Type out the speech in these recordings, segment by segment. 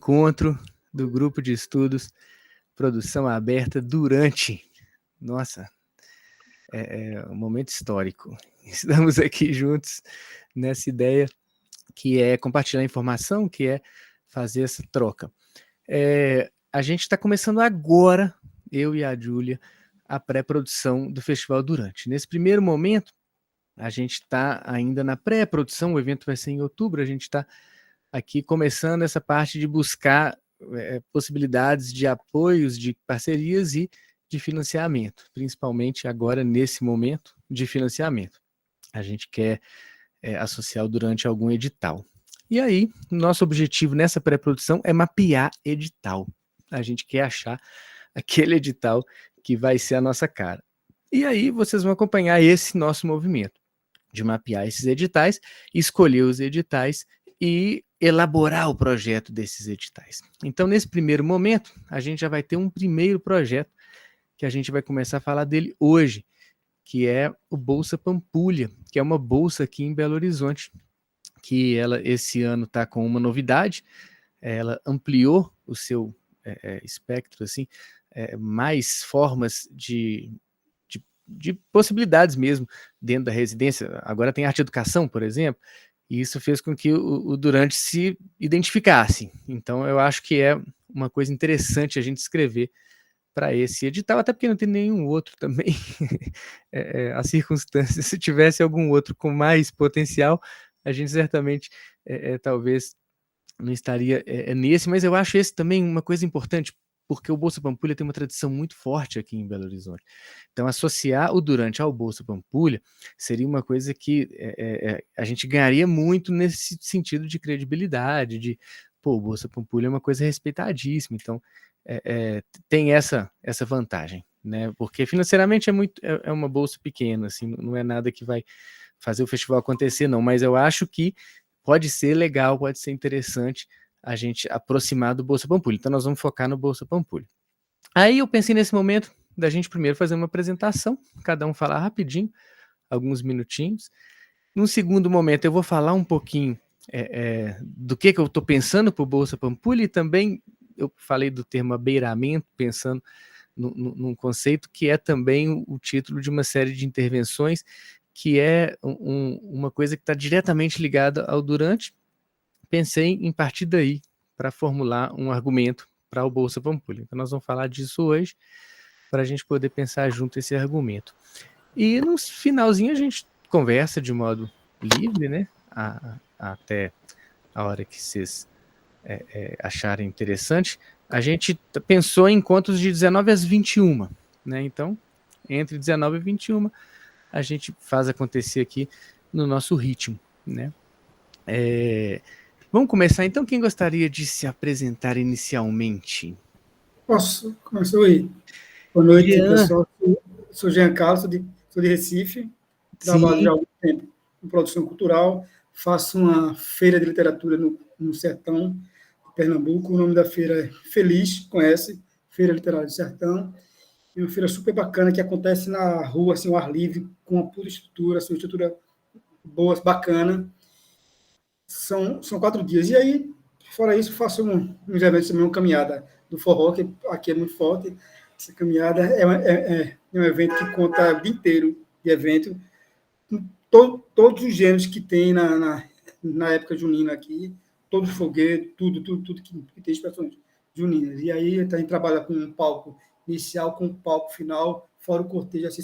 encontro do grupo de estudos Produção Aberta Durante. Nossa, é um momento histórico. Estamos aqui juntos nessa ideia que é compartilhar informação, que é fazer essa troca. A gente está começando agora, eu e a Júlia, a pré-produção do Festival Durante. Nesse primeiro momento, a gente está ainda na pré-produção, o evento vai ser em outubro, a gente está aqui começando essa parte de buscar possibilidades de apoios, de parcerias e de financiamento, principalmente agora nesse momento de financiamento. A gente quer associar o Durante algum edital. E aí, nosso objetivo nessa pré-produção é mapear edital. A gente quer achar aquele edital que vai ser a nossa cara. E aí vocês vão acompanhar esse nosso movimento de mapear esses editais, escolher os editais e elaborar o projeto desses editais. Então, nesse primeiro momento, a gente já vai ter um primeiro projeto que a gente vai começar a falar dele hoje, que é o Bolsa Pampulha, que é uma bolsa aqui em Belo Horizonte, que ela esse ano está com uma novidade, ela ampliou o seu espectro, assim, mais formas de possibilidades mesmo dentro da residência. Agora tem arte educação, por exemplo, e isso fez com que o Durante se identificasse. Então eu acho que é uma coisa interessante a gente escrever para esse edital, até porque não tem nenhum outro também. As circunstâncias, se tivesse algum outro com mais potencial, a gente certamente talvez não estaria nesse, mas eu acho esse também uma coisa importante, porque o Bolsa Pampulha tem uma tradição muito forte aqui em Belo Horizonte. Então, associar o Durante ao Bolsa Pampulha seria uma coisa que a gente ganharia muito nesse sentido de credibilidade, de, o Bolsa Pampulha é uma coisa respeitadíssima, então tem essa vantagem, né? Porque financeiramente é uma bolsa pequena, assim, não é nada que vai fazer o festival acontecer, não, mas eu acho que pode ser legal, pode ser interessante a gente aproximar do Bolsa Pampulha. Então, nós vamos focar no Bolsa Pampulha. Aí eu pensei nesse momento da gente primeiro fazer uma apresentação, cada um falar rapidinho, alguns minutinhos. Num segundo momento, eu vou falar um pouquinho do que eu estou pensando para o Bolsa Pampulha, e também eu falei do termo abeiramento, pensando num conceito que é também o título de uma série de intervenções, que é uma coisa que está diretamente ligada ao Durante. Pensei em partir daí para formular um argumento para o Bolsa Pampulha. Então nós vamos falar disso hoje, para a gente poder pensar junto esse argumento. E no finalzinho a gente conversa de modo livre, né? Até a hora que vocês acharem interessante. A gente pensou em encontros de 19 às 21, né? Então, entre 19 e 21, a gente faz acontecer aqui no nosso ritmo, né? Vamos começar então. Quem gostaria de se apresentar inicialmente? Posso? Começou aí. Boa noite, pessoal. Sou Jean Carlos, sou de Recife, trabalho já há algum tempo em produção cultural, faço uma feira de literatura no Sertão, Pernambuco. O nome da feira é Feliz, conhece? Feira Literária do Sertão. É uma feira super bacana que acontece na rua, assim, ao ar livre, com uma pura estrutura, assim, uma estrutura boa, bacana. São 4 dias. E aí, fora isso, faço uns eventos também, uma caminhada do forró, que aqui é muito forte. Essa caminhada é um evento que conta o dia inteiro de evento, com todos os gêneros que tem na época junina aqui, todos os foguetes, tudo que tem expressões juninas. E aí a gente trabalha com um palco inicial, com um palco final, fora o cortejo, assim,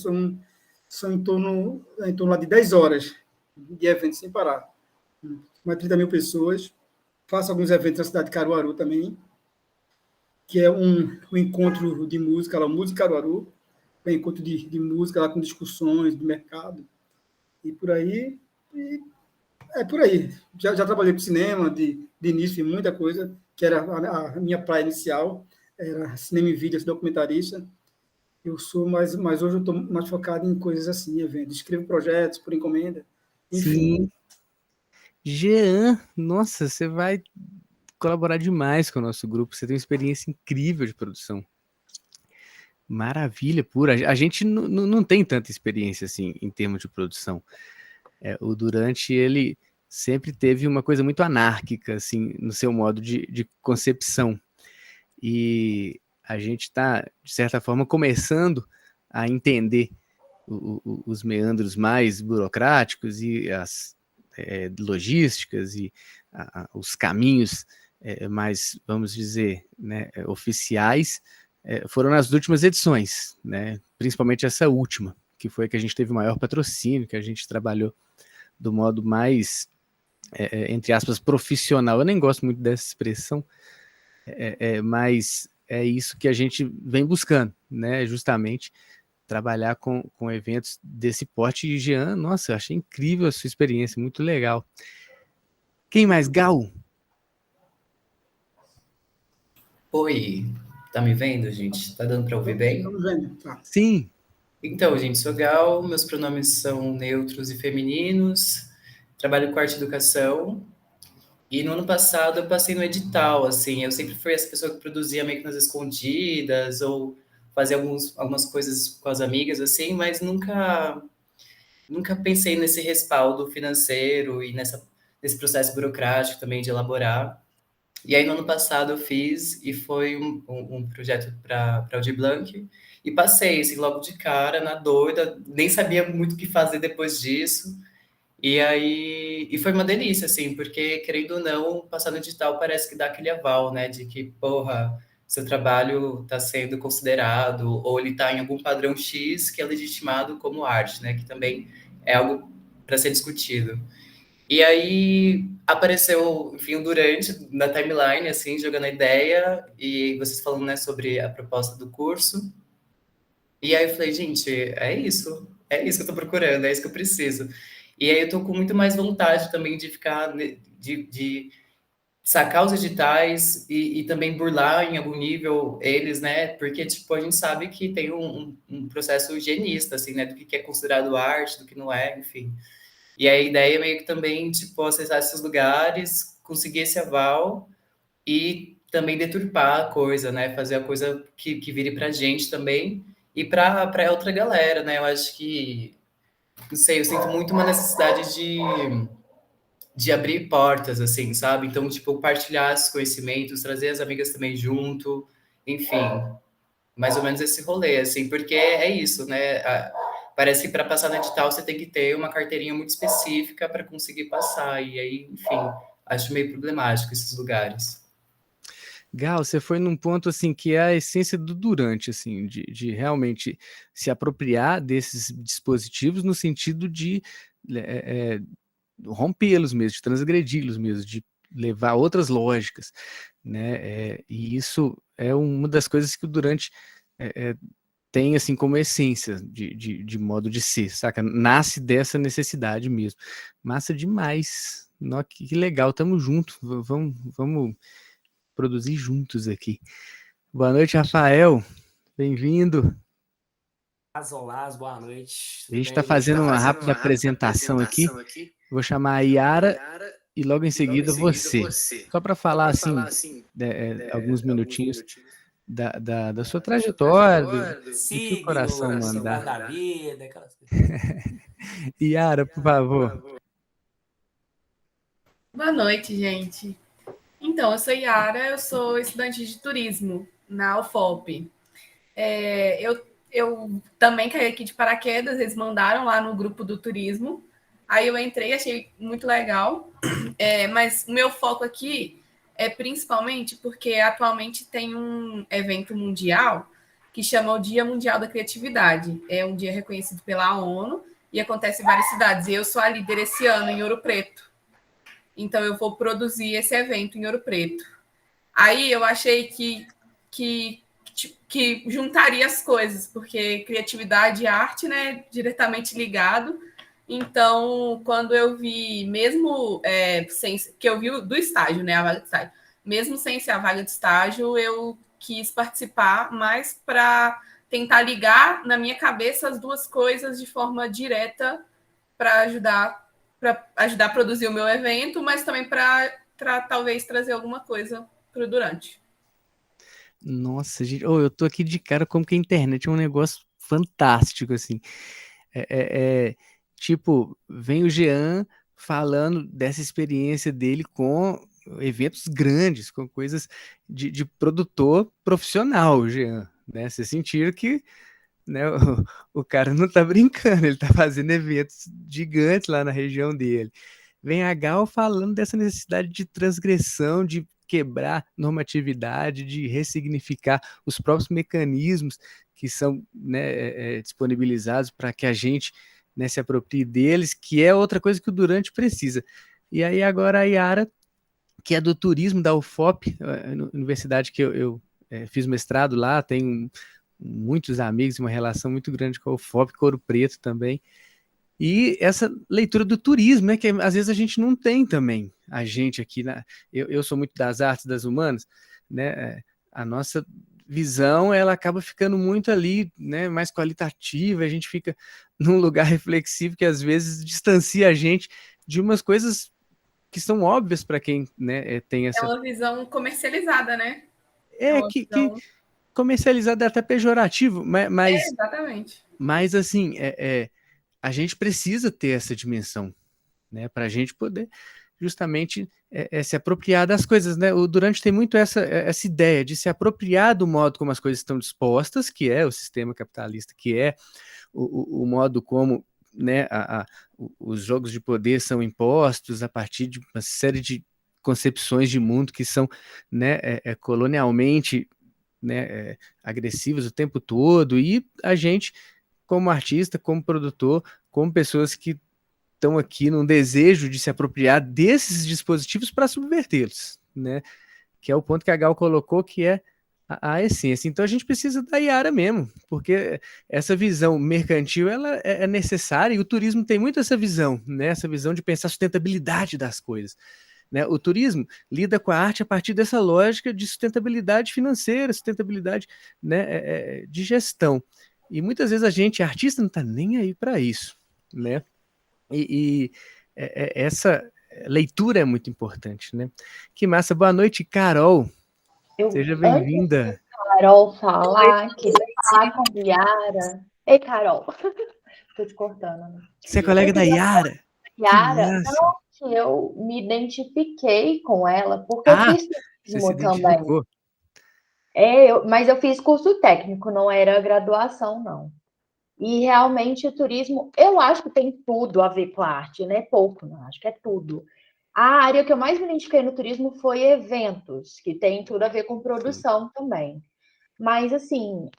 são em torno lá de 10 horas de evento sem parar. Mais de 30 mil pessoas. Faço alguns eventos na cidade de Caruaru também, que é um encontro de música, lá, Música Caruaru, um encontro de música lá com discussões de mercado, e por aí. É por aí. Já trabalhei para cinema, de início, muita coisa, que era a minha praia inicial, era cinema e vídeo, documentarista. Eu sou mais, mas hoje eu estou mais focado em coisas assim, eventos. Escrevo projetos por encomenda, enfim. Sim. Jean, nossa, você vai colaborar demais com o nosso grupo, você tem uma experiência incrível de produção. Maravilha pura. A gente não tem tanta experiência assim em termos de produção. O Durante, ele sempre teve uma coisa muito anárquica, assim, no seu modo de concepção. E a gente está, de certa forma, começando a entender os meandros mais burocráticos e as logísticas e os caminhos mais, vamos dizer, né, oficiais, foram nas últimas edições, né, principalmente essa última, que foi a que a gente teve o maior patrocínio, que a gente trabalhou do modo mais, entre aspas, profissional. Eu nem gosto muito dessa expressão, mas é isso que a gente vem buscando, né, justamente trabalhar com eventos desse porte. E Jean, nossa, eu achei incrível a sua experiência, muito legal. Quem mais? Gal? Oi, tá me vendo, gente? Tá dando para ouvir bem? Estamos vendo, tá. Sim. Então, gente, sou Gal, meus pronomes são neutros e femininos, trabalho com arte e educação, e no ano passado eu passei no edital, assim, eu sempre fui essa pessoa que produzia meio que nas escondidas, ou fazia algumas coisas com as amigas, assim, mas nunca pensei nesse respaldo financeiro e nesse processo burocrático também de elaborar. E aí, no ano passado, eu fiz, e foi um projeto para o Aldir Blanc, e passei, assim, logo de cara, na doida, nem sabia muito o que fazer depois disso, e aí, e foi uma delícia, assim, porque, querendo ou não, passar no digital parece que dá aquele aval, né, de que, porra, seu trabalho está sendo considerado, ou ele está em algum padrão X que é legitimado como arte, né, que também é algo para ser discutido. E aí apareceu, enfim, o Durante na timeline, assim, jogando a ideia, e vocês falando, né, sobre a proposta do curso. E aí eu falei, gente, é isso que eu tô procurando, é isso que eu preciso. E aí eu tô com muito mais vontade também de ficar, de sacar os editais e também burlar em algum nível eles, né? Porque, tipo, a gente sabe que tem um processo higienista, assim, né? Do que é considerado arte, do que não é, enfim. E a ideia é meio que também, tipo, acessar esses lugares, conseguir esse aval e também deturpar a coisa, né? Fazer a coisa que vire pra gente também e pra outra galera, né? Eu acho que, não sei, eu sinto muito uma necessidade de abrir portas, assim, sabe? Então, tipo, partilhar esses conhecimentos, trazer as amigas também junto, enfim, mais ou menos esse rolê, assim, porque é isso, né? Parece que para passar no edital você tem que ter uma carteirinha muito específica para conseguir passar, e aí, enfim, acho meio problemático esses lugares. Gal, você foi num ponto assim que é a essência do Durante, assim, de realmente se apropriar desses dispositivos no sentido de rompê-los mesmo, de transgredi-los mesmo, de levar outras lógicas, né? E isso é uma das coisas que o Durante tem assim como essência de modo de ser, saca? Nasce dessa necessidade mesmo. Massa demais. Nó, que legal, tamo junto. Vamos produzir juntos aqui. Boa noite, Rafael. Bem-vindo. Olá, boa noite. A gente está fazendo uma rápida apresentação aqui. Vou chamar a Yara e logo em seguida você. Só para falar assim, alguns minutinhos da sua trajetória, do que o coração mandar. Da vida, aquelas coisas. Yara, por favor. Boa noite, gente. Então, eu sou Yara, eu sou estudante de turismo na UFOP. Eu também caí aqui de paraquedas, eles mandaram lá no grupo do turismo. Aí eu entrei, achei muito legal. Mas o meu foco aqui é principalmente porque atualmente tem um evento mundial que chama o Dia Mundial da Criatividade. É um dia reconhecido pela ONU e acontece em várias cidades. E eu sou a líder esse ano em Ouro Preto. Então eu vou produzir esse evento em Ouro Preto. Aí eu achei que juntaria as coisas, porque criatividade e arte, né, diretamente ligado. Então, quando eu vi, mesmo que eu vi do estágio, né, a vaga de estágio, mesmo sem ser a vaga de estágio, eu quis participar mais para tentar ligar na minha cabeça as duas coisas de forma direta para ajudar a produzir o meu evento, mas também para talvez trazer alguma coisa para o Durante. Nossa, gente, eu tô aqui de cara como que a internet é um negócio fantástico, assim. Tipo, vem o Jean, falando dessa experiência dele com eventos grandes, com coisas de produtor profissional, Jean, né? Você sentiu que, né, o cara não tá brincando, ele tá fazendo eventos gigantes lá na região dele. Vem a Gal falando dessa necessidade de transgressão, de quebrar normatividade, de ressignificar os próprios mecanismos que são, né, disponibilizados para que a gente, né, se aproprie deles, que é outra coisa que o Durante precisa. E aí agora a Yara, que é do turismo da UFOP, universidade que eu fiz mestrado lá, tenho muitos amigos, uma relação muito grande com a UFOP, com Ouro Preto também, e essa leitura do turismo, né, que às vezes a gente não tem também, a gente aqui, eu sou muito das artes, das humanas, né, a nossa visão, ela acaba ficando muito ali, né, mais qualitativa, a gente fica num lugar reflexivo que às vezes distancia a gente de umas coisas que são óbvias para quem, né, tem essa... É uma visão comercializada, né? Que comercializado é até pejorativo, exatamente. Mas assim, a gente precisa ter essa dimensão, né, para a gente poder justamente se apropriar das coisas, né? O Durante tem muito essa ideia de se apropriar do modo como as coisas estão dispostas, que é o sistema capitalista, que é o modo como, né, os jogos de poder são impostos a partir de uma série de concepções de mundo que são, né, colonialmente, né, agressivas o tempo todo, e a gente, como artista, como produtor, como pessoas que estão aqui num desejo de se apropriar desses dispositivos para subvertê-los, né? Que é o ponto que a Gal colocou, que é a essência. Então a gente precisa da Yara mesmo, porque essa visão mercantil ela é necessária, e o turismo tem muito essa visão, né? Essa visão de pensar a sustentabilidade das coisas. Né? O turismo lida com a arte a partir dessa lógica de sustentabilidade financeira, sustentabilidade, né, de gestão. E muitas vezes a gente, artista, não está nem aí para isso. Né? Essa leitura é muito importante. Né? Que massa. Boa noite, Carol. Seja bem-vinda. Carol falar, queria falar com a Yara. Ei, Carol. Estou te cortando. Né? Você é colega da Yara? Yara, não, que eu me identifiquei com ela, porque eu fiz turismo também. Mas eu fiz curso técnico, não era graduação, não. E realmente o turismo, eu acho que tem tudo a ver com a arte, né? Pouco, não, acho que é tudo. A área que eu mais me identifiquei no turismo foi eventos, que tem tudo a ver com produção também. Mas, assim,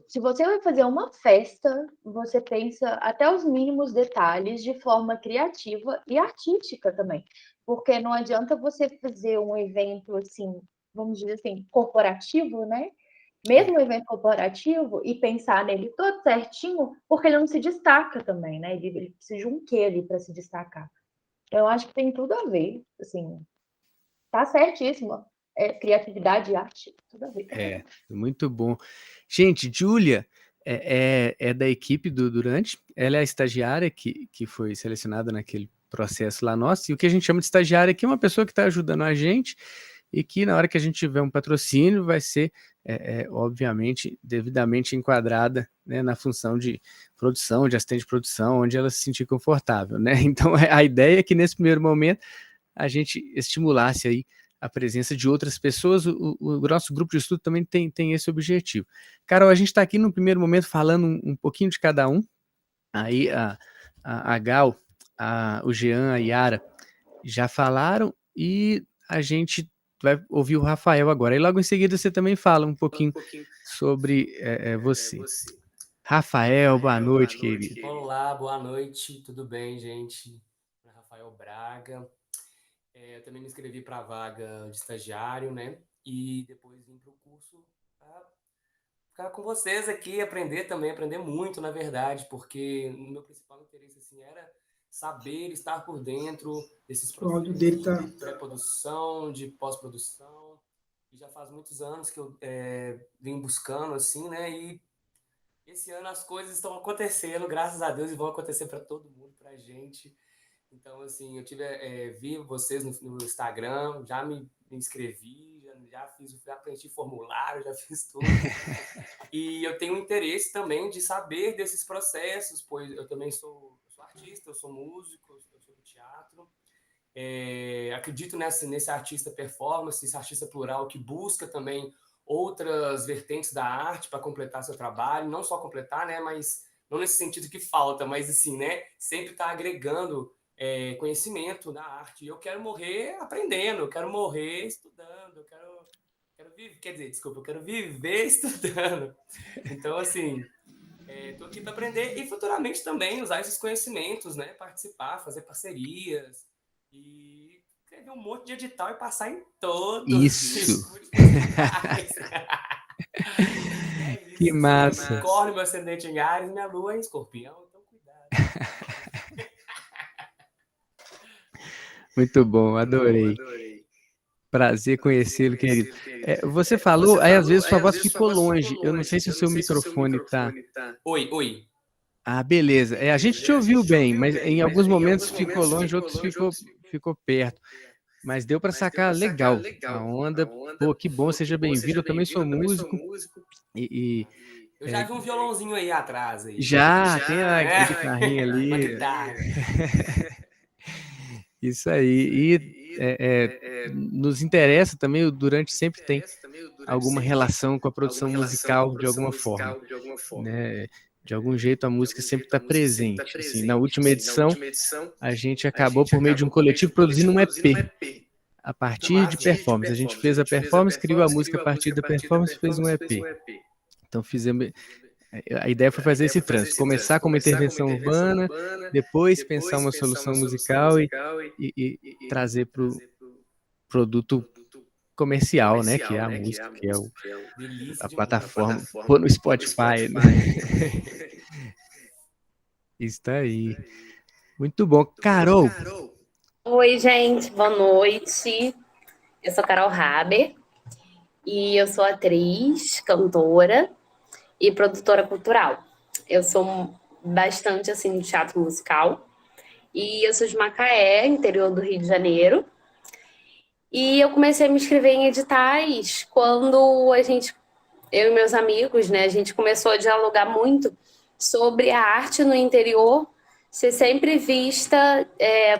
se você vai fazer uma festa, você pensa até os mínimos detalhes de forma criativa e artística também. Porque não adianta você fazer um evento, assim, vamos dizer assim, corporativo, né? Mesmo um evento corporativo, e pensar nele todo certinho, porque ele não se destaca também, né? Ele precisa de um quê ali para se destacar. Eu acho que tem tudo a ver, assim, tá certíssimo. Criatividade e arte, tudo a ver. Muito bom. Gente, Júlia é da equipe do Durante, ela é a estagiária que foi selecionada naquele processo lá nosso, e o que a gente chama de estagiária aqui é uma pessoa que está ajudando a gente, e que na hora que a gente tiver um patrocínio vai ser, obviamente, devidamente enquadrada, né, na função de produção, de assistente de produção, onde ela se sentir confortável, né? Então a ideia é que nesse primeiro momento a gente estimulasse aí a presença de outras pessoas. O nosso grupo de estudo também tem esse objetivo. Carol, a gente está aqui no primeiro momento falando um pouquinho de cada um, aí a Gal, o Jean, a Yara já falaram, e a gente vai ouvir o Rafael agora. E logo em seguida você também fala um pouquinho sobre você. Rafael, boa noite, querido. Olá, boa noite, tudo bem, gente? Rafael Braga. Eu também me inscrevi para a vaga de estagiário, né? E depois vim para o curso para ficar com vocês aqui, aprender muito, na verdade, porque o meu principal interesse assim, era saber, estar por dentro desses processos de pré-produção, de pós-produção. E já faz muitos anos que eu venho buscando, assim, né? E esse ano as coisas estão acontecendo, graças a Deus, e vão acontecer para todo mundo, para a gente. Então, assim, eu vi vocês no Instagram, já me inscrevi, já preenchi formulário, já fiz tudo. E eu tenho interesse também de saber desses processos, pois eu também sou artista, eu sou músico, eu sou do teatro. teatro. Acredito nesse artista performance, esse artista plural que busca também outras vertentes da arte para completar seu trabalho, não só completar, né, mas não nesse sentido que falta, mas assim, né, sempre está agregando conhecimento na arte. E eu quero morrer aprendendo, eu quero morrer estudando, eu quero viver estudando. Então, assim, estou aqui para aprender e futuramente também usar esses conhecimentos, né, participar, fazer parcerias e escrever um monte de edital e passar em todos. Isso! Que massa! Unicórnio, meu ascendente em Áries, minha lua em Escorpião, então cuidado. Muito bom, adorei. Prazer conhecê-lo, querido. Você falou, aí às vezes sua voz ficou longe. Eu não sei se o seu microfone está... Oi. Ah, beleza. A gente te ouviu bem, mas em alguns momentos ficou longe, outros ficou perto. Mas deu para sacar legal a onda. Pô, que bom, seja bem-vindo. Eu também sou músico. Eu já vi um violãozinho aí atrás. Aí. Já, tem a guitarrinha ali. Uma guitarra. Isso aí. Nos interessa também, o Durante sempre tem alguma relação com a produção musical de alguma forma. Né? De algum jeito a música sempre está presente. Assim, na última edição, a gente acabou por meio de um coletivo produzindo um EP. A partir de performance. A gente fez a performance, criou a música a partir da performance e fez um EP. Então fizemos... A ideia foi fazer esse trânsito, começar com uma intervenção urbana, depois pensar uma solução musical e trazer para o produto comercial, né? Que é a música, que é a plataforma, pôr no Spotify. Né? Isso aí. Muito bom. Carol! Oi, gente, boa noite. Eu sou Carol Haber e eu sou atriz, cantora e produtora cultural. Eu sou bastante, assim, de teatro musical e eu sou de Macaé, interior do Rio de Janeiro. E eu comecei a me inscrever em editais quando eu e meus amigos, né, a gente começou a dialogar muito sobre a arte no interior ser sempre vista,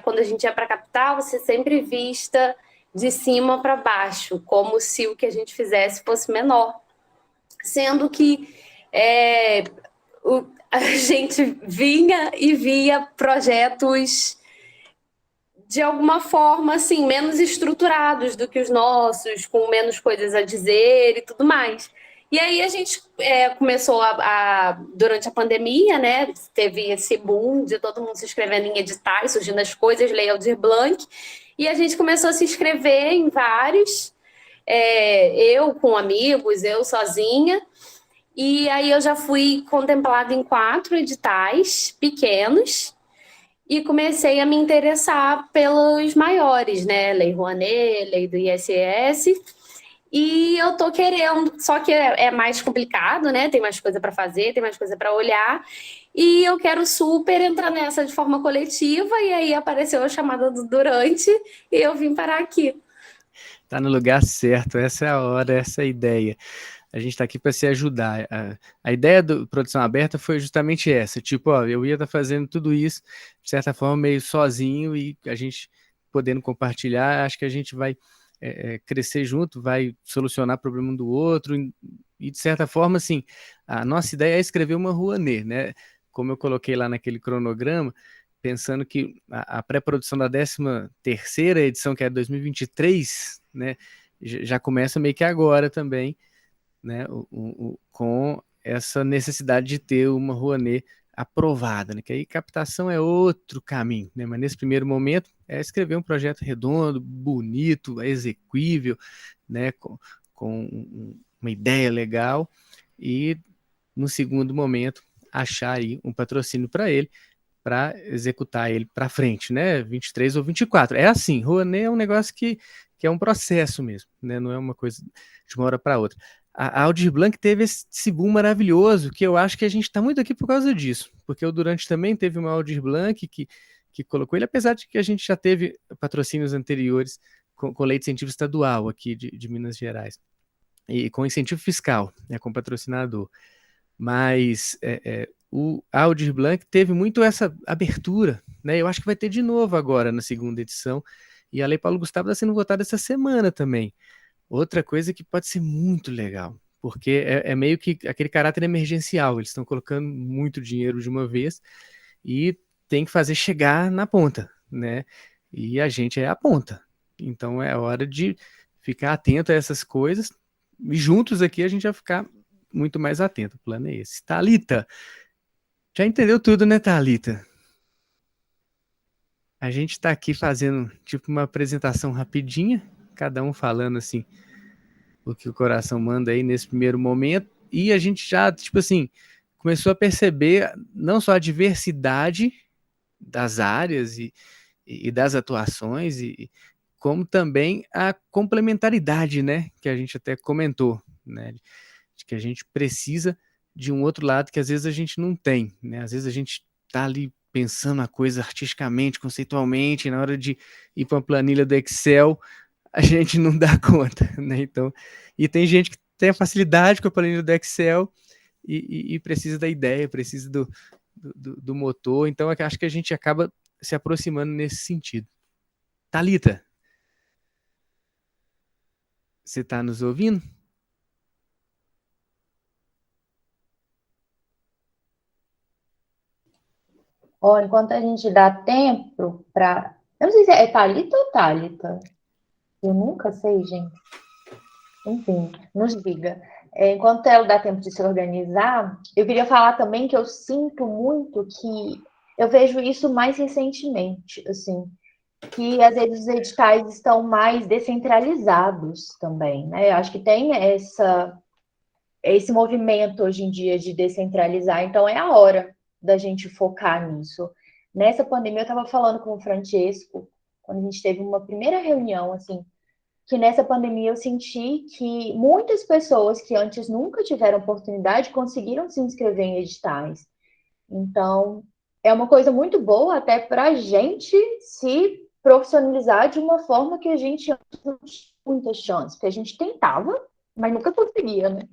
quando a gente ia para a capital, ser sempre vista de cima para baixo, como se o que a gente fizesse fosse menor. Sendo que a gente vinha e via projetos de alguma forma, assim, menos estruturados do que os nossos, com menos coisas a dizer e tudo mais. E aí a gente começou durante a pandemia, né? Teve esse boom de todo mundo se inscrevendo em editais, surgindo as coisas, Lei Aldir Blanc, e a gente começou a se inscrever em vários, eu com amigos, eu sozinha, e aí eu já fui contemplada em 4 editais pequenos, e comecei a me interessar pelos maiores, né? Lei Rouanet, Lei do ISS. E eu tô querendo, só que é mais complicado, né? Tem mais coisa para fazer, tem mais coisa para olhar. E eu quero super entrar nessa de forma coletiva. E aí apareceu a chamada do Durante e eu vim parar aqui. Tá no lugar certo, essa é a hora, essa é a ideia. A gente está aqui para se ajudar. A ideia do Produção Aberta foi justamente essa, tipo, eu ia estar fazendo tudo isso, de certa forma, meio sozinho, e a gente podendo compartilhar, acho que a gente vai crescer junto, vai solucionar o problema um do outro, e de certa forma, assim, a nossa ideia é escrever uma Rouanet, né? Como eu coloquei lá naquele cronograma, pensando que a pré-produção da 13ª edição, que é 2023, né, já começa meio que agora também, né, com essa necessidade de ter uma Rouanet aprovada, né, que aí captação é outro caminho, né, mas nesse primeiro momento é escrever um projeto redondo, bonito, exequível, né, com uma ideia legal, e no segundo momento achar aí um patrocínio para ele, para executar ele para frente, né, 23 ou 24. É assim, Rouanet é um negócio que é um processo mesmo, né, não é uma coisa de uma hora para outra. A Aldir Blanc teve esse boom maravilhoso, que eu acho que a gente está muito aqui por causa disso, porque o Durante também teve uma Aldir Blanc que colocou ele, apesar de que a gente já teve patrocínios anteriores com lei de incentivo estadual aqui de Minas Gerais, e com incentivo fiscal, né, com patrocinador. Mas o Aldir Blanc teve muito essa abertura, né? Eu acho que vai ter de novo agora na segunda edição, e a Lei Paulo Gustavo está sendo votada essa semana também. Outra coisa que pode ser muito legal, porque é meio que aquele caráter emergencial, eles estão colocando muito dinheiro de uma vez e tem que fazer chegar na ponta, né? E a gente é a ponta, então é hora de ficar atento a essas coisas, e juntos aqui a gente vai ficar muito mais atento. O plano é esse. Thalita, já entendeu tudo, né, Thalita? A gente está aqui fazendo tipo uma apresentação rapidinha, cada um falando assim o que o coração manda aí nesse primeiro momento, e a gente já, tipo assim, começou a perceber não só a diversidade das áreas e das atuações, como também a complementaridade, né, que a gente até comentou, né, de que a gente precisa de um outro lado que às vezes a gente não tem, né, às vezes a gente tá ali pensando a coisa artisticamente, conceitualmente, e na hora de ir para uma planilha do Excel, a gente não dá conta, né, então, e tem gente que tem a facilidade com a planilha do Excel e precisa da ideia, precisa do motor, então acho que a gente acaba se aproximando nesse sentido. Thalita, você está nos ouvindo? Enquanto a gente dá tempo para... Eu não sei se é Thalita ou Thalita. Eu nunca sei, gente. Enfim, nos diga. Enquanto ela dá tempo de se organizar, eu queria falar também que eu sinto muito que eu vejo isso mais recentemente, assim, que às vezes os editais estão mais descentralizados também, né? Eu acho que tem esse movimento hoje em dia de descentralizar, então é a hora da gente focar nisso. Nessa pandemia, eu estava falando com o Francesco, quando a gente teve uma primeira reunião, assim, que nessa pandemia eu senti que muitas pessoas que antes nunca tiveram oportunidade conseguiram se inscrever em editais. Então, é uma coisa muito boa até para a gente se profissionalizar de uma forma que a gente antes não tinha muita chance, porque a gente tentava, mas nunca conseguia, né?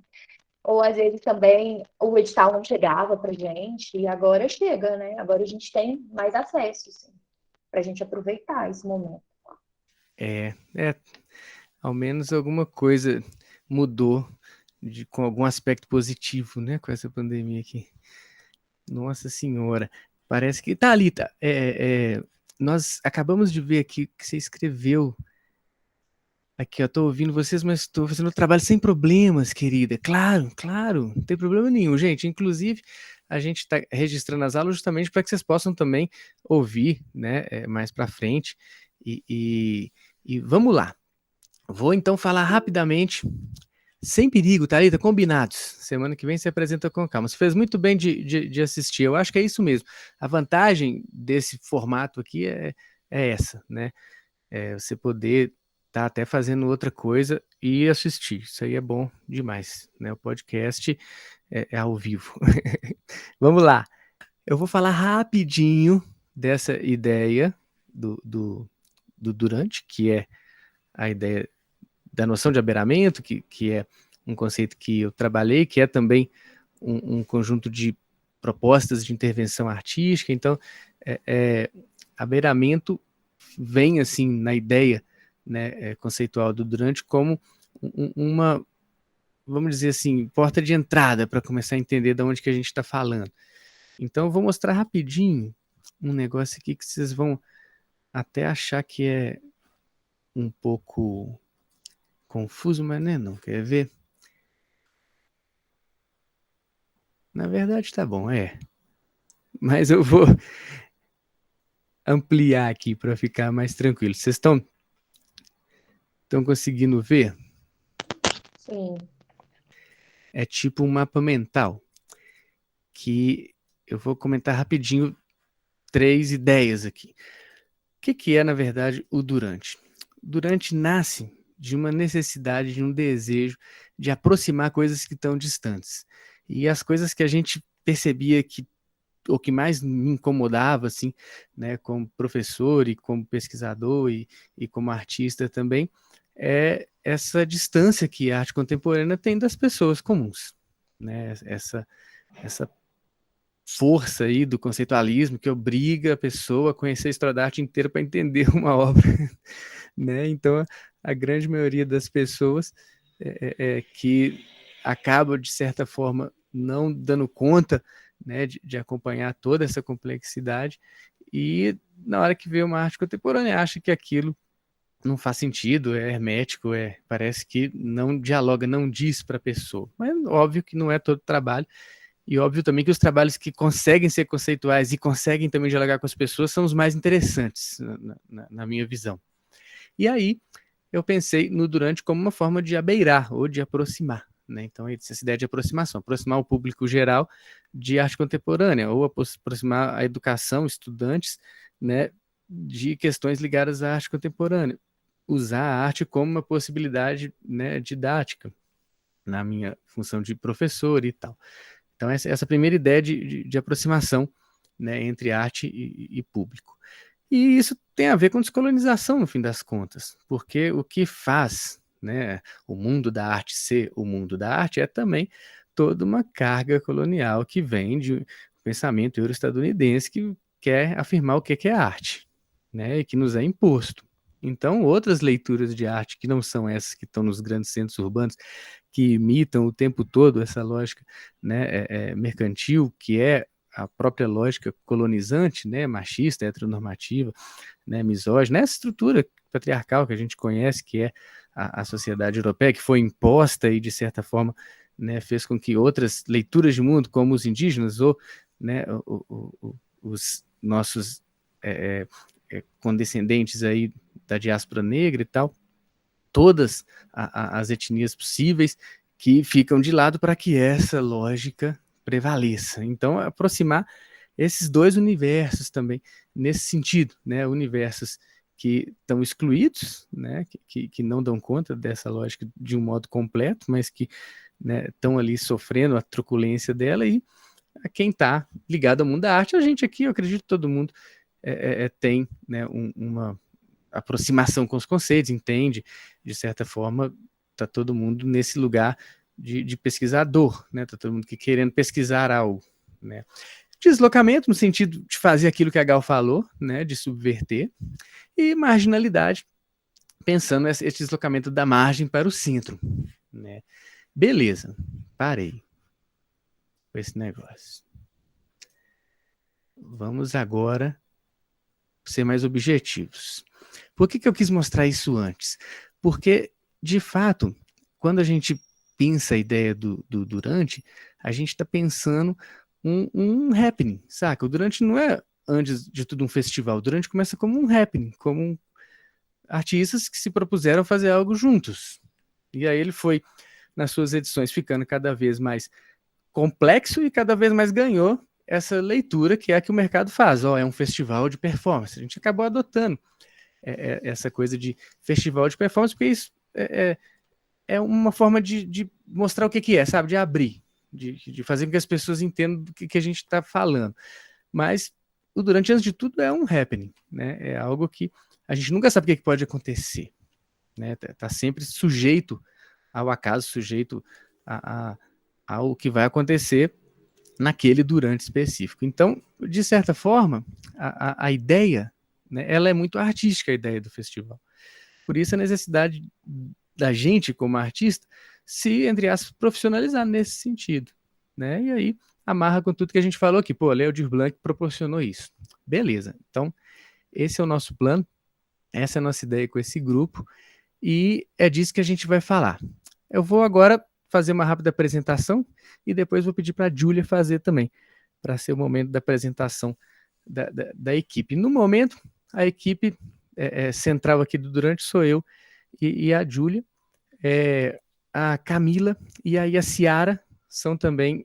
Ou às vezes também o edital não chegava para a gente, e agora chega, né? Agora a gente tem mais acesso, assim, para a gente aproveitar esse momento. Ao menos alguma coisa mudou com algum aspecto positivo, né, com essa pandemia aqui. Nossa Senhora, parece que... Thalita, nós acabamos de ver aqui que você escreveu. Aqui, eu tô ouvindo vocês, mas estou fazendo o trabalho sem problemas, querida. Claro, claro, não tem problema nenhum, gente. Inclusive, a gente está registrando as aulas justamente para que vocês possam também ouvir, né, mais para frente. E vamos lá. Vou então falar rapidamente, sem perigo, Thalita, combinados. Semana que vem você apresenta com calma. Você fez muito bem de assistir, eu acho que é isso mesmo. A vantagem desse formato aqui é essa, né? Você poder estar até fazendo outra coisa e assistir. Isso aí é bom demais, né? O podcast é ao vivo. Vamos lá. Eu vou falar rapidinho dessa ideia do durante, que é a ideia da noção de aberamento, que é um conceito que eu trabalhei, que é também um conjunto de propostas de intervenção artística. Então, aberamento vem assim na ideia, né, conceitual do Durante como uma, vamos dizer assim, porta de entrada para começar a entender de onde que a gente está falando. Então, eu vou mostrar rapidinho um negócio aqui que vocês vão até achar que é um pouco confuso, mas não, quer ver? Na verdade tá bom, mas eu vou ampliar aqui para ficar mais tranquilo. Vocês estão conseguindo ver? Sim. É tipo um mapa mental, que eu vou comentar rapidinho 3 ideias aqui. O que é, na verdade, o Durante? Durante nasce de uma necessidade, de um desejo de aproximar coisas que estão distantes. E as coisas que a gente percebia o que mais me incomodava, assim, né, como professor e como pesquisador e como artista também, é essa distância que a arte contemporânea tem das pessoas comuns, né, essa força aí do conceitualismo que obriga a pessoa a conhecer a história da arte inteira para entender uma obra, né? Então, a grande maioria das pessoas que acaba, de certa forma, não dando conta, né, de acompanhar toda essa complexidade, e na hora que vê uma arte contemporânea acha que aquilo não faz sentido, é hermético, parece que não dialoga, não diz para a pessoa. Mas óbvio que não é todo trabalho, e óbvio também que os trabalhos que conseguem ser conceituais e conseguem também dialogar com as pessoas são os mais interessantes, na minha visão. E aí eu pensei no Durante como uma forma de abeirar ou de aproximar, né? Então, essa ideia de aproximação, aproximar o público geral de arte contemporânea, ou aproximar a educação, estudantes, né, de questões ligadas à arte contemporânea. Usar a arte como uma possibilidade, né, didática, na minha função de professor e tal. Então, essa primeira ideia de aproximação, né, entre arte e público. E isso tem a ver com descolonização, no fim das contas, porque o que faz, né, o mundo da arte ser o mundo da arte é também toda uma carga colonial que vem de um pensamento euro-estadunidense que quer afirmar o que é arte, né, e que nos é imposto. Então, outras leituras de arte que não são essas que estão nos grandes centros urbanos, que imitam o tempo todo essa lógica, né, mercantil, que é a própria lógica colonizante, né, machista, heteronormativa, né, misógina, essa estrutura patriarcal que a gente conhece, que é a sociedade europeia, que foi imposta e, de certa forma, né, fez com que outras leituras de mundo, como os indígenas ou, né, os nossos condescendentes aí da diáspora negra e tal, todas as etnias possíveis que ficam de lado para que essa lógica prevaleça. Então, aproximar esses dois universos também, nesse sentido, né, universos que estão excluídos, né, que não dão conta dessa lógica de um modo completo, mas que, né, estão ali sofrendo a truculência dela, e a quem está ligado ao mundo da arte. A gente aqui, eu acredito que todo mundo tem, né, uma aproximação com os conceitos, entende, de certa forma, está todo mundo nesse lugar de pesquisador, né? Está todo mundo que querendo pesquisar algo, né? Deslocamento no sentido de fazer aquilo que a Gal falou, né? De subverter, e marginalidade, pensando esse deslocamento da margem para o centro, né? Beleza, parei com esse negócio. Vamos agora ser mais objetivos. Por que eu quis mostrar isso antes? Porque, de fato, quando a gente pensa a ideia do Durante, a gente está pensando um happening, saca? O Durante não é, antes de tudo, um festival. O Durante começa como um happening, como artistas que se propuseram fazer algo juntos. E aí ele foi, nas suas edições, ficando cada vez mais complexo e cada vez mais ganhou essa leitura que é a que o mercado faz. É um festival de performance. A gente acabou adotando essa coisa de festival de performance, porque isso é uma forma de mostrar o que é, sabe? De abrir, de fazer com que as pessoas entendam do que a gente está falando. Mas o Durante, antes de tudo, é um happening, né? É algo que a gente nunca sabe o que pode acontecer, né? Tá sempre sujeito ao acaso, sujeito ao que vai acontecer naquele Durante específico. Então, de certa forma, a ideia, né, ela é muito artística, a ideia do festival. Por isso a necessidade da gente, como artista, se, entre aspas, profissionalizar nesse sentido, né? E aí amarra com tudo que a gente falou aqui. Pô, Léo Aldir Blanc proporcionou isso. Beleza. Então, esse é o nosso plano, essa é a nossa ideia com esse grupo, e é disso que a gente vai falar. Eu vou agora fazer uma rápida apresentação e depois vou pedir para a Júlia fazer também, para ser o momento da apresentação da equipe. No momento, a equipe central aqui do Durante sou eu e a Júlia, a Camila e aí a Ciara são também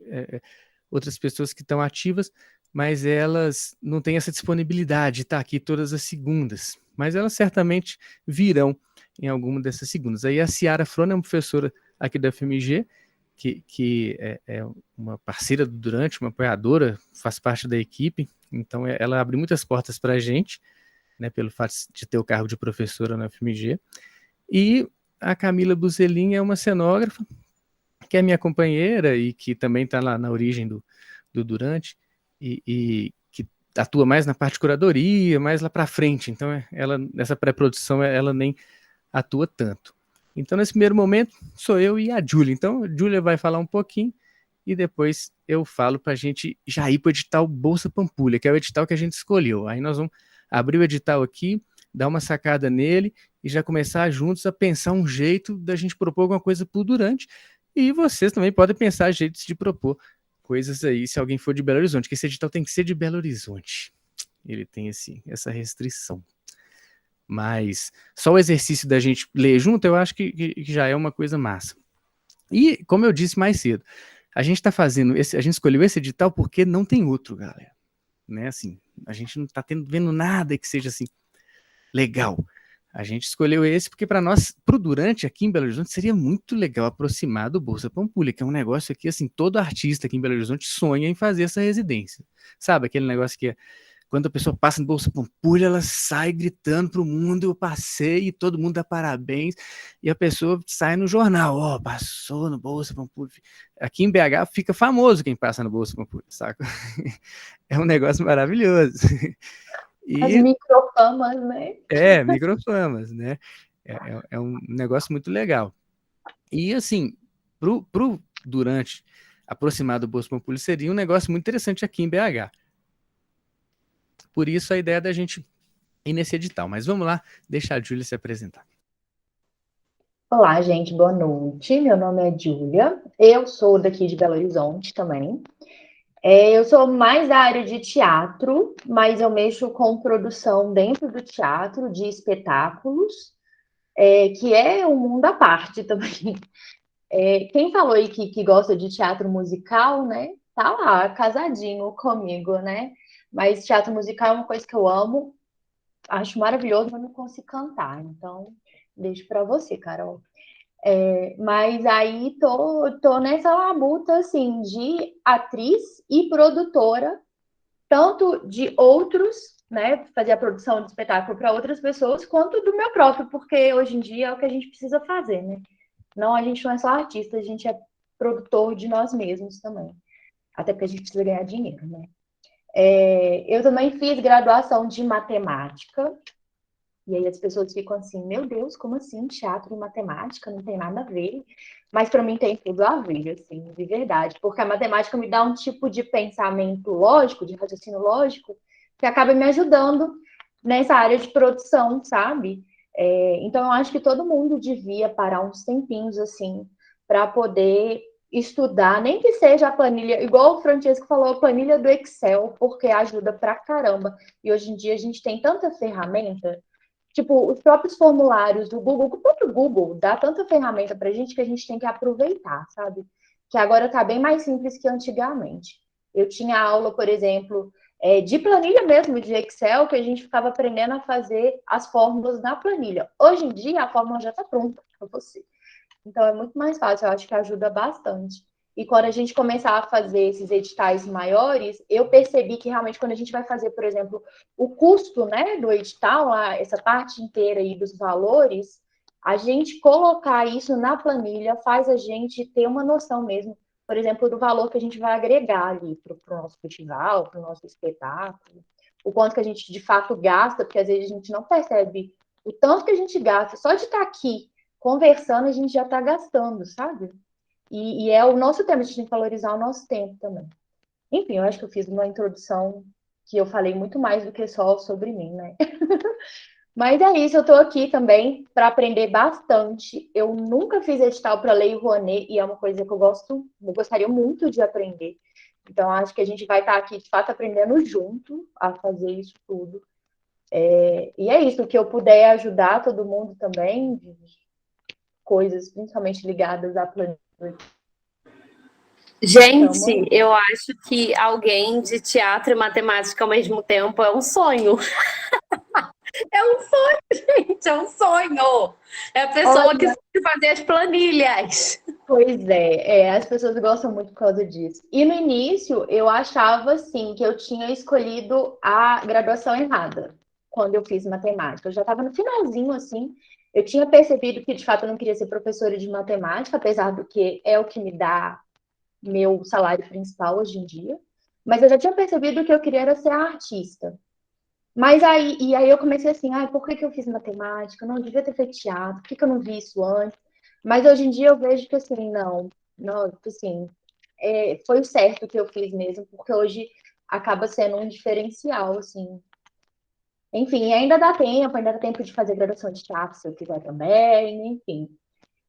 outras pessoas que estão ativas, mas elas não têm essa disponibilidade de estar aqui todas as segundas, mas elas certamente virão em alguma dessas segundas. Aí a Ciara Frona é uma professora aqui da FMG, que é uma parceira do Durante, uma apoiadora, faz parte da equipe, então ela abre muitas portas para a gente, né, pelo fato de ter o cargo de professora na FMG. E a Camila Buzelin é uma cenógrafa, que é minha companheira e que também está lá na origem do Durante, e que atua mais na parte de curadoria, mais lá para frente. Então, nessa pré-produção, ela nem atua tanto. Então, nesse primeiro momento, sou eu e a Júlia. Então, a Júlia vai falar um pouquinho e depois eu falo para a gente já ir para o edital Bolsa Pampulha, que é o edital que a gente escolheu. Aí nós vamos abrir o edital aqui, dar uma sacada nele e já começar juntos a pensar um jeito da gente propor alguma coisa por Durante. E vocês também podem pensar jeitos de propor coisas aí, se alguém for de Belo Horizonte, que esse edital tem que ser de Belo Horizonte. Ele tem essa restrição. Mas só o exercício da gente ler junto, eu acho que já é uma coisa massa. E, como eu disse mais cedo, a gente está fazendo, a gente escolheu esse edital porque não tem outro, galera. Né? Assim, a gente não está vendo nada que seja assim, legal. A gente escolheu esse porque para nós, pro Durante aqui em Belo Horizonte, seria muito legal aproximar do Bolsa Pampulha, que é um negócio aqui, assim, todo artista aqui em Belo Horizonte sonha em fazer essa residência. Sabe, aquele negócio que quando a pessoa passa no Bolsa Pampulha, ela sai gritando pro mundo, eu passei, e todo mundo dá parabéns, e a pessoa sai no jornal, passou no Bolsa Pampulha. Aqui em BH fica famoso quem passa no Bolsa Pampulha, saca? É um negócio maravilhoso. As microfamas, né? Microfamas, né? É um negócio muito legal. E, assim, pro Durante aproximar do Bolsa Pampulha seria um negócio muito interessante aqui em BH. Por isso a ideia da gente ir nesse edital. Mas vamos lá, deixar a Júlia se apresentar. Olá, gente, boa noite. Meu nome é Júlia. Eu sou daqui de Belo Horizonte também. Eu sou mais da área de teatro, mas eu mexo com produção dentro do teatro, de espetáculos, que é um mundo à parte também. Quem falou aí que gosta de teatro musical, né? Tá lá, casadinho comigo, né? Mas teatro musical é uma coisa que eu amo, acho maravilhoso, mas não consigo cantar. Então, deixo para você, Carol. Mas aí tô nessa labuta, assim, de atriz e produtora, tanto de outros, né, fazer a produção de espetáculo para outras pessoas, quanto do meu próprio, porque hoje em dia é o que a gente precisa fazer, né? Não, a gente não é só artista, a gente é produtor de nós mesmos também. Até porque a gente precisa ganhar dinheiro, né? Eu também fiz graduação de matemática, e aí as pessoas ficam assim, meu Deus, como assim? Teatro e matemática não tem nada a ver. Mas para mim tem tudo a ver, assim, de verdade. Porque a matemática me dá um tipo de pensamento lógico, de raciocínio lógico, que acaba me ajudando nessa área de produção, sabe? Então eu acho que todo mundo devia parar uns tempinhos, assim, para poder estudar, nem que seja a planilha, igual o Francesco falou, a planilha do Excel, porque ajuda pra caramba. E hoje em dia a gente tem tanta ferramenta. Tipo, os próprios formulários do Google, o próprio Google dá tanta ferramenta pra gente que a gente tem que aproveitar, sabe? Que agora tá bem mais simples que antigamente. Eu tinha aula, por exemplo, de planilha mesmo, de Excel, que a gente ficava aprendendo a fazer as fórmulas na planilha. Hoje em dia, a fórmula já tá pronta para você. Então, é muito mais fácil, eu acho que ajuda bastante. E quando a gente começar a fazer esses editais maiores, eu percebi que realmente quando a gente vai fazer, por exemplo, o custo, né, do edital, essa parte inteira aí dos valores, a gente colocar isso na planilha faz a gente ter uma noção mesmo, por exemplo, do valor que a gente vai agregar ali para o nosso festival, para o nosso espetáculo, o quanto que a gente de fato gasta, porque às vezes a gente não percebe o tanto que a gente gasta. Só de estar aqui conversando, a gente já está gastando, sabe? E é o nosso tempo, a gente tem que valorizar o nosso tempo também. Enfim, eu acho que eu fiz uma introdução que eu falei muito mais do que só sobre mim, né? Mas é isso, eu estou aqui também para aprender bastante. Eu nunca fiz edital para Lei Rouanet e é uma coisa que eu gostaria muito de aprender. Então, acho que a gente vai estar aqui, de fato, aprendendo junto a fazer isso tudo. E é isso, que eu puder ajudar todo mundo também, coisas principalmente ligadas à planilha. Gente, eu acho que alguém de teatro e matemática ao mesmo tempo é um sonho. É um sonho, gente, é um sonho. É a pessoa que sabe fazer as planilhas. Pois as pessoas gostam muito por causa disso. E no início, eu achava, assim, que eu tinha escolhido a graduação errada, quando eu fiz matemática. Eu já estava no finalzinho, assim, eu tinha percebido que, de fato, eu não queria ser professora de matemática, apesar do que é o que me dá meu salário principal hoje em dia. Mas eu já tinha percebido que eu queria era ser artista. Mas aí eu comecei assim, por que eu fiz matemática? Eu não devia ter feito teatro, por que eu não vi isso antes? Mas hoje em dia eu vejo que assim, não, tipo assim, foi o certo que eu fiz mesmo, porque hoje acaba sendo um diferencial, assim. Enfim, ainda dá tempo de fazer graduação de teatro se eu quiser também, enfim.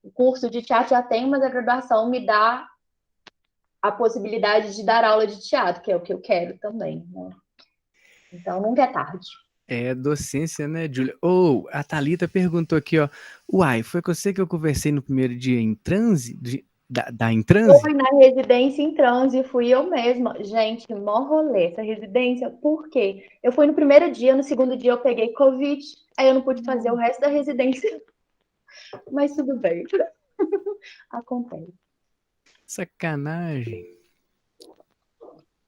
O curso de teatro já tem, mas a graduação me dá a possibilidade de dar aula de teatro, que é o que eu quero também, né? Então nunca é tarde. É docência, né, Júlia? A Thalita perguntou aqui, ó. Uai, foi com você que eu conversei no primeiro dia em transe? Da em transe? Fui na residência em transe, fui eu mesma. Gente, mó rolê essa residência. Por quê? Eu fui no primeiro dia, no segundo dia eu peguei Covid, aí eu não pude fazer o resto da residência. Mas tudo bem. Acontece. Sacanagem.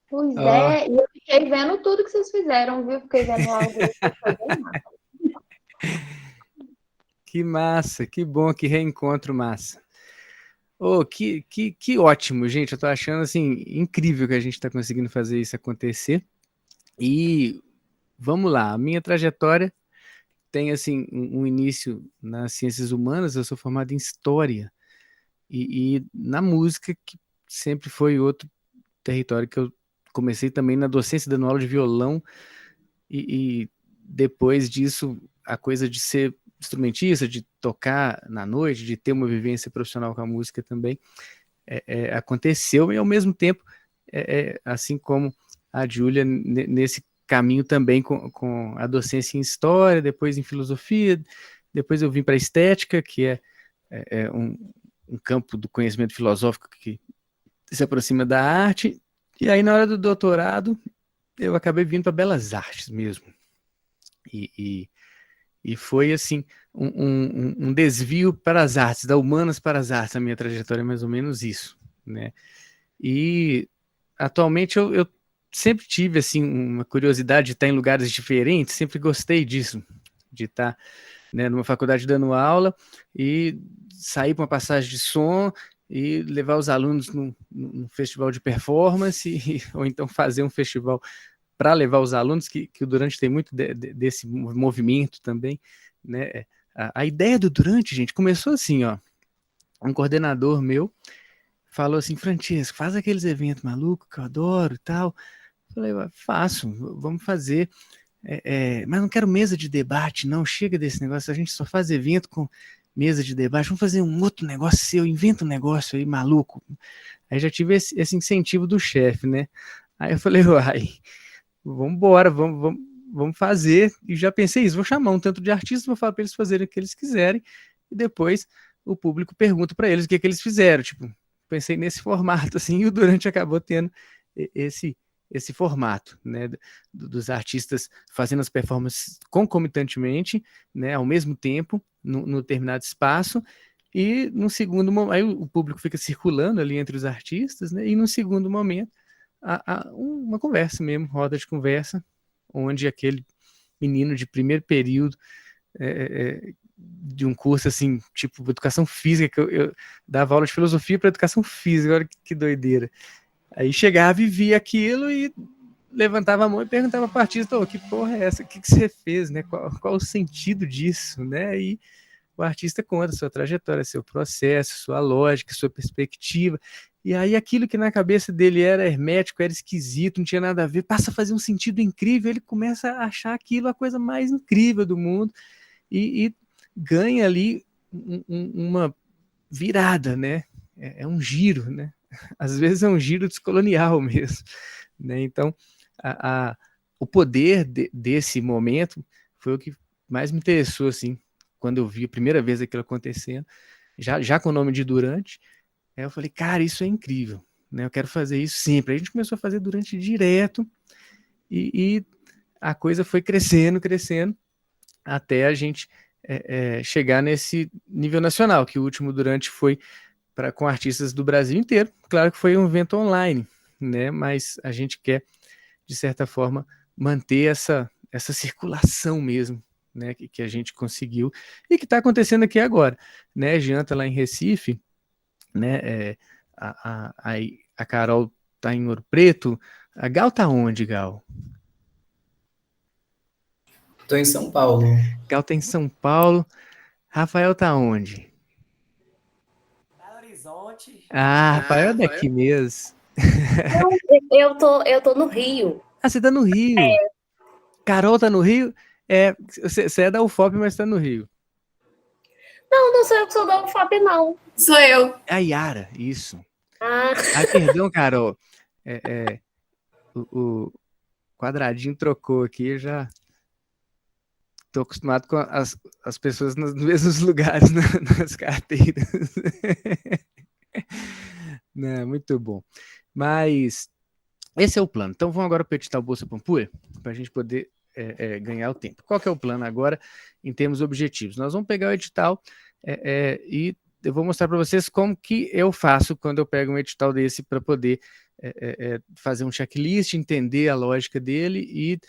Pois é, e eu fiquei vendo tudo que vocês fizeram, viu? Fiquei vendo algo que foi bem massa. Que massa, que bom, que reencontro massa. Que ótimo, gente. Eu tô achando assim incrível que a gente tá conseguindo fazer isso acontecer. E vamos lá, a minha trajetória tem assim um início nas ciências humanas. Eu sou formado em história e na música, que sempre foi outro território que eu comecei também na docência, dando aula de violão, e depois disso a coisa de ser instrumentista, de tocar na noite, de ter uma vivência profissional com a música também aconteceu, e ao mesmo tempo, assim como a Júlia, nesse caminho também com a docência em história, depois em filosofia, depois eu vim para a estética, que é um campo do conhecimento filosófico que se aproxima da arte, e aí na hora do doutorado eu acabei vindo para Belas Artes mesmo, e foi assim um desvio para as artes, da humanas para as artes. A minha trajetória é mais ou menos isso, né? E atualmente eu sempre tive assim uma curiosidade de estar em lugares diferentes, sempre gostei disso, de estar, né, numa faculdade dando aula e sair para uma passagem de som e levar os alunos num festival de performance, ou então fazer um festival para levar os alunos, que o Durante tem muito desse movimento também, né? A ideia do Durante, gente, começou assim, ó. Um coordenador meu falou assim: Francisco, faz aqueles eventos malucos que eu adoro e tal. Falei: faço, vamos fazer. Mas não quero mesa de debate, não. Chega desse negócio, a gente só faz evento com mesa de debate. Vamos fazer um outro negócio seu, inventa um negócio aí maluco. Aí já tive esse incentivo do chefe, né? Aí eu falei: uai, vamos embora, vamos fazer. E já pensei isso: vou chamar um tanto de artistas, vou falar para eles fazerem o que eles quiserem, e depois o público pergunta para eles o que eles fizeram. Tipo, pensei nesse formato assim, e o Durante acabou tendo esse formato, né, dos artistas fazendo as performances concomitantemente, né, ao mesmo tempo, no determinado espaço, e no segundo momento, aí o público fica circulando ali entre os artistas, né, e no segundo momento, uma conversa mesmo, roda de conversa, onde aquele menino de primeiro período de um curso assim, tipo educação física, que eu dava aula de filosofia para educação física, olha que doideira. Aí chegava e via aquilo e levantava a mão e perguntava para o artista: que porra é essa? O que você fez, né? Qual o sentido disso, né? E o artista conta sua trajetória, seu processo, sua lógica, sua perspectiva. E aí aquilo que na cabeça dele era hermético, era esquisito, não tinha nada a ver, passa a fazer um sentido incrível. Ele começa a achar aquilo a coisa mais incrível do mundo e ganha ali uma virada, né? É um giro, né? Às vezes é um giro descolonial mesmo, né? Então, o poder desse momento foi o que mais me interessou, assim, quando eu vi a primeira vez aquilo acontecendo, já com o nome de Durante. Aí eu falei: cara, isso é incrível, né? Eu quero fazer isso sempre. Aí a gente começou a fazer Durante direto, e a coisa foi crescendo, até a gente chegar nesse nível nacional, que o último Durante foi com artistas do Brasil inteiro. Claro que foi um evento online, né? Mas a gente quer, de certa forma, manter essa circulação mesmo, né? Que a gente conseguiu e que está acontecendo aqui agora, né? Janta lá em Recife, né? A Carol está em Ouro Preto, A Gal tá onde, Gal? Estou em São Paulo. Gal tá em São Paulo. Rafael tá onde? Belo Horizonte. Rafael é daqui mesmo. Não, eu tô no Rio. Você tá no Rio. Carol tá no Rio? Você é da UFOP, mas tá no Rio. Não sou eu que sou da UFOP, não. Sou eu. É a Yara, isso. Ah, Perdão, Carol. O quadradinho trocou aqui, eu já tô acostumado com as pessoas nos mesmos lugares nas carteiras. Não, muito bom. Mas esse é o plano. Então vamos agora para o edital Bolsa Pampulha, para a gente poder ganhar o tempo. Qual que é o plano agora em termos objetivos? Nós vamos pegar o edital e eu vou mostrar para vocês como que eu faço quando eu pego um edital desse para poder fazer um checklist, entender a lógica dele e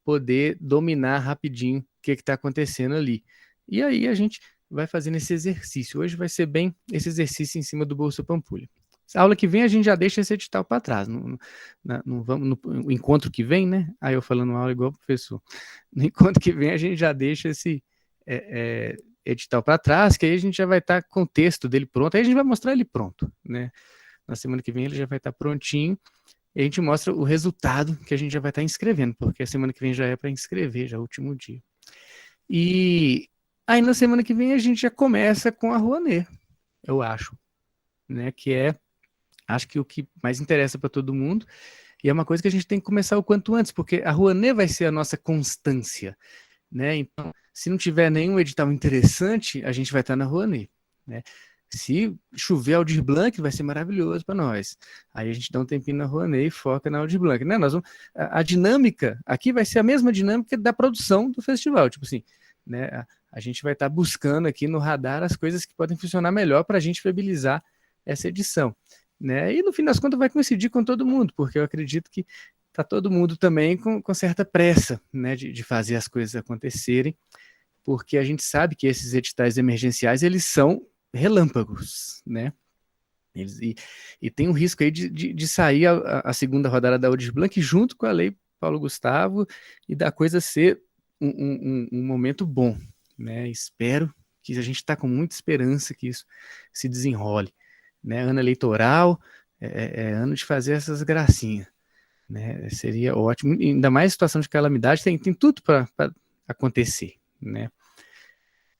poder dominar rapidinho o que está acontecendo ali. E aí a gente vai fazendo esse exercício. Hoje vai ser bem esse exercício em cima do Bolsa Pampulha. A aula que vem a gente já deixa esse edital para trás. No encontro que vem, né? Aí eu falando aula igual o professor. No encontro que vem a gente já deixa esse edital para trás, que aí a gente já vai estar com o texto dele pronto. Aí a gente vai mostrar ele pronto, né? Na semana que vem ele já vai estar prontinho. E a gente mostra o resultado que a gente já vai estar inscrevendo, porque a semana que vem já é para inscrever, já é o último dia. E aí na semana que vem a gente já começa com a Rouanet, eu acho, né? Que acho que o que mais interessa para todo mundo, e é uma coisa que a gente tem que começar o quanto antes, porque a Rouanet vai ser a nossa constância, né? Então, se não tiver nenhum edital interessante, a gente vai estar na Rouanet, né? Se chover Aldir Blanc, vai ser maravilhoso para nós. Aí a gente dá um tempinho na Rouanet e foca na Aldir Blanc, né? A dinâmica aqui vai ser a mesma dinâmica da produção do festival, tipo assim, né? A gente vai estar buscando aqui no radar as coisas que podem funcionar melhor para a gente viabilizar essa edição, né? E no fim das contas vai coincidir com todo mundo, porque eu acredito que está todo mundo também com certa pressa, né, de fazer as coisas acontecerem, porque a gente sabe que esses editais emergenciais, eles são relâmpagos, né? E tem um risco aí de sair a segunda rodada da Aldir Blanc junto com a Lei Paulo Gustavo e da coisa ser um momento bom, né? Espero que a gente está com muita esperança que isso se desenrole, né? Ano eleitoral, ano de fazer essas gracinhas, né? Seria ótimo, ainda mais situação de calamidade, tem tudo para acontecer, né?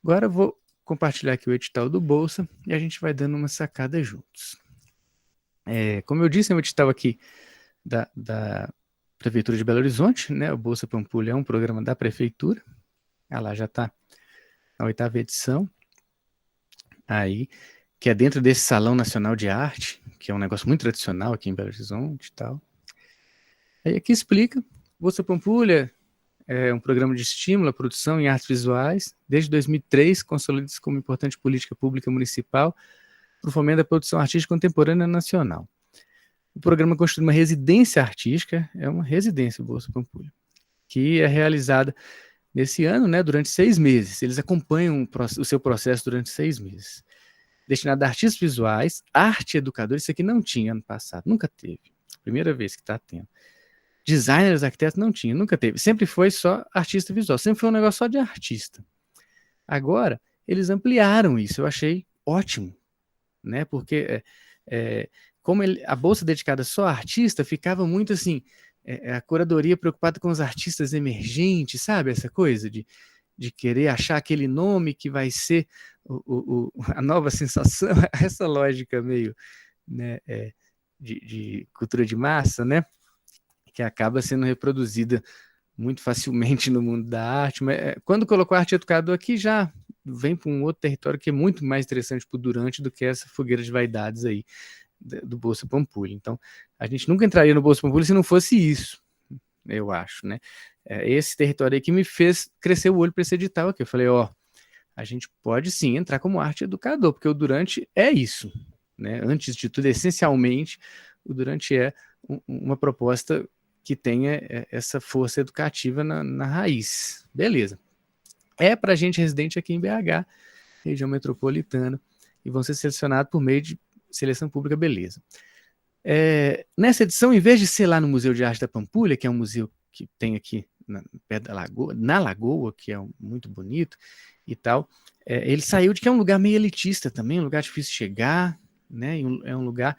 Agora eu vou compartilhar aqui o edital do Bolsa e a gente vai dando uma sacada juntos. Como eu disse, é um edital aqui da Prefeitura de Belo Horizonte, né? O Bolsa Pampulha é um programa da Prefeitura. Lá já está na 8ª edição. Aí, que é dentro desse Salão Nacional de Arte, que é um negócio muito tradicional aqui em Belo Horizonte e tal. Aí aqui explica, Bolsa Pampulha é um programa de estímulo à produção em artes visuais. Desde 2003, consolida-se como importante política pública municipal para o fomento da produção artística contemporânea nacional. O programa constitui uma residência artística, é uma residência, o Bolsa Pampulha, que é realizada nesse ano, né, durante 6 meses. Eles acompanham o seu processo durante 6 meses. Destinado a artistas visuais, arte e educadores, isso aqui não tinha ano passado, nunca teve. Primeira vez que está tendo. Designers, arquitetos, não tinha, nunca teve. Sempre foi só artista visual, sempre foi um negócio só de artista. Agora, eles ampliaram isso, eu achei ótimo, né? Porque como a bolsa dedicada só a artista, ficava muito assim, a curadoria preocupada com os artistas emergentes, sabe? Essa coisa de querer achar aquele nome que vai ser a nova sensação, essa lógica meio, né, de cultura de massa, né? Que acaba sendo reproduzida muito facilmente no mundo da arte, mas quando colocou arte educador aqui já vem para um outro território que é muito mais interessante para o Durante do que essa fogueira de vaidades aí do Bolsa Pampulha. Então, a gente nunca entraria no Bolsa Pampulha se não fosse isso, eu acho, né? Esse território aí que me fez crescer o olho para esse edital aqui. Eu falei, a gente pode sim entrar como arte educador, porque o Durante é isso, né? Antes de tudo, essencialmente, o Durante é uma proposta que tenha essa força educativa na raiz. Beleza. É para gente residente aqui em BH, região metropolitana, e vão ser selecionados por meio de seleção pública, beleza. Nessa edição, em vez de ser lá no Museu de Arte da Pampulha, que é um museu que tem aqui perto da Lagoa, que é muito bonito e tal, ele saiu de que é um lugar meio elitista também, um lugar difícil de chegar, né? É um lugar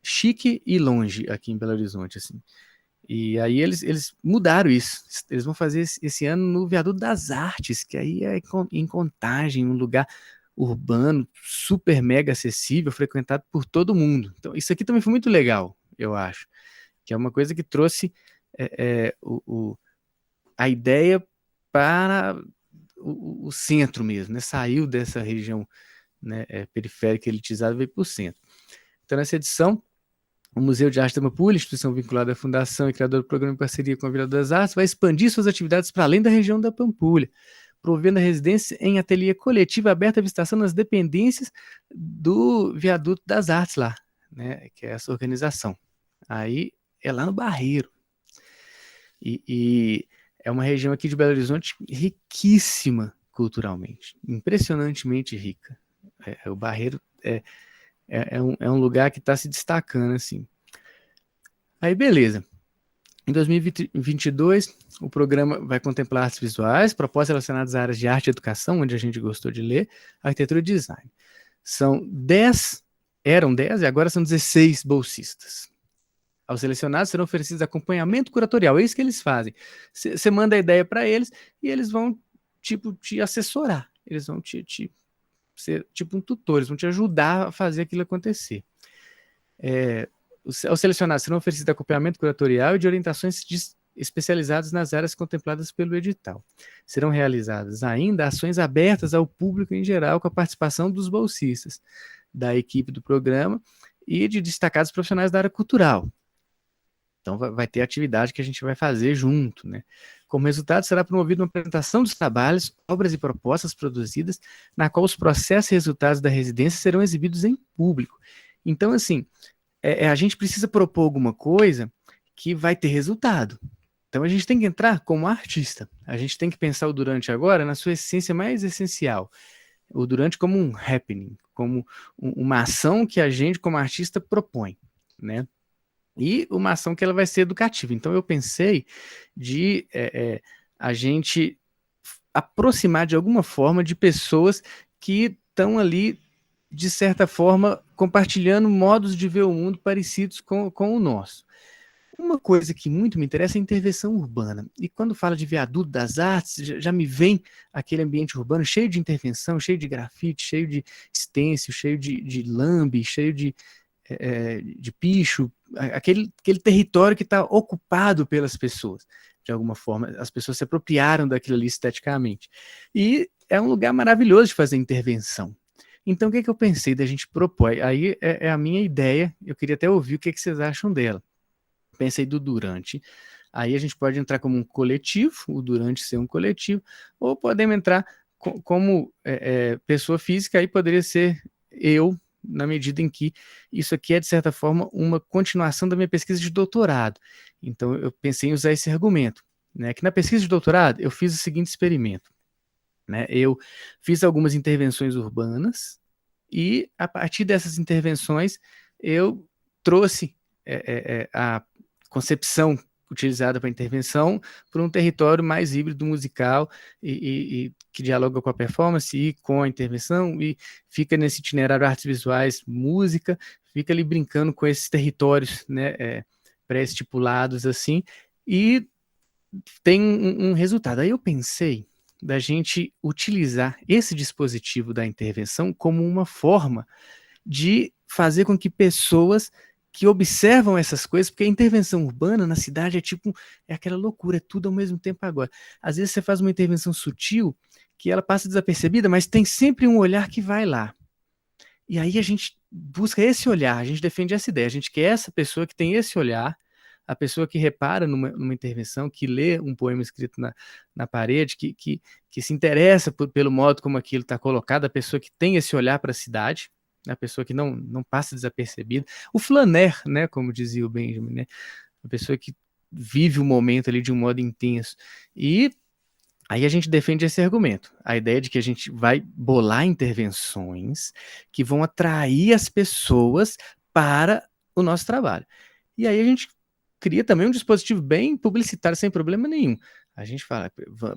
chique e longe aqui em Belo Horizonte, assim. E aí eles mudaram isso. Eles vão fazer esse ano no Viaduto das Artes, que aí é em Contagem, um lugar urbano, super mega acessível, frequentado por todo mundo. Então, isso aqui também foi muito legal, eu acho. Que é uma coisa que trouxe a ideia para o centro mesmo, né? Saiu dessa região, né, periférica elitizada e veio para o centro. Então, nessa edição, o Museu de Arte da Pampulha, instituição vinculada à Fundação e criador do programa em parceria com a Vila das Artes, vai expandir suas atividades para além da região da Pampulha, promovendo a residência em ateliê coletivo aberto à visitação nas dependências do Viaduto das Artes lá, né, que é essa organização. Aí é lá no Barreiro. E é uma região aqui de Belo Horizonte riquíssima culturalmente, impressionantemente rica. O Barreiro é um lugar que está se destacando, assim. Aí, beleza. Em 2022, o programa vai contemplar artes visuais, propostas relacionadas às áreas de arte e educação, onde a gente gostou de ler, arquitetura e design. Eram 10 e agora são 16 bolsistas. Aos selecionados serão oferecidos acompanhamento curatorial, é isso que eles fazem. Você manda a ideia para eles e eles vão, te assessorar. Eles vão ser tipo um tutor, eles vão te ajudar a fazer aquilo acontecer. Aos selecionados serão oferecidos acompanhamento curatorial e de orientações especializadas nas áreas contempladas pelo edital. Serão realizadas ainda ações abertas ao público em geral, com a participação dos bolsistas, da equipe do programa e de destacados profissionais da área cultural. Então vai ter atividade que a gente vai fazer junto, né? Como resultado, será promovida uma apresentação dos trabalhos, obras e propostas produzidas, na qual os processos e resultados da residência serão exibidos em público. Então, assim, a gente precisa propor alguma coisa que vai ter resultado. Então, a gente tem que entrar como artista. A gente tem que pensar o Durante agora na sua essência mais essencial. O Durante como um happening, como uma ação que a gente, como artista, propõe, né? E uma ação que ela vai ser educativa. Então, eu pensei de a gente aproximar de alguma forma de pessoas que estão ali, de certa forma, compartilhando modos de ver o mundo parecidos com o nosso. Uma coisa que muito me interessa é a intervenção urbana. E quando fala de Viaduto das Artes, já me vem aquele ambiente urbano cheio de intervenção, cheio de grafite, cheio de stencil, cheio de lambe, cheio de picho, aquele território que está ocupado pelas pessoas, de alguma forma. As pessoas se apropriaram daquilo ali esteticamente. E é um lugar maravilhoso de fazer intervenção. Então, o que eu pensei da gente propor? Aí é a minha ideia, eu queria até ouvir o que vocês acham dela. Pensei do Durante. Aí a gente pode entrar como um coletivo, o Durante ser um coletivo, ou podemos entrar como pessoa física, aí poderia ser eu, na medida em que isso aqui é, de certa forma, uma continuação da minha pesquisa de doutorado. Então, eu pensei em usar esse argumento, né? Que na pesquisa de doutorado, eu fiz o seguinte experimento, né? Eu fiz algumas intervenções urbanas e, a partir dessas intervenções, eu trouxe a concepção utilizada para intervenção para um território mais híbrido musical e que dialoga com a performance e com a intervenção e fica nesse itinerário artes visuais, música, fica ali brincando com esses territórios, né, pré-estipulados assim, e tem um resultado. Aí eu pensei da gente utilizar esse dispositivo da intervenção como uma forma de fazer com que pessoas que observam essas coisas, porque a intervenção urbana na cidade é aquela loucura, é tudo ao mesmo tempo agora. Às vezes você faz uma intervenção sutil, que ela passa desapercebida, mas tem sempre um olhar que vai lá. E aí a gente busca esse olhar, a gente defende essa ideia, a gente quer essa pessoa que tem esse olhar, a pessoa que repara numa intervenção, que lê um poema escrito na parede, que se interessa pelo modo como aquilo está colocado, a pessoa que tem esse olhar para a cidade, a pessoa que não passa desapercebida, o flaner, né, como dizia o Benjamin, né, a pessoa que vive o momento ali de um modo intenso. E aí a gente defende esse argumento, a ideia de que a gente vai bolar intervenções que vão atrair as pessoas para o nosso trabalho. E aí a gente cria também um dispositivo bem publicitário, sem problema nenhum. A gente fala,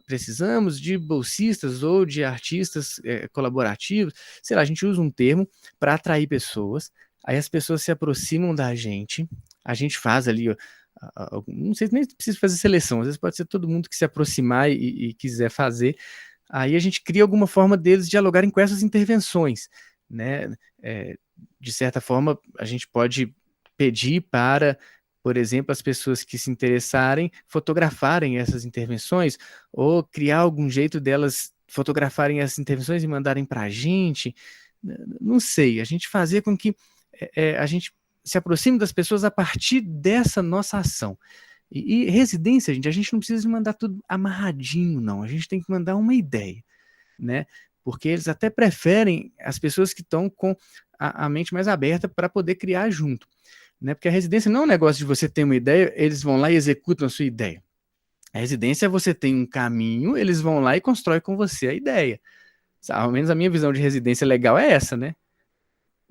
precisamos de bolsistas ou de artistas colaborativos, sei lá, a gente usa um termo para atrair pessoas, aí as pessoas se aproximam da gente, a gente faz ali, não sei, nem precisa fazer seleção, às vezes pode ser todo mundo que se aproximar e quiser fazer, aí a gente cria alguma forma deles dialogarem com essas intervenções, né? De certa forma, a gente pode pedir para, por exemplo, as pessoas que se interessarem fotografarem essas intervenções ou criar algum jeito delas fotografarem essas intervenções e mandarem para a gente, não sei, a gente fazer com que a gente se aproxime das pessoas a partir dessa nossa ação. E residência, gente, a gente não precisa de mandar tudo amarradinho, não, a gente tem que mandar uma ideia, né? Porque eles até preferem as pessoas que estão com a mente mais aberta para poder criar junto, né? Porque a residência não é um negócio de você ter uma ideia, eles vão lá e executam a sua ideia. A residência é você tem um caminho, eles vão lá e constroem com você a ideia. Ao menos a minha visão de residência legal é essa, né?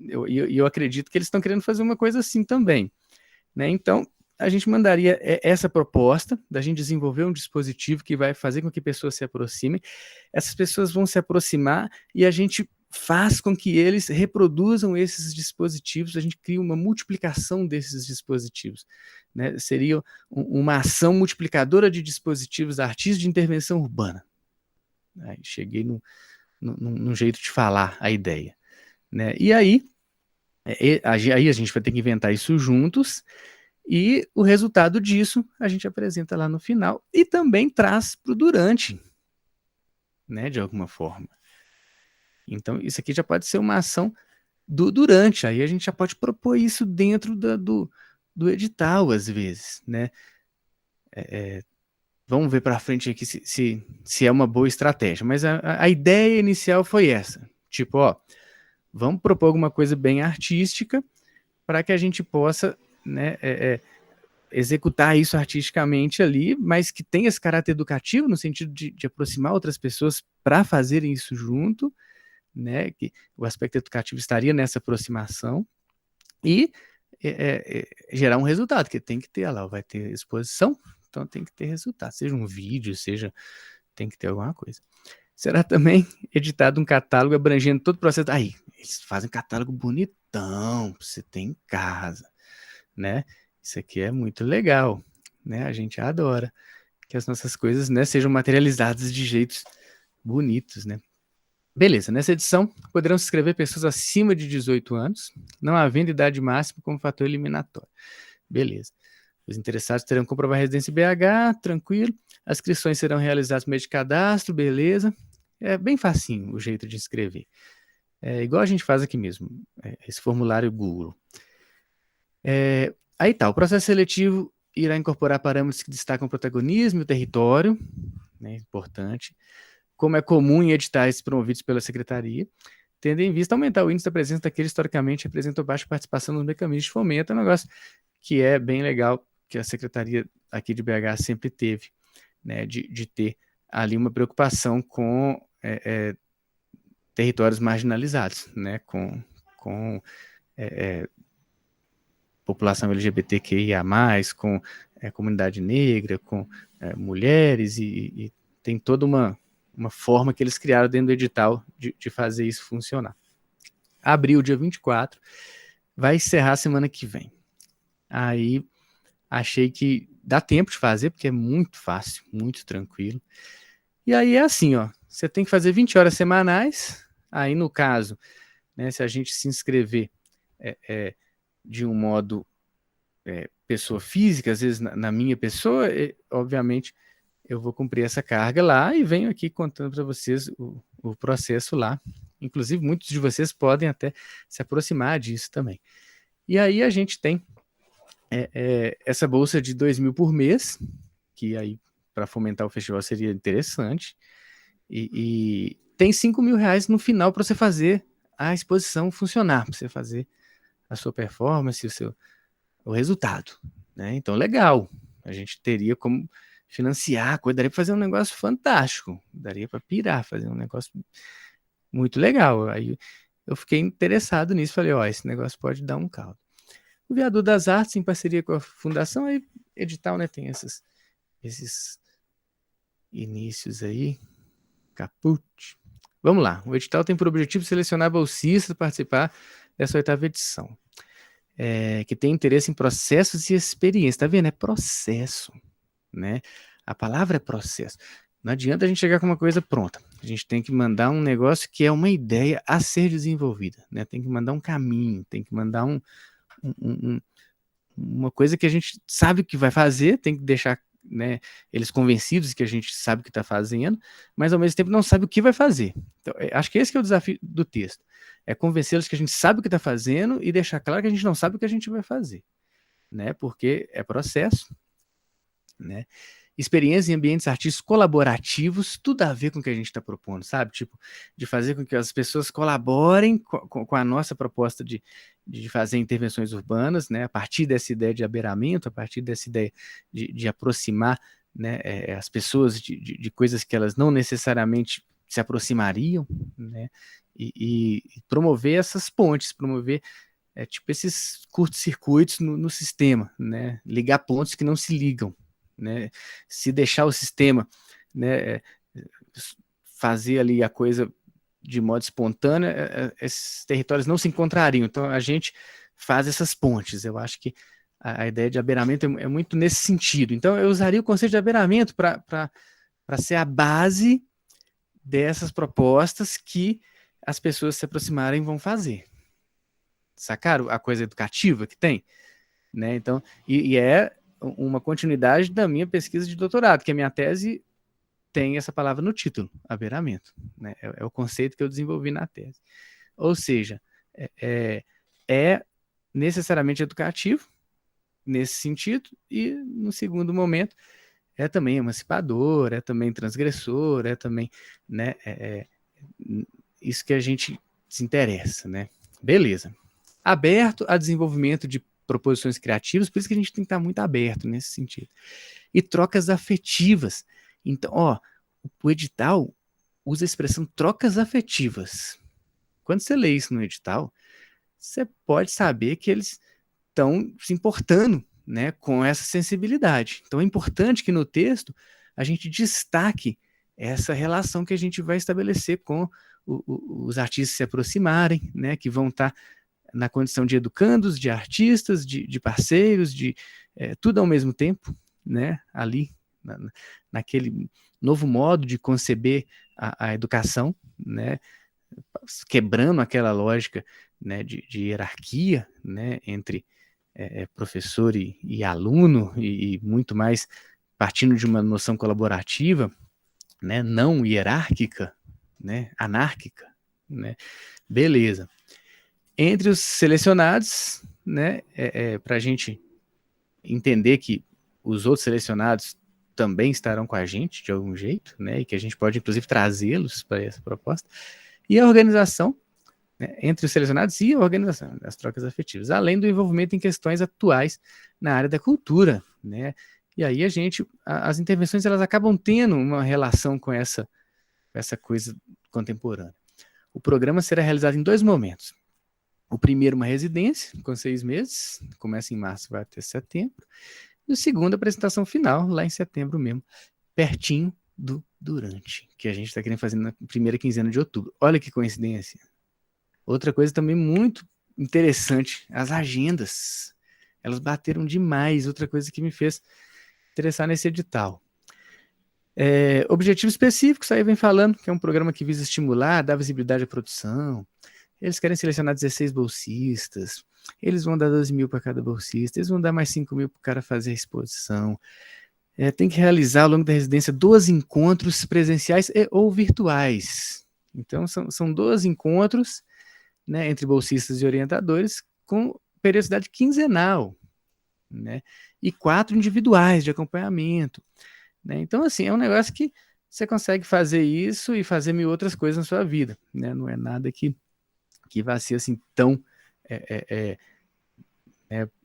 Eu acredito que eles estão querendo fazer uma coisa assim também, né? Então, a gente mandaria essa proposta da gente desenvolver um dispositivo que vai fazer com que pessoas se aproximem. Essas pessoas vão se aproximar e a gente faz com que eles reproduzam esses dispositivos, a gente cria uma multiplicação desses dispositivos, né? Seria uma ação multiplicadora de dispositivos artísticos de intervenção urbana. Aí cheguei num jeito de falar a ideia, né? E aí a gente vai ter que inventar isso juntos, e o resultado disso a gente apresenta lá no final e também traz para o durante, né, de alguma forma. Então isso aqui já pode ser uma ação do durante, aí a gente já pode propor isso dentro do edital às vezes, né? Vamos ver para frente aqui se é uma boa estratégia, mas a ideia inicial foi essa, tipo, vamos propor alguma coisa bem artística para que a gente possa, né, executar isso artisticamente ali, mas que tenha esse caráter educativo, no sentido de aproximar outras pessoas para fazerem isso junto, né, que o aspecto educativo estaria nessa aproximação, e gerar um resultado, que tem que ter lá, vai ter exposição, então tem que ter resultado, seja um vídeo, tem que ter alguma coisa. Será também editado um catálogo abrangendo todo o processo. Aí, eles fazem catálogo bonitão, pra você ter em casa, né? Isso aqui é muito legal, né? A gente adora que as nossas coisas, né, sejam materializadas de jeitos bonitos, né? Beleza, nessa edição poderão se inscrever pessoas acima de 18 anos, não havendo idade máxima como fator eliminatório. Beleza. Os interessados terão que comprovar a residência em BH, tranquilo. As inscrições serão realizadas por meio de cadastro, beleza. É bem facinho o jeito de inscrever. É igual a gente faz aqui mesmo, esse formulário Google. Aí tá, o processo seletivo irá incorporar parâmetros que destacam o protagonismo e o território, né, importante, como é comum em editais promovidos pela Secretaria, tendo em vista aumentar o índice da presença daqueles que historicamente representam baixa participação nos mecanismos de fomento, é um negócio que é bem legal, que a Secretaria aqui de BH sempre teve, né, de ter ali uma preocupação com territórios marginalizados, né, com população LGBTQIA+, com comunidade negra, com mulheres, e tem toda uma forma que eles criaram dentro do edital de fazer isso funcionar. Abril, dia 24, vai encerrar semana que vem. Aí, achei que dá tempo de fazer, porque é muito fácil, muito tranquilo. E aí é assim, você tem que fazer 20 horas semanais, aí no caso, né, se a gente se inscrever de um modo pessoa física, às vezes na minha pessoa, obviamente eu vou cumprir essa carga lá e venho aqui contando para vocês o processo lá. Inclusive, muitos de vocês podem até se aproximar disso também. E aí a gente tem essa bolsa de 2.000 por mês, que aí para fomentar o festival seria interessante, e tem 5.000 reais no final para você fazer a exposição funcionar, para você fazer a sua performance, o resultado, né? Então, legal, a gente teria como financiar, daria para fazer um negócio fantástico, daria para pirar, fazer um negócio muito legal. Aí eu fiquei interessado nisso, falei, esse negócio pode dar um caldo. O Viaduto das Artes, em parceria com a Fundação, aí edital, né, tem esses inícios aí, caput. Vamos lá, o edital tem por objetivo selecionar bolsistas para participar dessa 8ª edição, que tem interesse em processos e experiência, tá vendo? É processo, né? A palavra é processo. Não adianta a gente chegar com uma coisa pronta, a gente tem que mandar um negócio que é uma ideia a ser desenvolvida, né? Tem que mandar um caminho, tem que mandar uma coisa que a gente sabe que vai fazer, tem que deixar, né, eles convencidos que a gente sabe o que está fazendo, mas ao mesmo tempo não sabe o que vai fazer. Então, acho que esse que é o desafio do texto, é convencê-los que a gente sabe o que está fazendo e deixar claro que a gente não sabe o que a gente vai fazer, né, porque é processo, né, experiência em ambientes artísticos colaborativos, tudo a ver com o que a gente está propondo, sabe? Tipo, de fazer com que as pessoas colaborem com a nossa proposta de fazer intervenções urbanas, né? A partir dessa ideia de abeiramento, a partir dessa ideia de aproximar, né, as pessoas de coisas que elas não necessariamente se aproximariam, né? E promover essas pontes, promover tipo esses curtos-circuitos no sistema, né? Ligar pontos que não se ligam, né? Se deixar o sistema, né, fazer ali a coisa de modo espontâneo, esses territórios não se encontrariam. Então a gente faz essas pontes. Eu acho que a ideia de abeiramento é muito nesse sentido. Então eu usaria o conceito de abeiramento para ser a base dessas propostas que as pessoas se aproximarem vão fazer. Sacaram a coisa educativa que tem? Né? Então, e é uma continuidade da minha pesquisa de doutorado, que a minha tese tem essa palavra no título, abeiramento, né? É o conceito que eu desenvolvi na tese. Ou seja, é necessariamente educativo, nesse sentido, e no segundo momento é também emancipador, é também transgressor, é também, né, isso que a gente se interessa, né? Beleza. Aberto a desenvolvimento de proposições criativas, por isso que a gente tem que estar muito aberto nesse sentido. E trocas afetivas. Então, o edital usa a expressão trocas afetivas. Quando você lê isso no edital, você pode saber que eles estão se importando, né, com essa sensibilidade. Então é importante que no texto a gente destaque essa relação que a gente vai estabelecer com os artistas se aproximarem, né, que vão estar na condição de educandos, de artistas, de parceiros, de tudo ao mesmo tempo, né, ali, naquele novo modo de conceber a educação, né, quebrando aquela lógica, né, de hierarquia, né, entre professor e aluno, e muito mais partindo de uma noção colaborativa, né, não hierárquica, né, anárquica, né, beleza. Entre os selecionados, né, para a gente entender que os outros selecionados também estarão com a gente de algum jeito, né, e que a gente pode inclusive trazê-los para essa proposta, e a organização, né, entre os selecionados e a organização, as trocas afetivas, além do envolvimento em questões atuais na área da cultura, né, e aí as intervenções elas acabam tendo uma relação com essa coisa contemporânea. O programa será realizado em 2 momentos. O primeiro, uma residência, com 6 meses, começa em março, vai até setembro. E o segundo, a apresentação final, lá em setembro mesmo, pertinho do durante, que a gente está querendo fazer na primeira quinzena de outubro. Olha que coincidência. Outra coisa também muito interessante, as agendas. Elas bateram demais, outra coisa que me fez interessar nesse edital. Objetivo específico, isso aí vem falando, que é um programa que visa estimular, dar visibilidade à produção. Eles querem selecionar 16 bolsistas, eles vão dar 12 mil para cada bolsista, eles vão dar mais 5 mil para o cara fazer a exposição. Tem que realizar ao longo da residência 12 encontros presenciais ou virtuais. Então, são 12 encontros, né, entre bolsistas e orientadores, com periodicidade quinzenal, né, e 4 individuais de acompanhamento. Né? Então, assim, é um negócio que você consegue fazer isso e fazer 1000 outras coisas na sua vida. Né? Não é nada que vai ser assim tão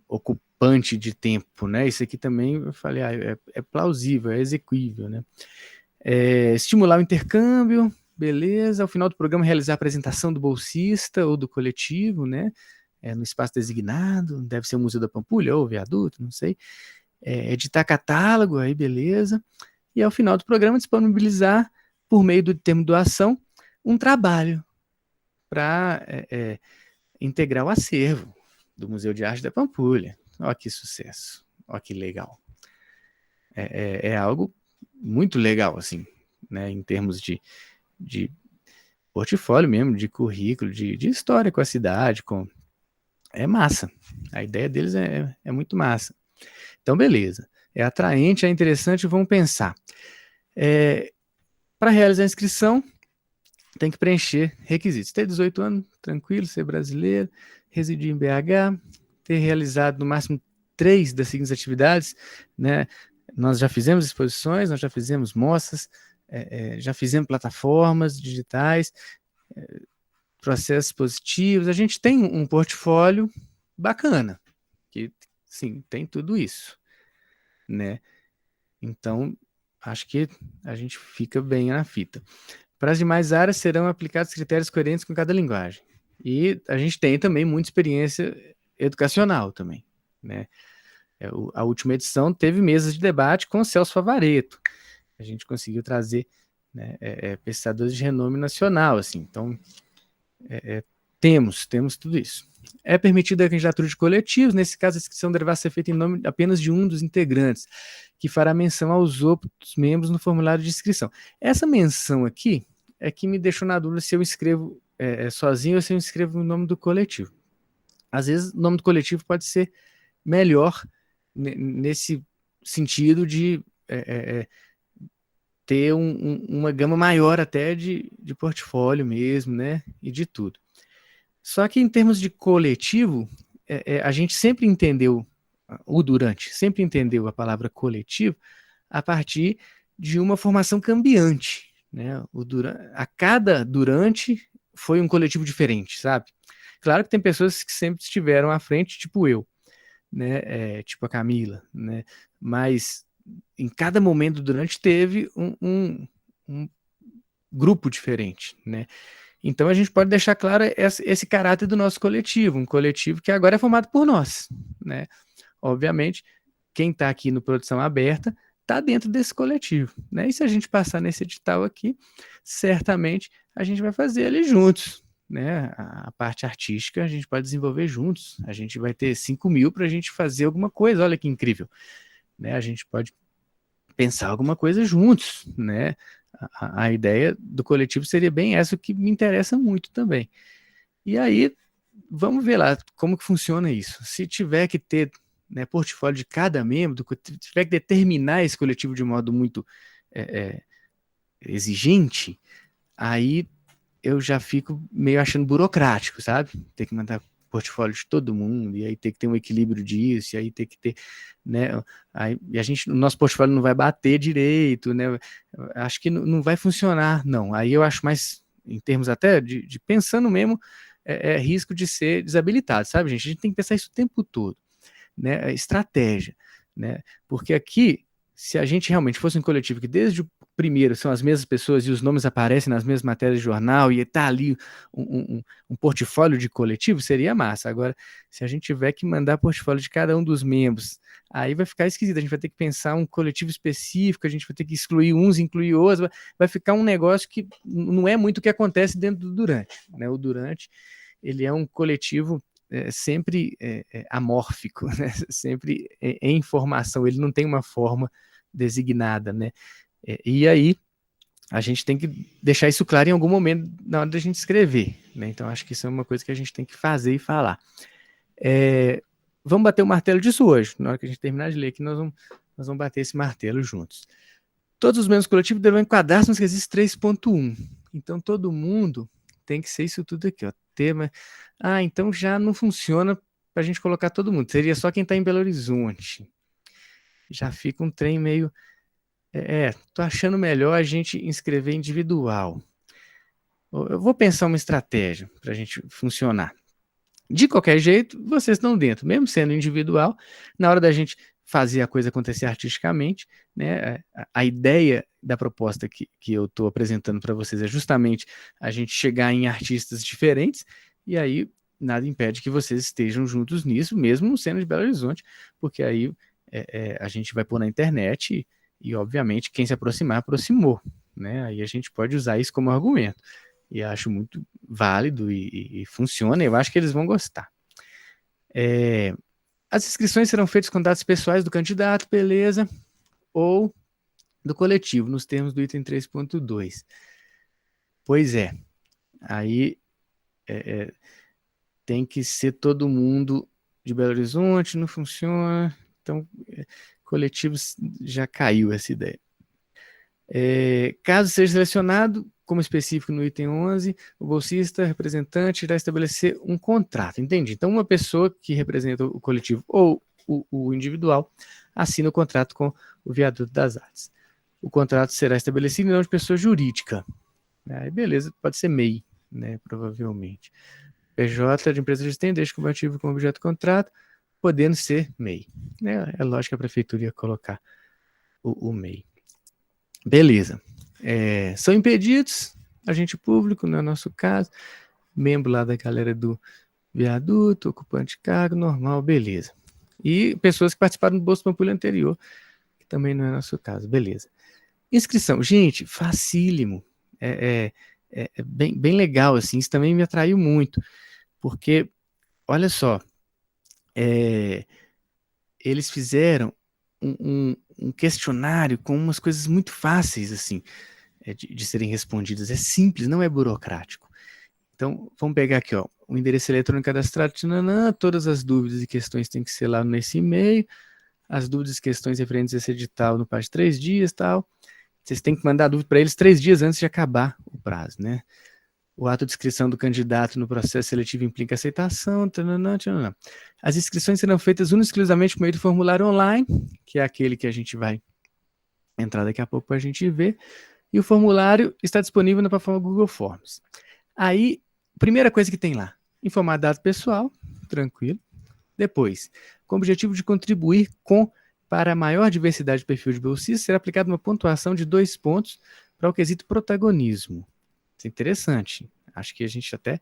ocupante de tempo, né? Isso aqui também eu falei, é plausível, é execuível, né? Estimular o intercâmbio, beleza. Ao final do programa realizar a apresentação do bolsista ou do coletivo, né? no espaço designado, deve ser o Museu da Pampulha ou o Viaduto, não sei. Editar catálogo, aí beleza. E ao final do programa disponibilizar, por meio do termo doação, um trabalho para integrar o acervo do Museu de Arte da Pampulha. Olha que sucesso, olha que legal. É algo muito legal, assim, né, em termos de portfólio mesmo, de currículo, de história com a cidade, é massa. A ideia deles é muito massa. Então, beleza. É atraente, é interessante, vamos pensar. Para realizar a inscrição, tem que preencher requisitos. Ter 18 anos, tranquilo, ser brasileiro, residir em BH, ter realizado no máximo 3 das seguintes atividades, né? Nós já fizemos exposições, nós já fizemos mostras, já fizemos plataformas digitais, processos positivos. A gente tem um portfólio bacana, que, sim, tem tudo isso, né? Então, acho que a gente fica bem na fita. Para as demais áreas serão aplicados critérios coerentes com cada linguagem. E a gente tem também muita experiência educacional também, né? A última edição teve mesas de debate com o Celso Favaretto. A gente conseguiu trazer, né, pesquisadores de renome nacional, assim. Então, temos tudo isso. É permitida a candidatura de coletivos, nesse caso a inscrição deverá ser feita em nome apenas de um dos integrantes, que fará menção aos outros membros no formulário de inscrição. Essa menção aqui é que me deixou na dúvida se eu escrevo sozinho ou se eu escrevo o nome do coletivo. Às vezes o nome do coletivo pode ser melhor nesse sentido de ter uma gama maior até de portfólio mesmo, né, e de tudo. Só que em termos de coletivo, a gente sempre entendeu, sempre entendeu a palavra coletivo a partir de uma formação cambiante, né? A cada durante foi um coletivo diferente, sabe? Claro que tem pessoas que sempre estiveram à frente, tipo eu, né? Tipo a Camila, né? Mas em cada momento durante teve um grupo diferente, né? Então a gente pode deixar claro esse caráter do nosso coletivo, um coletivo que agora é formado por nós, né? Obviamente, quem está aqui no Produção Aberta está dentro desse coletivo, né? E se a gente passar nesse edital aqui, certamente a gente vai fazer ali juntos, né? A parte artística a gente pode desenvolver juntos, a gente vai ter 5.000 para a gente fazer alguma coisa, olha que incrível, né? A gente pode pensar alguma coisa juntos, né? A ideia do coletivo seria bem essa, que me interessa muito também. E aí, vamos ver lá como que funciona isso. Se tiver que ter, né, portfólio de cada membro, tiver que determinar esse coletivo de modo muito exigente, aí eu já fico meio achando burocrático, sabe? Ter que mandar portfólio de todo mundo, e aí tem que ter um equilíbrio disso, e aí tem que ter, né, e o nosso portfólio não vai bater direito, né, acho que não vai funcionar, não. Aí eu acho mais, em termos até de pensando mesmo, risco de ser desabilitado, sabe, gente? A gente tem que pensar isso o tempo todo, né, estratégia, né, porque aqui, se a gente realmente fosse um coletivo que desde o primeiro são as mesmas pessoas e os nomes aparecem nas mesmas matérias de jornal e está ali um portfólio de coletivo, seria massa. Agora, se a gente tiver que mandar portfólio de cada um dos membros, aí vai ficar esquisito, a gente vai ter que pensar um coletivo específico, a gente vai ter que excluir uns, incluir outros, vai ficar um negócio que não é muito o que acontece dentro do Durante, né? O Durante, ele é um coletivo sempre amórfico, né? Sempre em formação, ele não tem uma forma designada, né? E aí, a gente tem que deixar isso claro em algum momento na hora da gente escrever, né? Então, acho que isso é uma coisa que a gente tem que fazer e falar. Vamos bater o martelo disso hoje. Na hora que a gente terminar de ler aqui, nós vamos bater esse martelo juntos. Todos os membros coletivos deverão enquadrar-se nos requisitos 3.1. Então, todo mundo tem que ser isso tudo aqui, ó. Tema. Então já não funciona para a gente colocar todo mundo. Seria só quem está em Belo Horizonte. Já fica um trem meio... tô achando melhor a gente inscrever individual. Eu vou pensar uma estratégia para a gente funcionar. De qualquer jeito, vocês estão dentro, mesmo sendo individual, na hora da gente fazer a coisa acontecer artisticamente, né? A ideia da proposta que eu estou apresentando para vocês é justamente a gente chegar em artistas diferentes, e aí nada impede que vocês estejam juntos nisso, mesmo sendo de Belo Horizonte, porque aí a gente vai pôr na internet e, obviamente, quem se aproximar, aproximou, né? Aí a gente pode usar isso como argumento. E acho muito válido e funciona, e eu acho que eles vão gostar. As inscrições serão feitas com dados pessoais do candidato, beleza, ou do coletivo, nos termos do item 3.2. Pois é, aí tem que ser todo mundo de Belo Horizonte, não funciona, então coletivos já caiu essa ideia. Caso seja selecionado, como específico no item 11, o bolsista representante irá estabelecer um contrato, entende? Então, uma pessoa que representa o coletivo ou o individual assina o contrato com o Viaduto das Artes. O contrato será estabelecido em nome de pessoa jurídica. Aí, beleza, pode ser MEI, né, provavelmente. PJ de empresa existente, deixa compatível com o objeto do contrato, podendo ser MEI. É lógico que a prefeitura ia colocar o MEI. Beleza. São impedidos, agente público, no nosso caso, membro lá da galera do viaduto, ocupante de cargo, normal, beleza. E pessoas que participaram do Bolsa Pampulha anterior, que também não é nosso caso, beleza. Inscrição, gente, facílimo, bem legal, assim, isso também me atraiu muito, porque, olha só, eles fizeram um questionário com umas coisas muito fáceis, assim, de serem respondidas. É simples, não é burocrático. Então, vamos pegar aqui, ó, o endereço eletrônico cadastrado, todas as dúvidas e questões têm que ser lá nesse e-mail, as dúvidas e questões referentes a esse edital no prazo de 3 dias, tal. Vocês têm que mandar a dúvida para eles 3 dias antes de acabar o prazo, né? O ato de inscrição do candidato no processo seletivo implica aceitação, As inscrições serão feitas exclusivamente por meio do formulário online, que é aquele que a gente vai entrar daqui a pouco para a gente ver, e o formulário está disponível na plataforma Google Forms. Aí, primeira coisa que tem lá, informar dado pessoal, tranquilo. Depois, com o objetivo de contribuir para a maior diversidade de perfil de bolsistas, será aplicada uma pontuação de 2 pontos para o quesito protagonismo. Isso é interessante. Acho que a gente até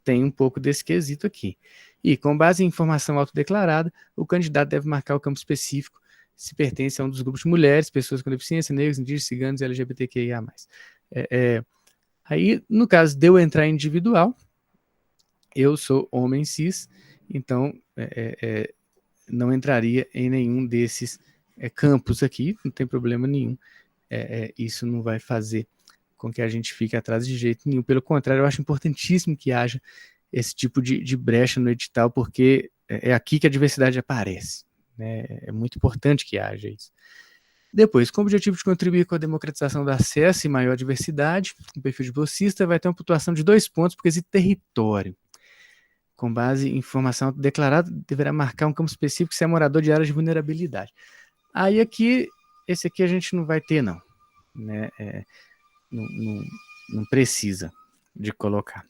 tem um pouco desse quesito aqui. E, com base em informação autodeclarada, o candidato deve marcar o campo específico se pertence a um dos grupos de mulheres, pessoas com deficiência, negros, indígenas, ciganos e LGBTQIA+. Aí, no caso de eu entrar individual, eu sou homem cis, então não entraria em nenhum desses campos aqui, não tem problema nenhum. Isso não vai fazer com que a gente fique atrás de jeito nenhum. Pelo contrário, eu acho importantíssimo que haja esse tipo de brecha no edital, porque é aqui que a diversidade aparece, né? É muito importante que haja isso. Depois, com o objetivo de contribuir com a democratização do acesso e maior diversidade, o perfil de bolsista vai ter uma pontuação de 2 pontos por quesito território. Com base em informação declarada, deverá marcar um campo específico se é morador de áreas de vulnerabilidade. Aí aqui, esse aqui a gente não vai ter, não, né? Não precisa de colocar.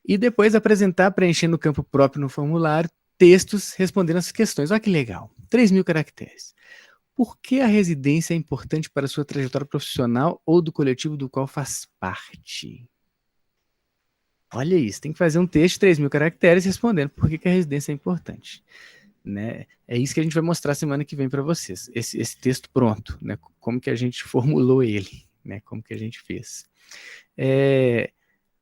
E depois apresentar, preenchendo o campo próprio no formulário, textos respondendo essas questões. Olha que legal, 3.000 caracteres. Por que a residência é importante para a sua trajetória profissional ou do coletivo do qual faz parte? Olha isso, tem que fazer um texto de 3.000 caracteres respondendo por que a residência é importante. Né? É isso que a gente vai mostrar semana que vem para vocês, esse texto pronto, né? Como que a gente formulou ele, né? Como que a gente fez.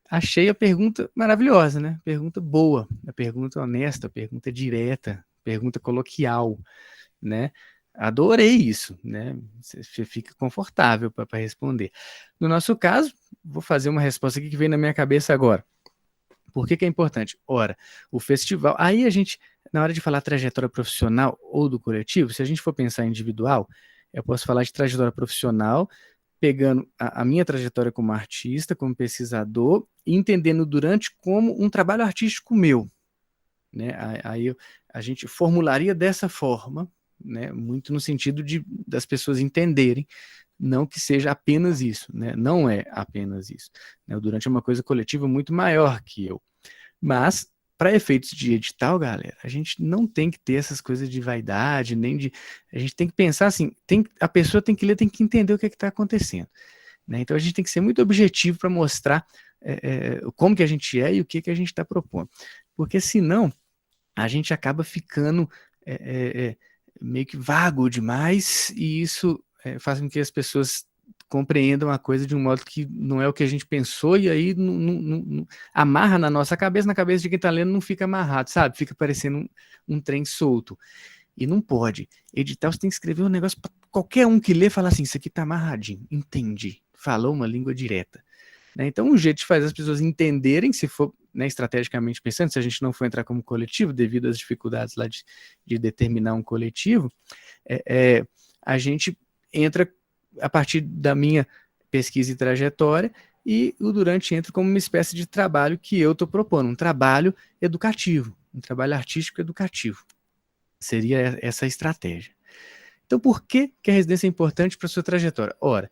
Achei a pergunta maravilhosa, né? Pergunta boa, a pergunta honesta, a pergunta direta, pergunta coloquial, né? Adorei isso, né? Você fica confortável para responder. No nosso caso, vou fazer uma resposta aqui que veio na minha cabeça agora. Por que é importante? Ora, o festival... Aí a gente, na hora de falar trajetória profissional ou do coletivo, se a gente for pensar individual, eu posso falar de trajetória profissional, pegando a minha trajetória como artista, como pesquisador, e entendendo durante como um trabalho artístico meu. Né? Aí a gente formularia dessa forma, né? Muito no sentido das pessoas entenderem, não que seja apenas isso, né? Não é apenas isso. Né? O Durante é uma coisa coletiva muito maior que eu. Mas, para efeitos de edital, galera, a gente não tem que ter essas coisas de vaidade, nem de... A gente tem que pensar assim, a pessoa tem que ler, tem que entender o que está acontecendo. né? Então a gente tem que ser muito objetivo para mostrar como que a gente é e o que a gente está propondo, porque senão a gente acaba ficando meio que vago demais, e isso faz com que as pessoas compreendam a coisa de um modo que não é o que a gente pensou, e aí não amarra na nossa cabeça, na cabeça de quem está lendo não fica amarrado, sabe? Fica parecendo um trem solto. E não pode. Edital, você tem que escrever um negócio para qualquer um que lê falar assim, isso aqui está amarradinho, entendi, falou uma língua direta. Né? Então, um jeito de fazer as pessoas entenderem, se for, né, estrategicamente pensando, se a gente não for entrar como coletivo, devido às dificuldades lá de determinar um coletivo, a gente entra a partir da minha pesquisa e trajetória, e o Durante entra como uma espécie de trabalho que eu estou propondo, um trabalho educativo, um trabalho artístico educativo. Seria essa a estratégia. Então, por que a residência é importante para a sua trajetória? Ora,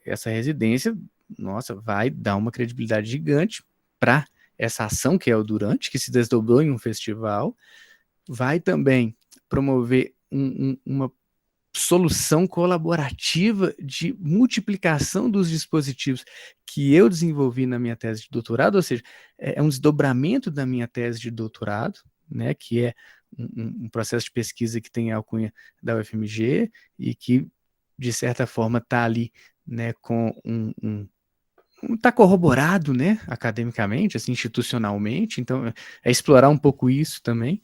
essa residência, nossa, vai dar uma credibilidade gigante para essa ação que é o Durante, que se desdobrou em um festival, vai também promover uma solução colaborativa de multiplicação dos dispositivos que eu desenvolvi na minha tese de doutorado, ou seja, é um desdobramento da minha tese de doutorado, né, que é um processo de pesquisa que tem a alcunha da UFMG e que, de certa forma, está ali, né, com está corroborado, né, academicamente, assim, institucionalmente, então é explorar um pouco isso também,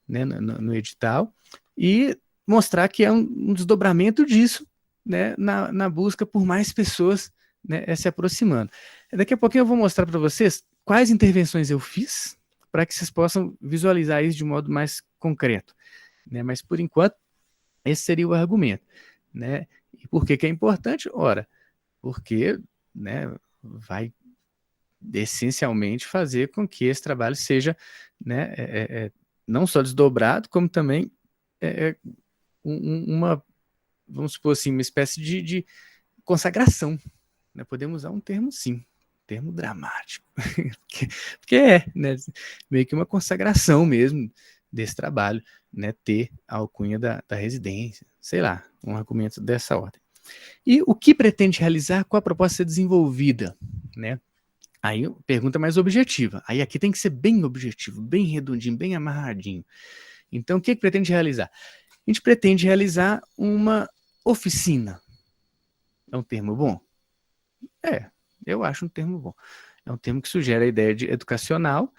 né, no edital, e mostrar que é um desdobramento disso, né, na busca por mais pessoas, né, se aproximando. Daqui a pouquinho eu vou mostrar para vocês quais intervenções eu fiz, para que vocês possam visualizar isso de modo mais concreto, né? Mas, por enquanto, esse seria o argumento, né? E por que é importante? Ora, porque, né, vai essencialmente fazer com que esse trabalho seja, né, não só desdobrado, como também vamos supor assim, uma espécie de consagração, né? Podemos usar um termo, sim, termo dramático, porque né, meio que uma consagração mesmo desse trabalho, né, ter a alcunha da residência, sei lá, um argumento dessa ordem. E o que pretende realizar, qual a proposta a ser desenvolvida, né? Aí, pergunta mais objetiva. Aí aqui tem que ser bem objetivo, bem redondinho, bem amarradinho. Então, o que pretende realizar? A gente pretende realizar uma oficina. É um termo bom? Eu acho um termo bom. É um termo que sugere a ideia de educacional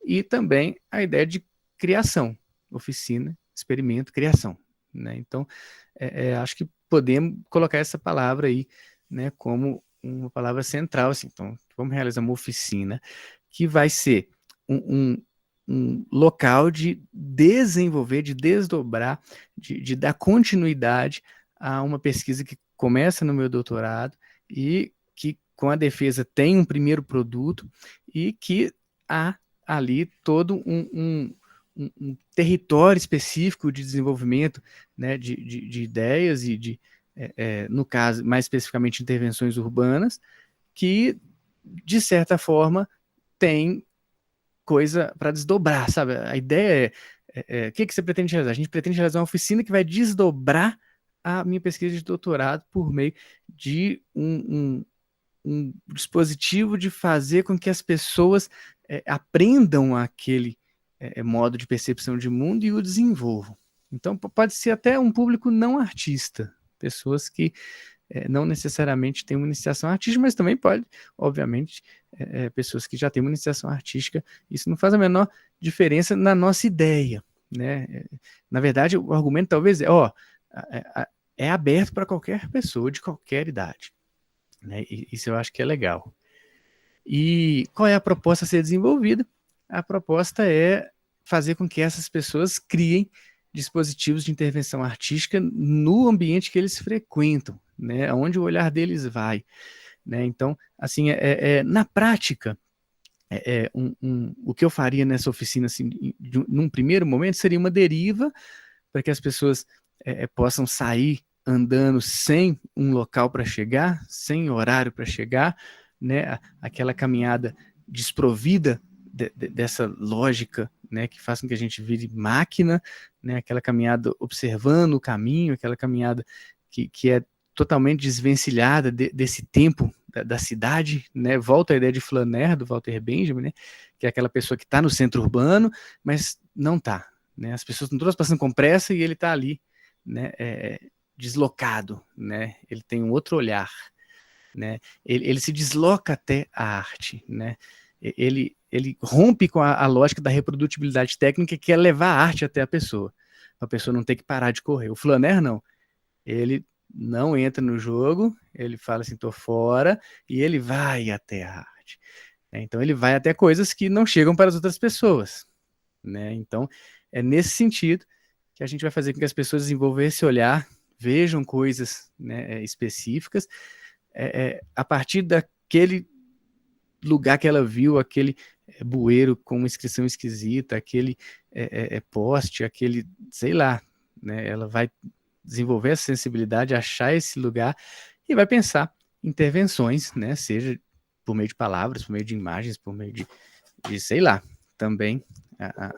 e também a ideia de criação. Oficina, experimento, criação. Né? Então, acho que podemos colocar essa palavra aí, né, como uma palavra central. Assim. Então, vamos realizar uma oficina que vai ser um local de desenvolver, de desdobrar, de dar continuidade a uma pesquisa que começa no meu doutorado e que com a defesa tem um primeiro produto e que há ali todo um território específico de desenvolvimento, né, de ideias e no caso, mais especificamente, intervenções urbanas, que, de certa forma, tem coisa para desdobrar, sabe? A ideia o que você pretende realizar? A gente pretende realizar uma oficina que vai desdobrar a minha pesquisa de doutorado por meio de um dispositivo de fazer com que as pessoas aprendam aquele modo de percepção de mundo e o desenvolvam. Então, pode ser até um público não artista, pessoas que não necessariamente têm uma iniciação artística, mas também pode, obviamente, pessoas que já têm uma iniciação artística. Isso não faz a menor diferença na nossa ideia, né? Na verdade, o argumento talvez é aberto para qualquer pessoa de qualquer idade. Né? Isso eu acho que é legal. E qual é a proposta a ser desenvolvida? A proposta é fazer com que essas pessoas criem dispositivos de intervenção artística no ambiente que eles frequentam, né? Onde o olhar deles vai. Né? Então, assim, na prática, o que eu faria nessa oficina, assim, num primeiro momento, seria uma deriva para que as pessoas possam sair andando sem um local para chegar, sem horário para chegar, né? Aquela caminhada desprovida dessa lógica, né, que faz com que a gente vire máquina, né? Aquela caminhada observando o caminho, aquela caminhada que é totalmente desvencilhada desse tempo da cidade, né? Volta a ideia de flaner, do Walter Benjamin, né? Que é aquela pessoa que está no centro urbano, mas não está, né? As pessoas estão todas passando com pressa e ele está ali, né? Deslocado, né? Ele tem um outro olhar, né? Ele se desloca até a arte, né? Ele rompe com a lógica da reprodutibilidade técnica, que é levar a arte até a pessoa não ter que parar de correr. O flaner não, ele não entra no jogo, ele fala assim, tô fora, e ele vai até a arte. Então ele vai até coisas que não chegam para as outras pessoas, né? Então é nesse sentido que a gente vai fazer com que as pessoas desenvolvam esse olhar, vejam coisas, né, específicas, a partir daquele lugar que ela viu, aquele bueiro com uma inscrição esquisita, aquele poste, aquele, sei lá, né? Ela vai desenvolver essa sensibilidade, achar esse lugar e vai pensar intervenções, né? Seja por meio de palavras, por meio de imagens, por meio de sei lá, também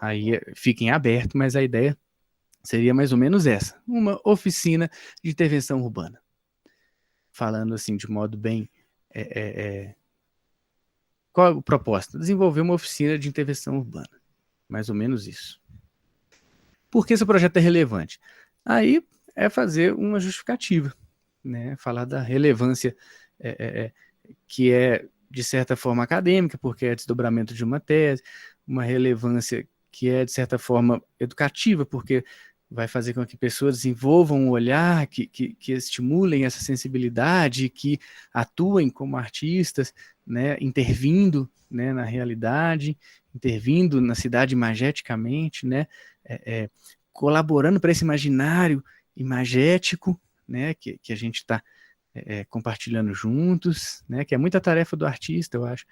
aí fiquem abertos, mas a ideia seria mais ou menos essa, uma oficina de intervenção urbana. Falando assim de modo bem... Qual é o propósito? Desenvolver uma oficina de intervenção urbana. Mais ou menos isso. Por que esse projeto é relevante? Aí é fazer uma justificativa, né? Falar da relevância que é, de certa forma, acadêmica, porque é desdobramento de uma tese, uma relevância que é, de certa forma, educativa, porque vai fazer com que pessoas desenvolvam um olhar, que estimulem essa sensibilidade, que atuem como artistas, né, intervindo, né, na realidade, intervindo na cidade imageticamente, né, colaborando para esse imaginário imagético, né, que a gente está compartilhando juntos, né, que é muita tarefa do artista, eu acho,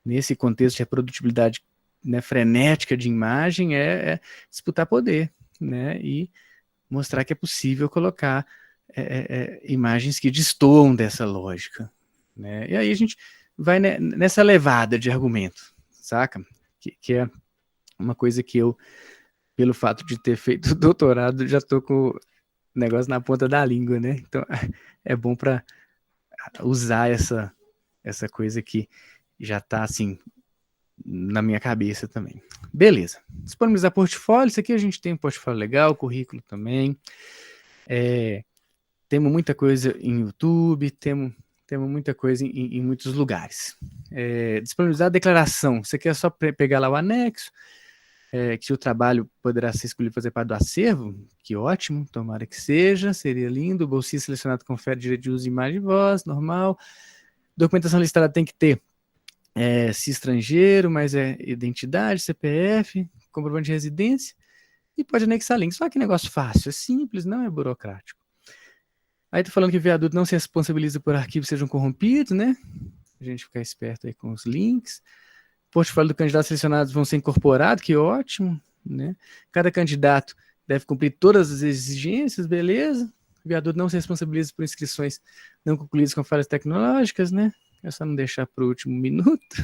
nesse contexto de reprodutibilidade, né, frenética de imagem, disputar poder, né, e mostrar que é possível colocar imagens que destoam dessa lógica, né, e aí a gente vai nessa levada de argumento, saca? Que é uma coisa que eu, pelo fato de ter feito doutorado, já tô com o negócio na ponta da língua, né, então é bom para usar essa coisa que já tá assim na minha cabeça também. Beleza. Disponibilizar portfólio. Isso aqui a gente tem um portfólio legal, currículo também. Temos muita coisa em YouTube, temos muita coisa em muitos lugares. Disponibilizar a declaração. Isso aqui é só pegar lá o anexo, que o trabalho poderá ser escolhido para fazer parte do acervo. Que ótimo, tomara que seja, seria lindo. O bolsista selecionado confere direito de uso de imagem e voz, normal. Documentação listada tem que ter se estrangeiro, mas identidade, CPF, comprovante de residência, e pode anexar link. Só que negócio fácil, é simples, não é burocrático. Aí tá falando que o viaduto não se responsabiliza por arquivos sejam corrompidos, né? A gente ficar esperto aí com os links. Portfólio do candidato selecionados vão ser incorporados, que ótimo, né? Cada candidato deve cumprir todas as exigências, beleza? O viaduto não se responsabiliza por inscrições não concluídas com falhas tecnológicas, né? É só não deixar para o último minuto.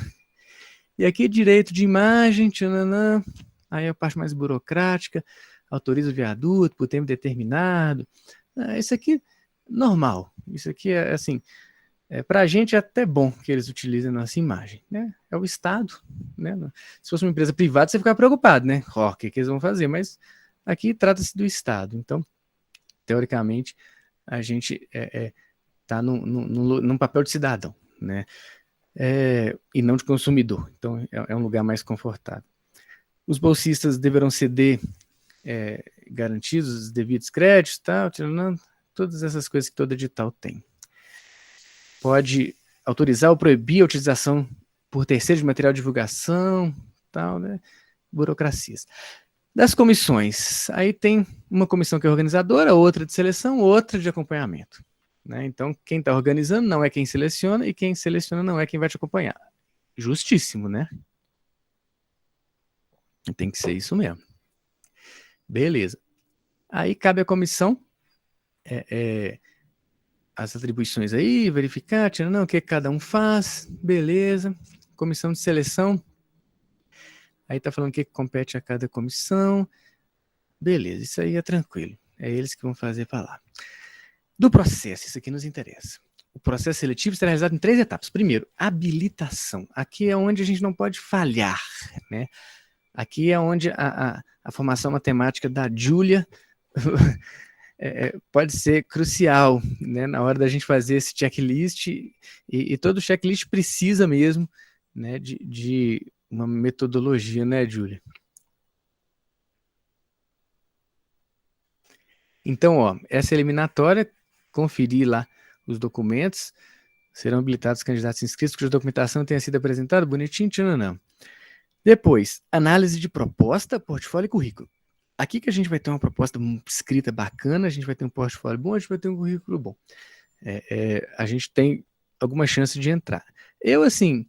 E aqui, direito de imagem, tchananã. Aí a parte mais burocrática, autoriza o viaduto por tempo determinado. Isso aqui, normal. Isso aqui é assim, para a gente é até bom que eles utilizem a nossa imagem, né? É o Estado, né? Se fosse uma empresa privada, você ficar preocupado, né? O que eles vão fazer? Mas aqui trata-se do Estado. Então, teoricamente, a gente está num papel de cidadão, né? E não de consumidor. Então, é um lugar mais confortável. Os bolsistas deverão ceder garantidos os devidos créditos, tal, todas essas coisas que todo edital tem. Pode autorizar ou proibir a utilização por terceiro de material de divulgação, tal, né? Burocracias. Das comissões, aí tem uma comissão que é organizadora, outra de seleção, outra de acompanhamento. Né? Então, quem está organizando não é quem seleciona e quem seleciona não é quem vai te acompanhar. Justíssimo, né? Tem que ser isso mesmo. Beleza. Aí cabe à comissão as atribuições aí, verificar, o que cada um faz, beleza. Comissão de seleção, aí está falando o que compete a cada comissão, beleza, isso aí é tranquilo. É eles que vão fazer para lá. Do processo, isso aqui nos interessa. O processo seletivo será realizado em 3 etapas. Primeiro, habilitação. Aqui é onde a gente não pode falhar, né? Aqui é onde a formação matemática da Júlia pode ser crucial, né? Na hora da gente fazer esse checklist, e todo checklist precisa mesmo, né, de uma metodologia, né, Júlia? Então, ó, essa eliminatória, conferir lá os documentos, serão habilitados os candidatos inscritos cuja documentação tenha sido apresentada, bonitinho, tchananã. Depois, análise de proposta, portfólio e currículo. Aqui que a gente vai ter uma proposta escrita bacana, a gente vai ter um portfólio bom, a gente vai ter um currículo bom. A gente tem alguma chance de entrar. Eu, assim,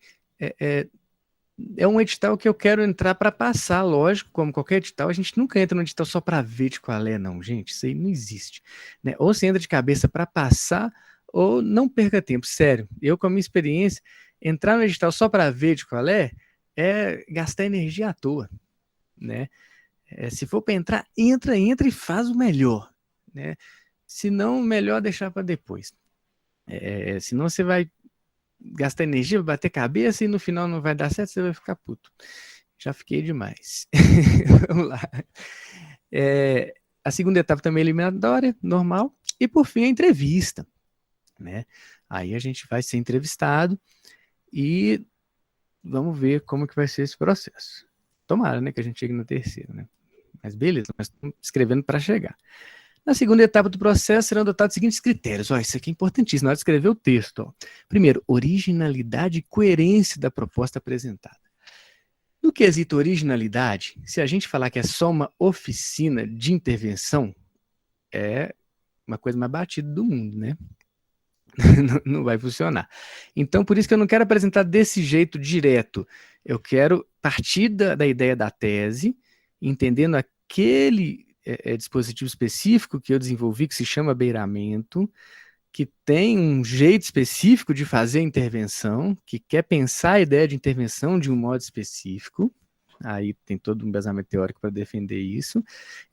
é um edital que eu quero entrar para passar, lógico, como qualquer edital, a gente nunca entra no edital só para ver de qual é, não, gente, isso aí não existe, né? Ou você entra de cabeça para passar, ou não perca tempo, sério. Eu, com a minha experiência, entrar no edital só para ver de qual é gastar energia à toa, né? Se for para entrar, entra e faz o melhor, né? Se não, melhor deixar para depois. Senão você vai gastar energia, vai bater cabeça e no final não vai dar certo, você vai ficar puto. Já fiquei demais. Vamos lá. A segunda etapa também é eliminatória, normal. E por fim a entrevista, né? Aí a gente vai ser entrevistado e vamos ver como que vai ser esse processo. Tomara, né, que a gente chegue no terceiro, né? Mas beleza, nós estamos escrevendo para chegar. Na segunda etapa do processo serão adotados os seguintes critérios. Ó, isso aqui é importantíssimo, na hora de escrever o texto. Ó. Primeiro, originalidade e coerência da proposta apresentada. No quesito originalidade, se a gente falar que é só uma oficina de intervenção, é uma coisa mais batida do mundo, né? Não vai funcionar. Então, por isso que eu não quero apresentar desse jeito direto. Eu quero partir da ideia da tese, entendendo aquele dispositivo específico que eu desenvolvi, que se chama beiramento, que tem um jeito específico de fazer a intervenção, que quer pensar a ideia de intervenção de um modo específico, aí tem todo um embasamento teórico para defender isso,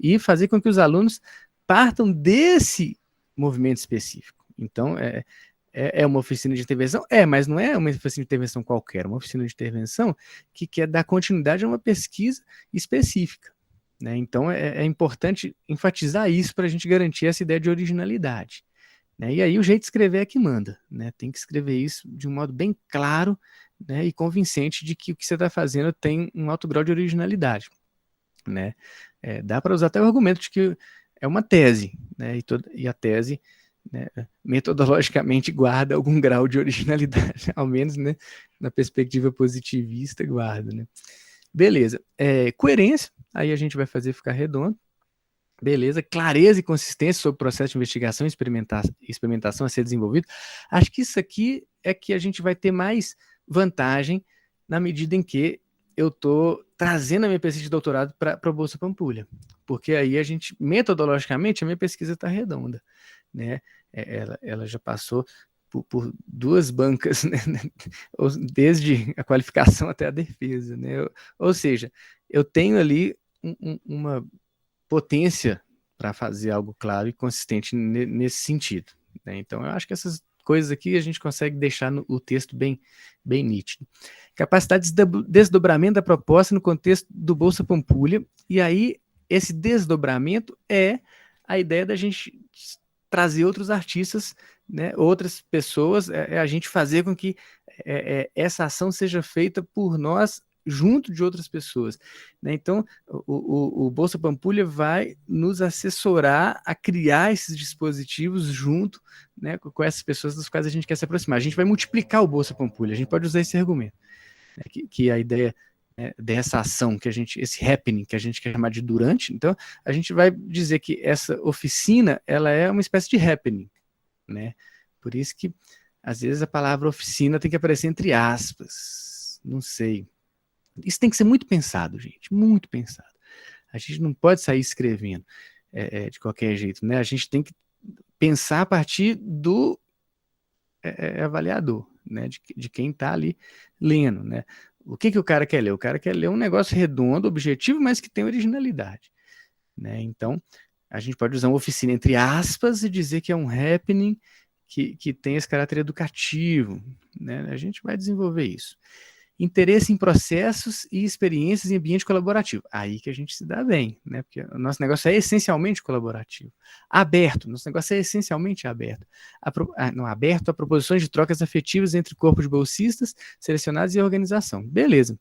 e fazer com que os alunos partam desse movimento específico. Então, é uma oficina de intervenção? Mas não é uma oficina de intervenção qualquer, é uma oficina de intervenção que quer dar continuidade a uma pesquisa específica. Né? Então, é importante enfatizar isso para a gente garantir essa ideia de originalidade. Né? E aí, o jeito de escrever é que manda. Né? Tem que escrever isso de um modo bem claro, né, e convincente de que o que você está fazendo tem um alto grau de originalidade. Né? Dá para usar até o argumento de que é uma tese, né? E a tese, né, metodologicamente guarda algum grau de originalidade, ao menos, né, na perspectiva positivista guarda. Né? Beleza. Coerência, aí a gente vai fazer ficar redondo. Beleza. Clareza e consistência sobre o processo de investigação e experimentação a ser desenvolvido. Acho que isso aqui é que a gente vai ter mais vantagem na medida em que eu estou trazendo a minha pesquisa de doutorado para a Bolsa Pampulha. Porque aí a gente, metodologicamente, a minha pesquisa está redonda. Né? Ela já passou por 2 bancas, né? Desde a qualificação até a defesa. Né? Ou seja, eu tenho ali uma potência para fazer algo claro e consistente nesse sentido. Né? Então, eu acho que essas coisas aqui a gente consegue deixar o texto bem nítido. Capacidade de desdobramento da proposta no contexto do Bolsa Pampulha, e aí esse desdobramento é a ideia da gente trazer outros artistas, né, outras pessoas, a gente fazer com que essa ação seja feita por nós junto de outras pessoas. Né? Então, o Bolsa Pampulha vai nos assessorar a criar esses dispositivos junto, né, com essas pessoas das quais a gente quer se aproximar. A gente vai multiplicar o Bolsa Pampulha, a gente pode usar esse argumento, né, que a ideia dessa ação, esse happening, que a gente quer chamar de durante, então a gente vai dizer que essa oficina, ela é uma espécie de happening, né? Por isso que, às vezes, a palavra oficina tem que aparecer entre aspas, não sei. Isso tem que ser muito pensado, gente, muito pensado. A gente não pode sair escrevendo de qualquer jeito, né? A gente tem que pensar a partir do avaliador, né? De quem está ali lendo, né? O que o cara quer ler? O cara quer ler um negócio redondo, objetivo, mas que tem originalidade. Né? Então, A gente pode usar uma oficina entre aspas e dizer que é um happening que tem esse caráter educativo, né? A gente vai desenvolver isso. Interesse em processos e experiências em ambiente colaborativo. Aí que a gente se dá bem, né? Porque o nosso negócio é essencialmente colaborativo. Aberto, nosso negócio é essencialmente aberto. Aberto a proposições de trocas afetivas entre corpo de bolsistas, selecionados e organização. Beleza.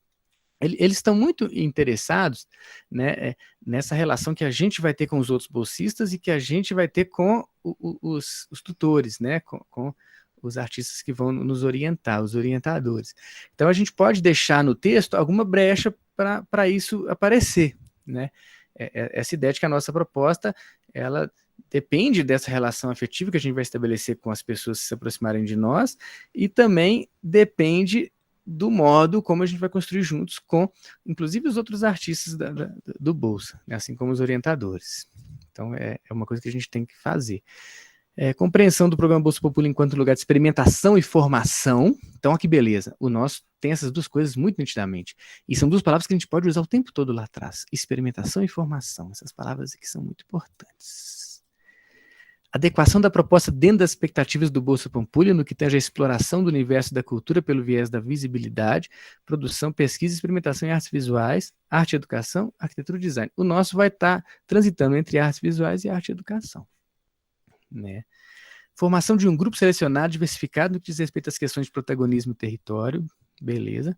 Eles estão muito interessados, né, nessa relação que a gente vai ter com os outros bolsistas e que a gente vai ter com os tutores, né, com os artistas que vão nos orientar, os orientadores. Então, a gente pode deixar no texto alguma brecha para isso aparecer, né? Essa ideia de que a nossa proposta, ela depende dessa relação afetiva que a gente vai estabelecer com as pessoas que se aproximarem de nós e também depende do modo como a gente vai construir juntos com, inclusive, os outros artistas do Bolsa, né? Assim como os orientadores. Então, é uma coisa que a gente tem que fazer. Compreensão do programa Bolsa Populi enquanto lugar de experimentação e formação. Então, olha que beleza. O nosso tem essas duas coisas muito nitidamente. E são duas palavras que a gente pode usar o tempo todo lá atrás. Experimentação e formação. Essas palavras aqui são muito importantes. Adequação da proposta dentro das expectativas do Bolsa Pampulha, no que tange a exploração do universo da cultura pelo viés da visibilidade, produção, pesquisa, experimentação em artes visuais, arte e educação, arquitetura e design. O nosso vai estar transitando entre artes visuais e arte e educação, né? Formação de um grupo selecionado, diversificado, no que diz respeito às questões de protagonismo e território, beleza,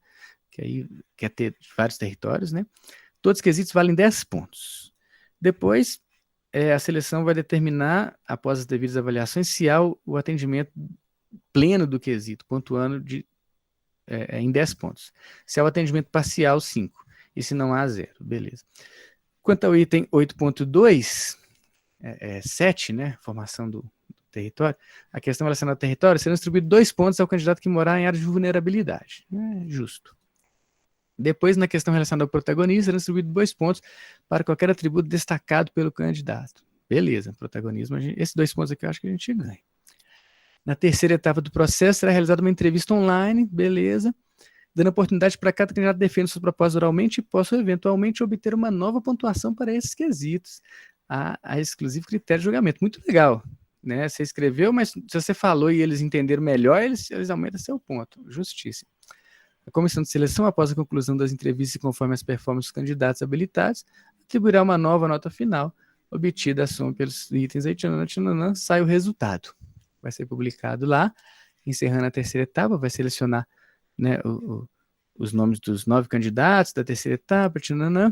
que aí quer ter vários territórios, né? Todos os quesitos valem 10 pontos. Depois, a seleção vai determinar, após as devidas avaliações, se há o atendimento pleno do quesito, pontuando em 10 pontos. Se há o atendimento parcial, 5. E se não há, 0. Beleza. Quanto ao item 8.2, 7, né? Formação do território. A questão relacionada ao território, serão distribuídos 2 pontos ao candidato que morar em área de vulnerabilidade. Justo. Depois, na questão relacionada ao protagonismo, serão distribuídos 2 pontos para qualquer atributo destacado pelo candidato. Beleza, protagonismo, esses 2 pontos aqui eu acho que a gente ganha. Na terceira etapa do processo, será realizada uma entrevista online, beleza, dando oportunidade para cada candidato defender suas propostas oralmente e possa eventualmente obter uma nova pontuação para esses quesitos, a exclusivo critério de julgamento. Muito legal, né? Você escreveu, mas se você falou e eles entenderam melhor, eles aumentam seu ponto. Justíssimo. A comissão de seleção, após a conclusão das entrevistas e conforme as performances dos candidatos habilitados, atribuirá uma nova nota final, obtida a soma pelos itens aí, tchananã, sai o resultado. Vai ser publicado lá, encerrando a terceira etapa, vai selecionar, né, os nomes dos 9 candidatos da terceira etapa, tchananã.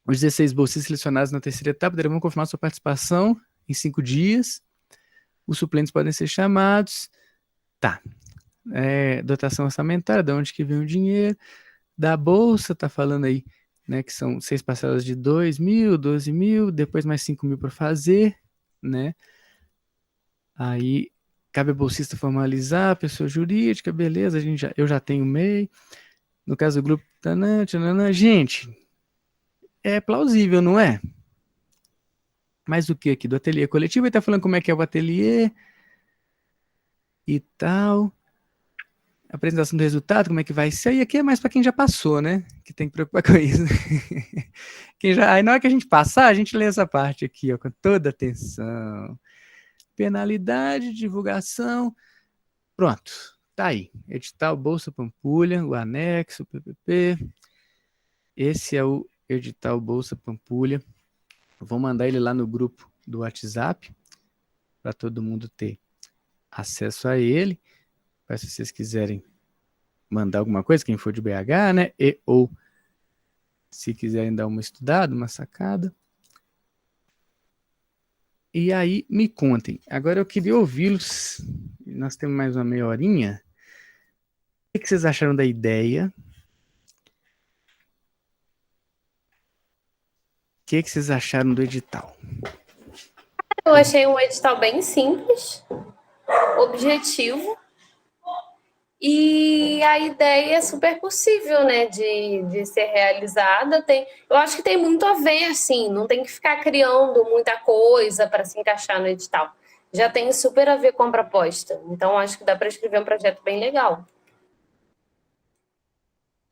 Os 16 bolsistas selecionados na terceira etapa deverão confirmar sua participação em 5 dias. Os suplentes podem ser chamados. Tá. Dotação orçamentária, de onde que vem o dinheiro, da bolsa, tá falando aí, né, que são 6 parcelas de 2.000, 12.000, depois mais 5.000 para fazer, né, aí cabe a bolsista formalizar, a pessoa jurídica, beleza, eu já tenho MEI, no caso do grupo, gente, é plausível, não é? Mais do que aqui, do ateliê coletivo, ele tá falando como é que é o ateliê e tal, apresentação do resultado, como é que vai ser, e aqui é mais para quem já passou, né, que tem que preocupar com isso. Aí na hora que a gente passar, a gente lê essa parte aqui, ó, com toda atenção. Penalidade, divulgação, pronto, tá aí, edital Bolsa Pampulha, o anexo, o PPP, esse é o edital Bolsa Pampulha, vou mandar ele lá no grupo do WhatsApp, para todo mundo ter acesso a ele. Se vocês quiserem mandar alguma coisa, quem for de BH, né? Ou se quiserem dar uma estudada, uma sacada. E aí, me contem. Agora eu queria ouvi-los. Nós temos mais uma meia horinha. O que vocês acharam da ideia? O que vocês acharam do edital? Eu achei um edital bem simples, objetivo. E a ideia é super possível, né, de ser realizada. Eu acho que tem muito a ver, assim, não tem que ficar criando muita coisa para se encaixar no edital. Já tem super a ver com a proposta. Então, acho que dá para escrever um projeto bem legal.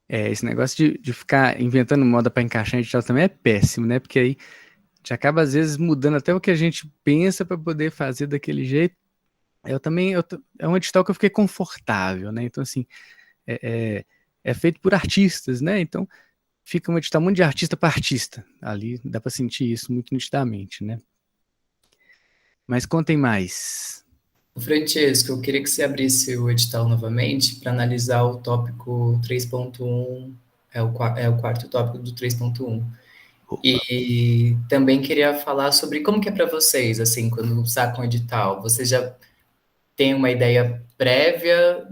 Esse negócio de ficar inventando moda para encaixar em edital também é péssimo, né? Porque aí gente acaba, às vezes, mudando até o que a gente pensa para poder fazer daquele jeito. É um edital que eu fiquei confortável, né? Então, assim, é feito por artistas, né? Então, fica um edital muito de artista para artista. Ali dá para sentir isso muito nitidamente, né? Mas contem mais. Francesco, eu queria que você abrisse o edital novamente para analisar o tópico 3.1, é o quarto tópico do 3.1. E também queria falar sobre como que é para vocês, assim, quando sacam o edital. Vocês já têm uma ideia prévia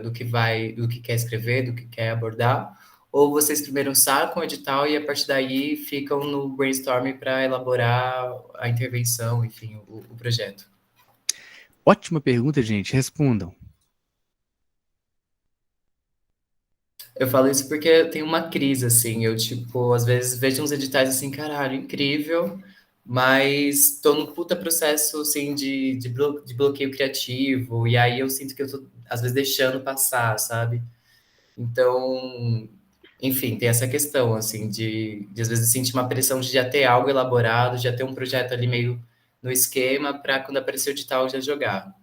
do que quer escrever, do que quer abordar? Ou vocês primeiro sacam o edital e a partir daí ficam no brainstorming para elaborar a intervenção, enfim, o projeto? Ótima pergunta, gente. Respondam. Eu falo isso porque eu tenho uma crise, assim, eu, tipo, às vezes vejo uns editais assim, caralho, incrível, mas tô num puta processo, assim, de bloqueio criativo, e aí eu sinto que eu tô, às vezes, deixando passar, sabe? Então, enfim, tem essa questão, assim, de às vezes sentir uma pressão de já ter algo elaborado, já ter um projeto ali meio no esquema, para quando aparecer o edital já jogar.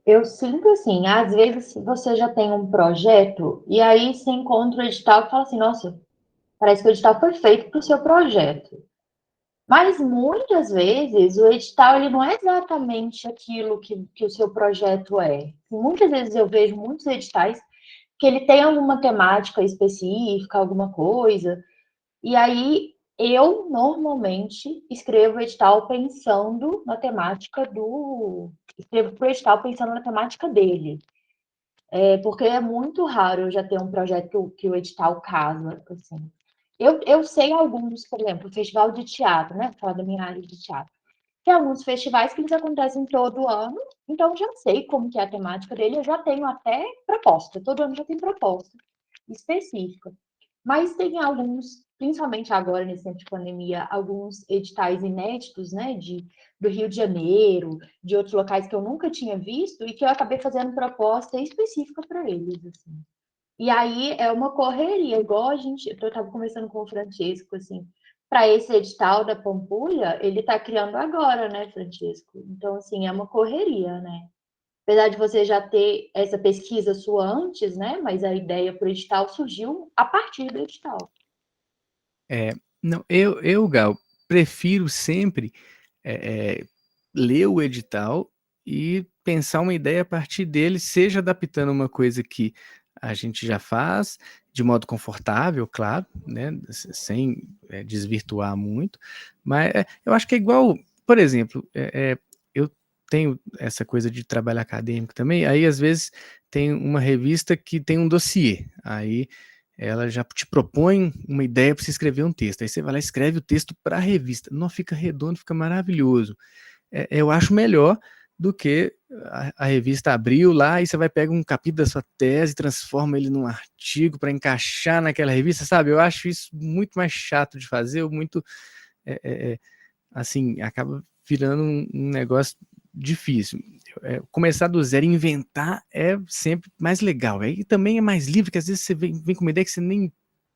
Eu sinto assim, às vezes você já tem um projeto e aí você encontra o edital e fala assim, nossa, parece que o edital foi feito para o seu projeto. Mas muitas vezes o edital ele não é exatamente aquilo que o seu projeto é. Muitas vezes eu vejo muitos editais que ele tem alguma temática específica, alguma coisa, e aí eu normalmente escrevo o edital pensando na temática do. Escrevo para o edital pensando na temática dele. Porque é muito raro eu já ter um projeto que o edital casa, assim. Eu sei alguns, por exemplo, o festival de teatro, né? Vou falar da minha área de teatro. Tem alguns festivais que eles acontecem todo ano, então já sei como que é a temática dele, eu já tenho até proposta, todo ano já tem proposta específica. Mas tem alguns, principalmente agora nesse tempo de pandemia, alguns editais inéditos, né, do Rio de Janeiro, de outros locais que eu nunca tinha visto e que eu acabei fazendo proposta específica para eles, assim. E aí é uma correria, igual a gente, eu estava conversando com o Francesco, assim, para esse edital da Pampulha, ele está criando agora, né, Francesco? Então, assim, é uma correria, né? Apesar de você já ter essa pesquisa sua antes, né? Mas a ideia para o edital surgiu a partir do edital. Não, Gal, prefiro sempre ler o edital e pensar uma ideia a partir dele, seja adaptando uma coisa que a gente já faz, de modo confortável, claro, né, sem desvirtuar muito, mas eu acho que é igual, por exemplo, eu tenho essa coisa de trabalho acadêmico também, aí às vezes tem uma revista que tem um dossiê, aí ela já te propõe uma ideia para você escrever um texto, aí você vai lá e escreve o texto para a revista, não fica redondo, fica maravilhoso. Eu acho melhor do que a revista abriu lá e você vai pegar um capítulo da sua tese e transforma ele num artigo para encaixar naquela revista, sabe? Eu acho isso muito mais chato de fazer, muito, assim, acaba virando um negócio difícil. Começar do zero e inventar é sempre mais legal. E também é mais livre, que às vezes você vem com uma ideia que você nem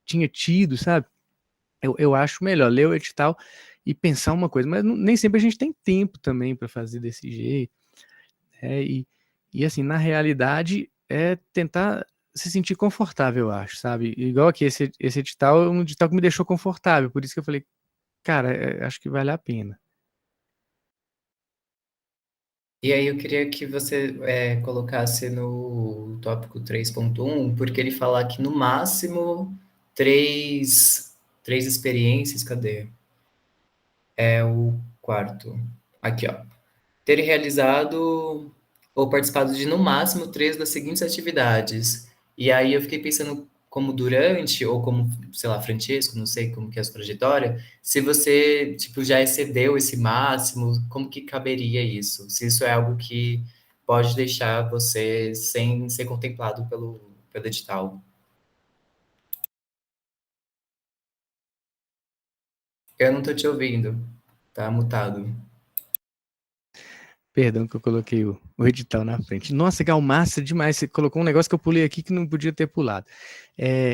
tinha tido, sabe? Eu acho melhor ler o edital e pensar uma coisa, mas nem sempre a gente tem tempo também para fazer desse jeito. E assim, na realidade, é tentar se sentir confortável, eu acho, sabe? Igual aqui, esse edital é um edital que me deixou confortável, por isso que eu falei, cara, acho que vale a pena. E aí eu queria que você colocasse no tópico 3.1, porque ele fala que no máximo três experiências, cadê? É o quarto. Aqui, ó. Ter realizado ou participado de no máximo 3 das seguintes atividades. E aí eu fiquei pensando como durante, ou como, sei lá, Francesco, não sei como que é a sua trajetória, se você, tipo, já excedeu esse máximo, como que caberia isso? Se isso é algo que pode deixar você sem ser contemplado pelo edital. Eu não tô te ouvindo, tá mutado. Perdão que eu coloquei o edital na frente. Nossa, Gal, massa demais. Você colocou um negócio que eu pulei aqui que não podia ter pulado.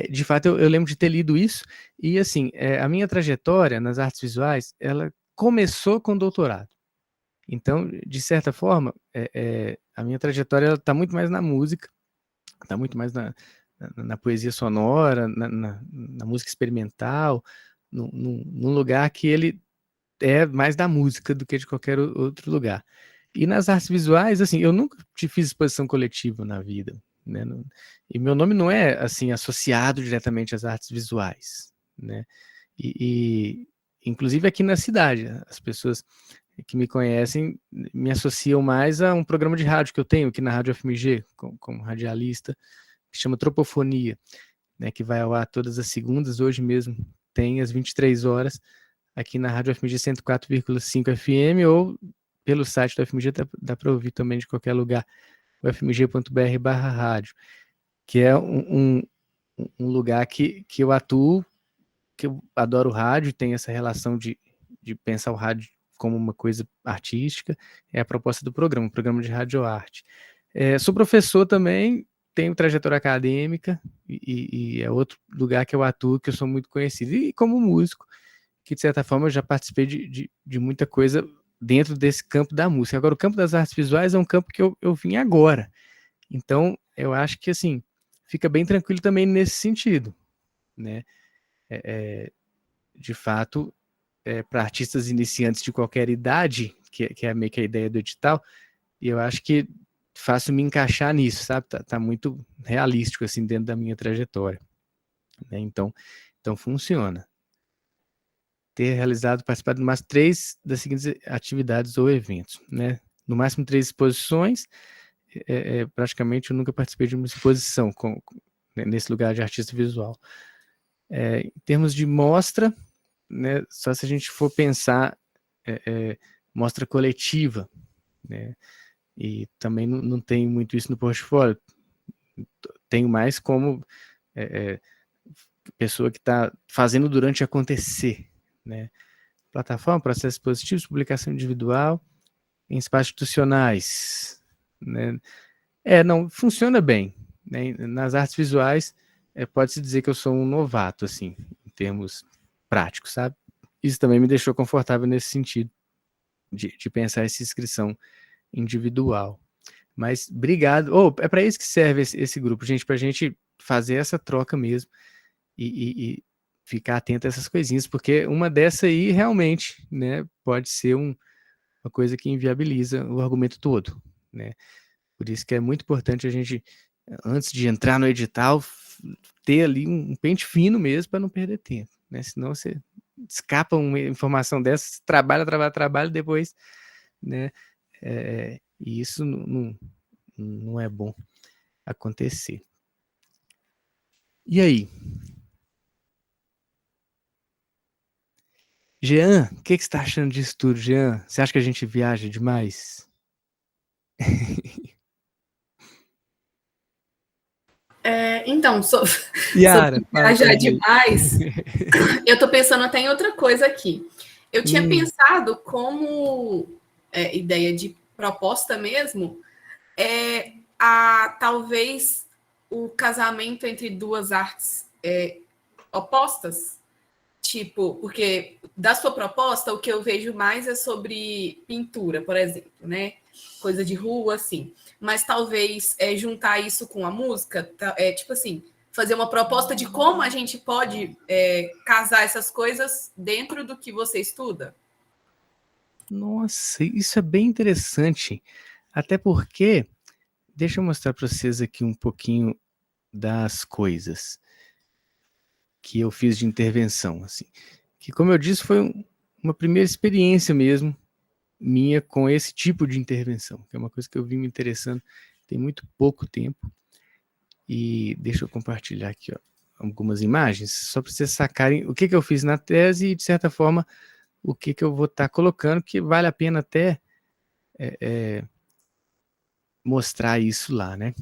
De fato, eu lembro de ter lido isso. E, assim, a minha trajetória nas artes visuais, ela começou com doutorado. Então, de certa forma, a minha trajetória está muito mais na música, está muito mais na poesia sonora, na música experimental, num lugar que ele é mais da música do que de qualquer outro lugar. E nas artes visuais, assim, eu nunca fiz exposição coletiva na vida, né? E meu nome não é, assim, associado diretamente às artes visuais, né? Inclusive aqui na cidade, as pessoas que me conhecem me associam mais a um programa de rádio que eu tenho aqui na Rádio FMG, como radialista, que chama Tropofonia, né? Que vai ao ar todas as segundas, hoje mesmo tem às 23 horas, aqui na Rádio FMG 104,5 FM, ou pelo site do FMG, dá para ouvir também de qualquer lugar, ufmg.br/rádio, que é um lugar que eu atuo, que eu adoro rádio, tem essa relação de pensar o rádio como uma coisa artística, é a proposta do programa, o programa de radioarte. Sou professor também, tenho trajetória acadêmica, e é outro lugar que eu atuo, que eu sou muito conhecido, e como músico, que de certa forma eu já participei de muita coisa dentro desse campo da música. Agora, o campo das artes visuais é um campo que eu vim agora. Então, eu acho que, assim, fica bem tranquilo também nesse sentido, né? De fato, para artistas iniciantes de qualquer idade, que é meio que a ideia do edital, e eu acho que fácil me encaixar nisso, sabe? Tá muito realístico, assim, dentro da minha trajetória, né? Então funciona. Ter participado de mais 3 das seguintes atividades ou eventos, né? No máximo 3 exposições. Praticamente eu nunca participei de uma exposição nesse lugar de artista visual. Em termos de mostra, né? Só se a gente for pensar mostra coletiva, né? E também não tem muito isso no portfólio. Tenho mais como pessoa que está fazendo durante acontecer, né? Plataforma, processos positivos, publicação individual, em espaços institucionais, né? Não, funciona bem, né? Nas artes visuais, pode-se dizer que eu sou um novato, assim, em termos práticos, sabe? Isso também me deixou confortável nesse sentido, de pensar essa inscrição individual. Mas, obrigado. É para isso que serve esse grupo, gente, para a gente fazer essa troca mesmo, e ficar atento a essas coisinhas, porque uma dessa aí realmente, né, pode ser uma coisa que inviabiliza o argumento todo, né? Por isso que é muito importante a gente, antes de entrar no edital, ter ali um pente fino mesmo para não perder tempo, né? Senão você escapa uma informação dessa, trabalha, depois, né? E isso não é bom acontecer. E aí? Jean, o que você está achando disso tudo, Jean? Você acha que a gente viaja demais? Então, sobre Yara, viajar demais, eu estou pensando até em outra coisa aqui. Eu tinha pensado como ideia de proposta mesmo, talvez o casamento entre duas artes opostas. Tipo, porque da sua proposta, o que eu vejo mais é sobre pintura, por exemplo, né? Coisa de rua, assim. Mas talvez juntar isso com a música, tipo assim, fazer uma proposta de como a gente pode casar essas coisas dentro do que você estuda. Nossa, isso é bem interessante. Até porque, deixa eu mostrar para vocês aqui um pouquinho das coisas que eu fiz de intervenção, assim. Que, como eu disse, foi uma primeira experiência mesmo minha com esse tipo de intervenção, que é uma coisa que eu vim me interessando tem muito pouco tempo. E deixa eu compartilhar aqui, ó, algumas imagens, só para vocês sacarem o que eu fiz na tese e, de certa forma, o que eu vou estar colocando, que vale a pena até mostrar isso lá, né?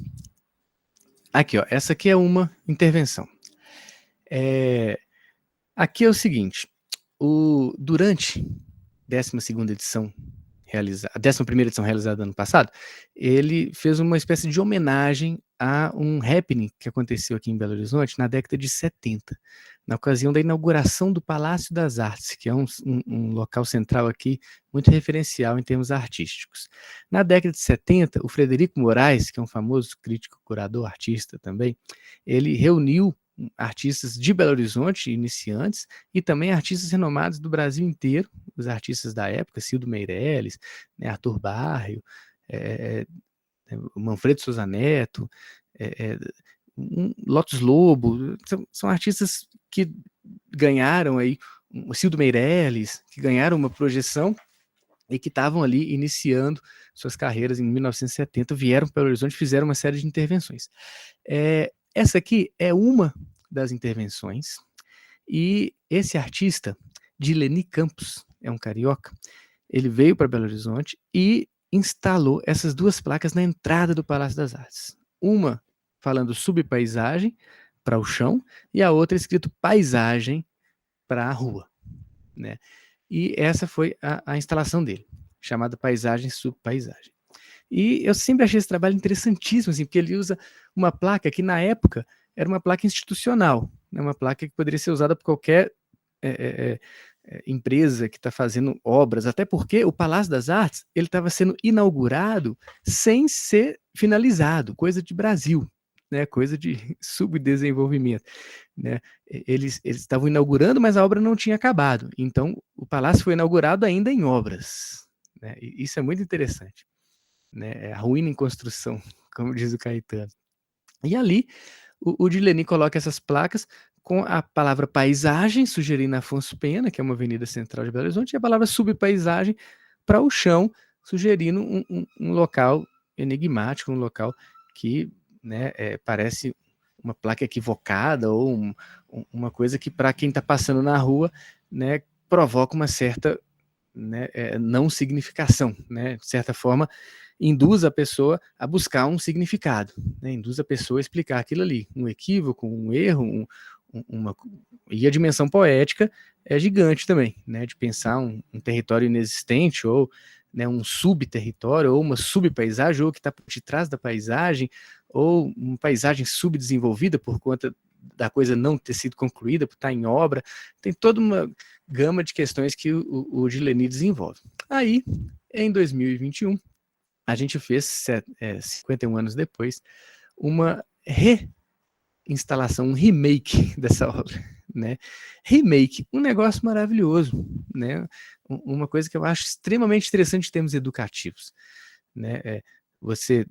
Aqui, ó, essa aqui é uma intervenção. Aqui é o seguinte, durante 12ª edição a 11ª edição realizada ano passado, ele fez uma espécie de homenagem a um happening que aconteceu aqui em Belo Horizonte na década de 70, na ocasião da inauguração do Palácio das Artes, que é um local central aqui muito referencial em termos artísticos. Na década de 70, o Frederico Moraes, que é um famoso crítico, curador, artista também, ele reuniu artistas de Belo Horizonte, iniciantes, e também artistas renomados do Brasil inteiro, os artistas da época, Cildo Meirelles, né, Arthur Barrio, Manfredo Souza Neto, Lotus Lobo, são artistas que ganharam aí, o Cildo Meirelles, que ganharam uma projeção e que estavam ali iniciando suas carreiras em 1970, vieram para Belo Horizonte e fizeram uma série de intervenções. Essa aqui é uma das intervenções, e esse artista, Dileni Campos, é um carioca, ele veio para Belo Horizonte e instalou essas duas placas na entrada do Palácio das Artes. Uma falando subpaisagem para o chão, e a outra escrito paisagem para a rua, né? E essa foi a instalação dele, chamada Paisagem Subpaisagem. E eu sempre achei esse trabalho interessantíssimo, assim, porque ele usa uma placa que, na época, era uma placa institucional, né, uma placa que poderia ser usada por qualquer empresa que está fazendo obras, até porque o Palácio das Artes ele estava sendo inaugurado sem ser finalizado, coisa de Brasil, né, coisa de subdesenvolvimento, né? Eles estavam inaugurando, mas a obra não tinha acabado, então o palácio foi inaugurado ainda em obras, né? E isso é muito interessante, né? É a ruína em construção, como diz o Caetano. E ali o Dileni coloca essas placas com a palavra paisagem, sugerindo Afonso Pena, que é uma avenida central de Belo Horizonte, e a palavra subpaisagem para o chão, sugerindo um local enigmático, um local que, né, parece uma placa equivocada ou uma coisa que, para quem está passando na rua, né, provoca uma certa, né, não significação, né, de certa forma, induz a pessoa a buscar um significado, né, induz a pessoa a explicar aquilo ali, um equívoco, um erro, e a dimensão poética é gigante também, né, de pensar um território inexistente, ou, né, um subterritório, ou uma subpaisagem, ou que está por detrás da paisagem, ou uma paisagem subdesenvolvida por conta da coisa não ter sido concluída, por estar em obra. Tem toda uma gama de questões que o Dileni desenvolve. Aí, em 2021, a gente fez, 51 anos depois, uma reinstalação, um remake dessa obra, né? Remake, um negócio maravilhoso, né? Uma coisa que eu acho extremamente interessante em termos educativos, né? Você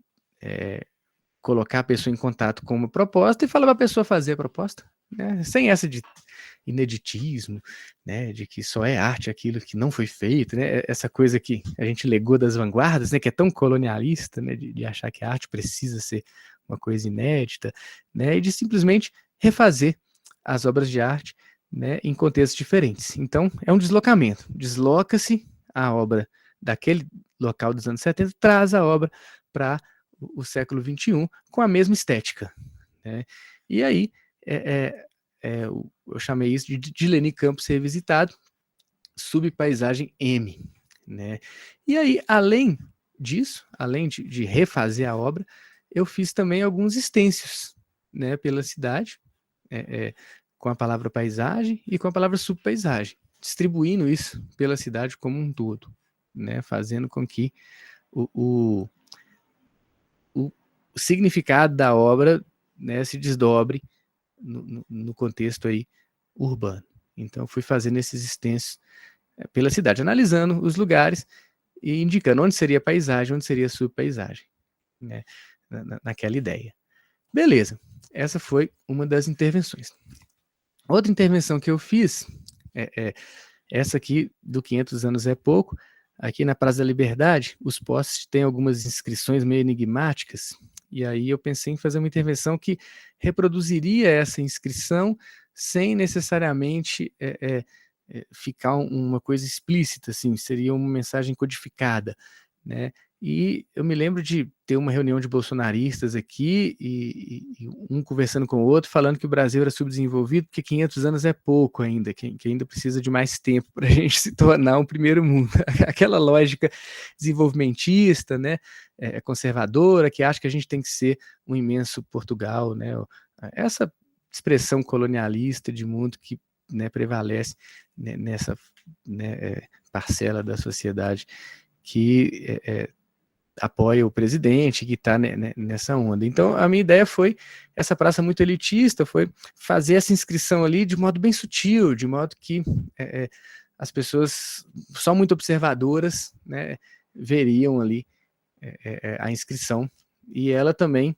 colocar a pessoa em contato com uma proposta e falar para a pessoa fazer a proposta, né? Sem essa de ineditismo, né, de que só é arte aquilo que não foi feito, né, essa coisa que a gente legou das vanguardas, né, que é tão colonialista, né, de achar que a arte precisa ser uma coisa inédita, né, e de simplesmente refazer as obras de arte, né, em contextos diferentes. Então, é um deslocamento, desloca-se a obra daquele local dos anos 70, traz a obra para o século XXI com a mesma estética, né? E aí, eu chamei isso de Dileni Campos revisitado, subpaisagem M, né? E aí, além disso, além de refazer a obra, eu fiz também alguns extensos, né, pela cidade, com a palavra paisagem e com a palavra subpaisagem, distribuindo isso pela cidade como um todo, né, fazendo com que o significado da obra, né, se desdobre no contexto aí urbano. Então, fui fazendo esses extensos pela cidade, analisando os lugares e indicando onde seria paisagem, onde seria subpaisagem, né, naquela ideia. Beleza, essa foi uma das intervenções. Outra intervenção que eu fiz, essa aqui do 500 anos é pouco, aqui na Praça da Liberdade, os postes têm algumas inscrições meio enigmáticas, e aí eu pensei em fazer uma intervenção que reproduziria essa inscrição sem necessariamente ficar uma coisa explícita, assim, seria uma mensagem codificada, né? E eu me lembro de ter uma reunião de bolsonaristas aqui e um conversando com o outro, falando que o Brasil era subdesenvolvido, porque 500 anos é pouco ainda, que ainda precisa de mais tempo para a gente se tornar um primeiro mundo. Aquela lógica desenvolvimentista, né, conservadora, que acha que a gente tem que ser um imenso Portugal, né, essa expressão colonialista de mundo que, né, prevalece, né, nessa, né, parcela da sociedade que apoia o presidente, que está nessa onda. Então, a minha ideia foi, essa praça muito elitista, foi fazer essa inscrição ali de modo bem sutil, de modo que as pessoas, só muito observadoras, né, veriam ali a inscrição, e ela também,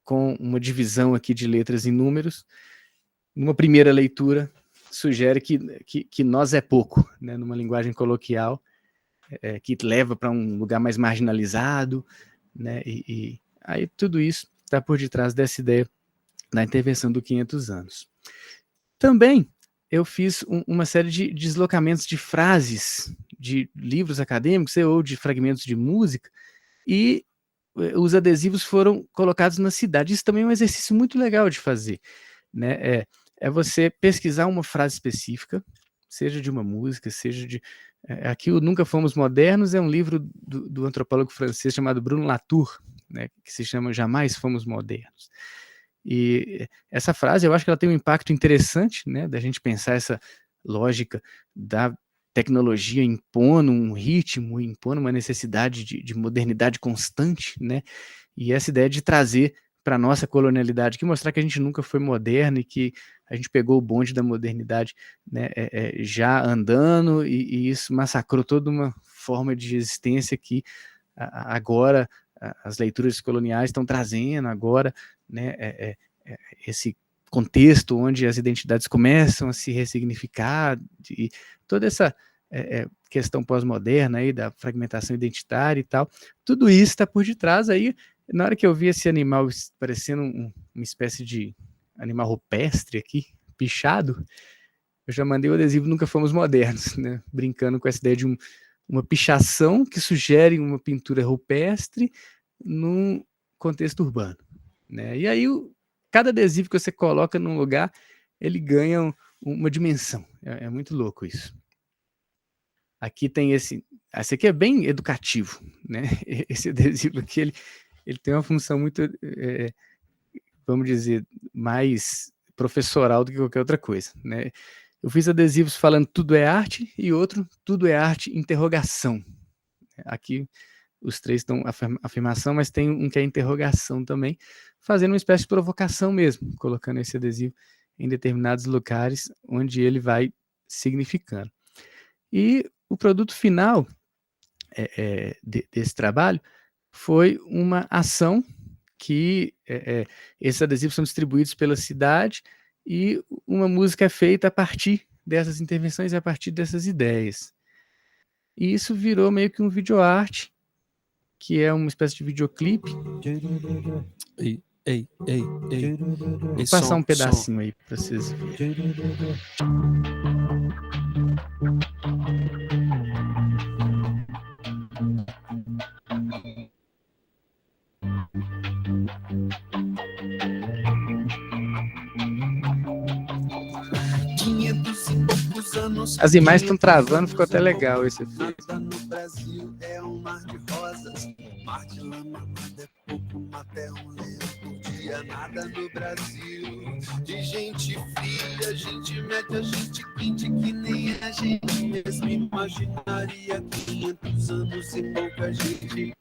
com uma divisão aqui de letras em números, numa primeira leitura, sugere que nós é pouco, né, numa linguagem coloquial, que leva para um lugar mais marginalizado, né? E aí tudo isso está por detrás dessa ideia da intervenção do 500 anos. Também eu fiz uma série de deslocamentos de frases de livros acadêmicos ou de fragmentos de música, e os adesivos foram colocados na cidade. Isso também é um exercício muito legal de fazer, né? É você pesquisar uma frase específica, seja de uma música, seja de... Aqui o Nunca Fomos Modernos é um livro do antropólogo francês chamado Bruno Latour, né, que se chama Jamais Fomos Modernos. E essa frase, eu acho que ela tem um impacto interessante, né, da gente pensar essa lógica da tecnologia impondo um ritmo, impondo uma necessidade de modernidade constante, né, e essa ideia de trazer para a nossa colonialidade, que mostrar que a gente nunca foi moderno e que a gente pegou o bonde da modernidade, né, já andando, e isso massacrou toda uma forma de existência que agora as leituras coloniais estão trazendo agora, né, esse contexto onde as identidades começam a se ressignificar, e toda essa questão pós-moderna aí da fragmentação identitária e tal, tudo isso está por detrás aí. Na hora que eu vi esse animal parecendo uma espécie de animal rupestre aqui, pichado, eu já mandei o adesivo Nunca Fomos Modernos, né? Brincando com essa ideia de uma pichação que sugere uma pintura rupestre num contexto urbano, né? E aí, cada adesivo que você coloca num lugar, ele ganha uma dimensão. É muito louco isso. Aqui tem esse aqui é bem educativo, né? Esse adesivo aqui, ele tem uma função muito, vamos dizer, mais professoral do que qualquer outra coisa, né? Eu fiz adesivos falando tudo é arte e outro tudo é arte, interrogação. Aqui os três estão afirmação, mas tem um que é interrogação também, fazendo uma espécie de provocação mesmo, colocando esse adesivo em determinados lugares onde ele vai significando. E o produto final desse trabalho foi uma ação que esses adesivos são distribuídos pela cidade e uma música é feita a partir dessas intervenções e a partir dessas ideias. E isso virou meio que um videoarte, que é uma espécie de videoclipe. Ei. Vou passar um pedacinho aí para vocês verem. As imagens estão travando, ficou até legal esse efeito. Nada no Brasil é um mar de rosas, mar de lama, nada é pouco, mata é um leão por dia. Nada no Brasil de gente fria, gente média, gente quente que nem a gente mesmo imaginaria. 500 anos e pouca gente.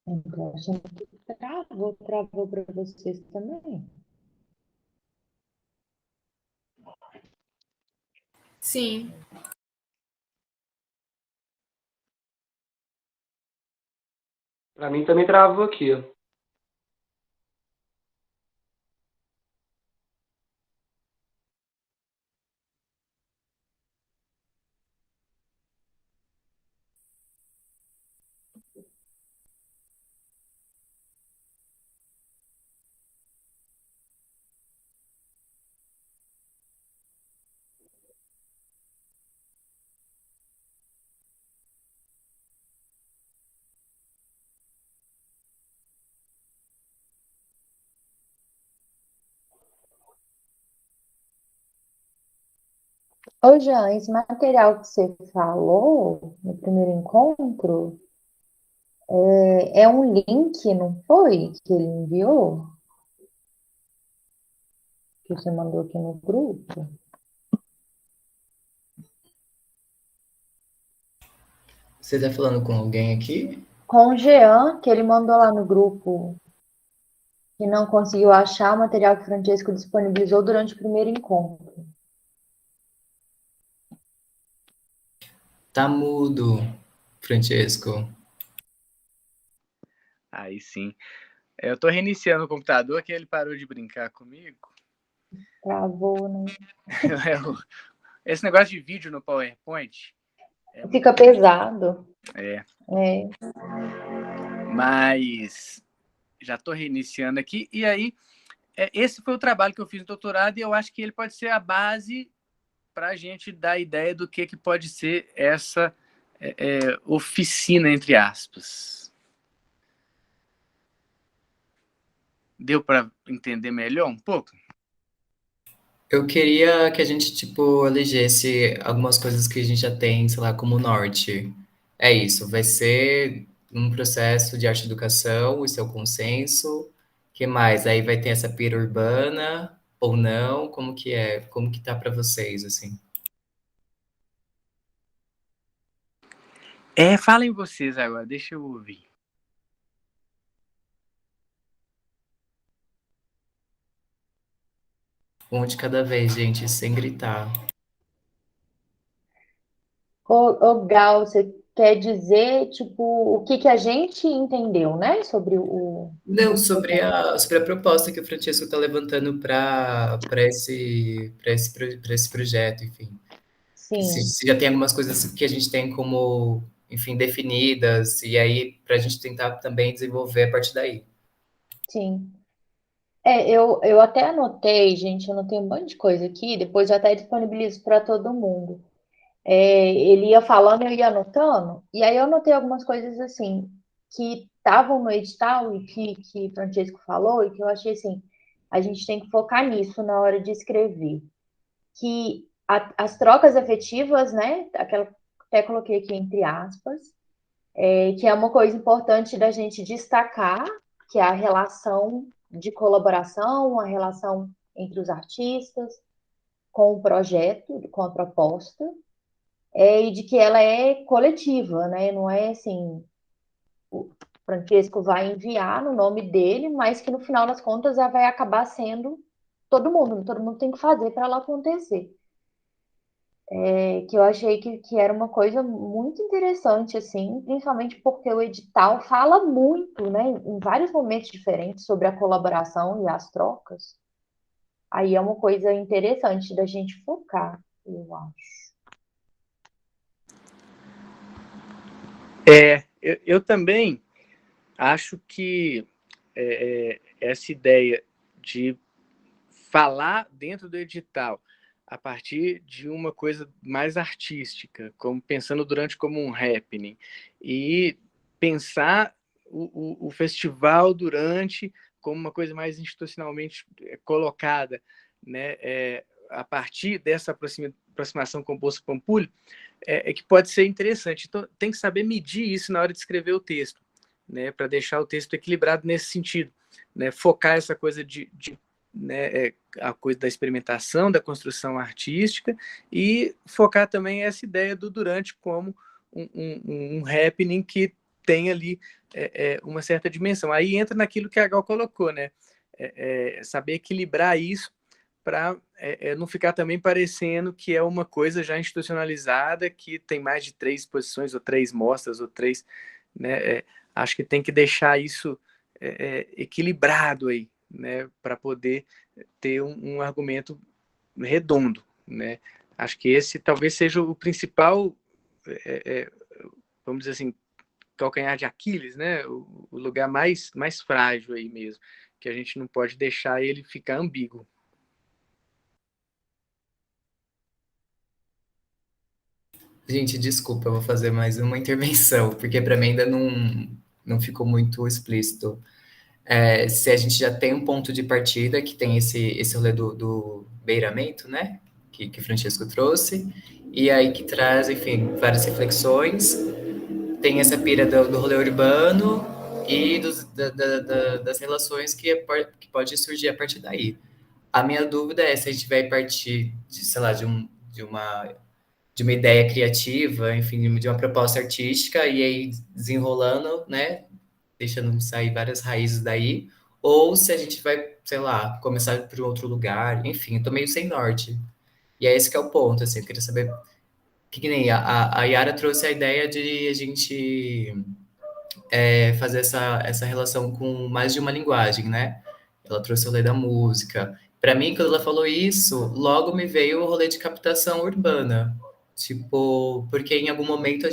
Então, achando que travou para vocês também. Sim. Para mim também travou aqui. Ô, Jean, esse material que você falou no primeiro encontro é um link, não foi? Que ele enviou? Que você mandou aqui no grupo? Você está falando com alguém aqui? Com o Jean, que ele mandou lá no grupo, que não conseguiu achar o material que o Francesco disponibilizou durante o primeiro encontro. Tá mudo, Francesco. Aí sim. Eu tô reiniciando o computador que ele parou de brincar comigo. Travou, né? Esse negócio de vídeo no PowerPoint... Fica pesado. É. É. Mas já tô reiniciando aqui. E aí, esse foi o trabalho que eu fiz no doutorado e eu acho que ele pode ser a base para a gente dar ideia do que pode ser essa oficina, entre aspas. Deu para entender melhor um pouco? Eu queria que a gente, tipo, elegesse algumas coisas que a gente já tem, sei lá, como norte. É isso, vai ser um processo de arte-educação, isso é o consenso. Que mais? Aí vai ter essa pira urbana ou não? Como que é? Como que tá para vocês, assim? Falem vocês agora, deixa eu ouvir. Um de cada vez, gente, sem gritar. Ô, Gal, você quer dizer, tipo, o que a gente entendeu, né? Sobre o... Não, sobre a proposta que o Francesco está levantando para esse projeto, enfim. Sim. Se já tem algumas coisas que a gente tem como, enfim, definidas, e aí para a gente tentar também desenvolver a partir daí. Sim. Eu até anotei, gente, eu anotei um monte de coisa aqui, depois eu até disponibilizo para todo mundo. Ele ia falando, eu ia anotando, e aí eu anotei algumas coisas assim, que estavam no edital e que Francesco falou, e que eu achei assim, a gente tem que focar nisso na hora de escrever. Que as trocas afetivas, né, aquela até coloquei aqui entre aspas, que é uma coisa importante da gente destacar, que é a relação de colaboração, a relação entre os artistas, com o projeto, com a proposta, e de que ela é coletiva, né? Não é assim, o Francesco vai enviar no nome dele, mas que no final das contas ela vai acabar sendo todo mundo tem que fazer para ela acontecer. Que eu achei que era uma coisa muito interessante, assim, principalmente porque o edital fala muito, né, em vários momentos diferentes sobre a colaboração e as trocas. Aí é uma coisa interessante da gente focar, eu acho. Eu também acho que essa ideia de falar dentro do edital a partir de uma coisa mais artística, como pensando durante como um happening, e pensar o festival durante como uma coisa mais institucionalmente colocada, né? A partir dessa aproximação com o Bolsa Pampulha, que pode ser interessante. Então, tem que saber medir isso na hora de escrever o texto, né? Para deixar o texto equilibrado nesse sentido, né? Focar essa coisa né, a coisa da experimentação, da construção artística, e focar também essa ideia do durante como um happening que tem ali uma certa dimensão. Aí entra naquilo que a Gal colocou, né? Saber equilibrar isso para não ficar também parecendo que é uma coisa já institucionalizada, que tem mais de 3 exposições, ou 3 mostras, ou 3... Né? Acho que tem que deixar isso equilibrado aí, né? Para poder ter um argumento redondo, né? Acho que esse talvez seja o principal, vamos dizer assim, calcanhar de Aquiles, né? O lugar mais frágil aí mesmo, que a gente não pode deixar ele ficar ambíguo. Gente, desculpa, eu vou fazer mais uma intervenção, porque para mim ainda não ficou muito explícito. Se a gente já tem um ponto de partida, que tem esse rolê do beiramento, né? Que o Francesco trouxe, e aí que traz, enfim, várias reflexões. Tem essa pira do rolê urbano e das relações que pode surgir a partir daí. A minha dúvida é se a gente vai partir de, sei lá, de uma ideia criativa, enfim, de uma proposta artística, e aí desenrolando, né, deixando sair várias raízes daí, ou se a gente vai, sei lá, começar por outro lugar, enfim, eu tô meio sem norte. E é esse que é o ponto, assim, eu queria saber, que nem a Yara trouxe a ideia de a gente fazer essa relação com mais de uma linguagem, né? Ela trouxe o rolê da música. Para mim, quando ela falou isso, logo me veio o rolê de captação urbana. Tipo, porque em algum momento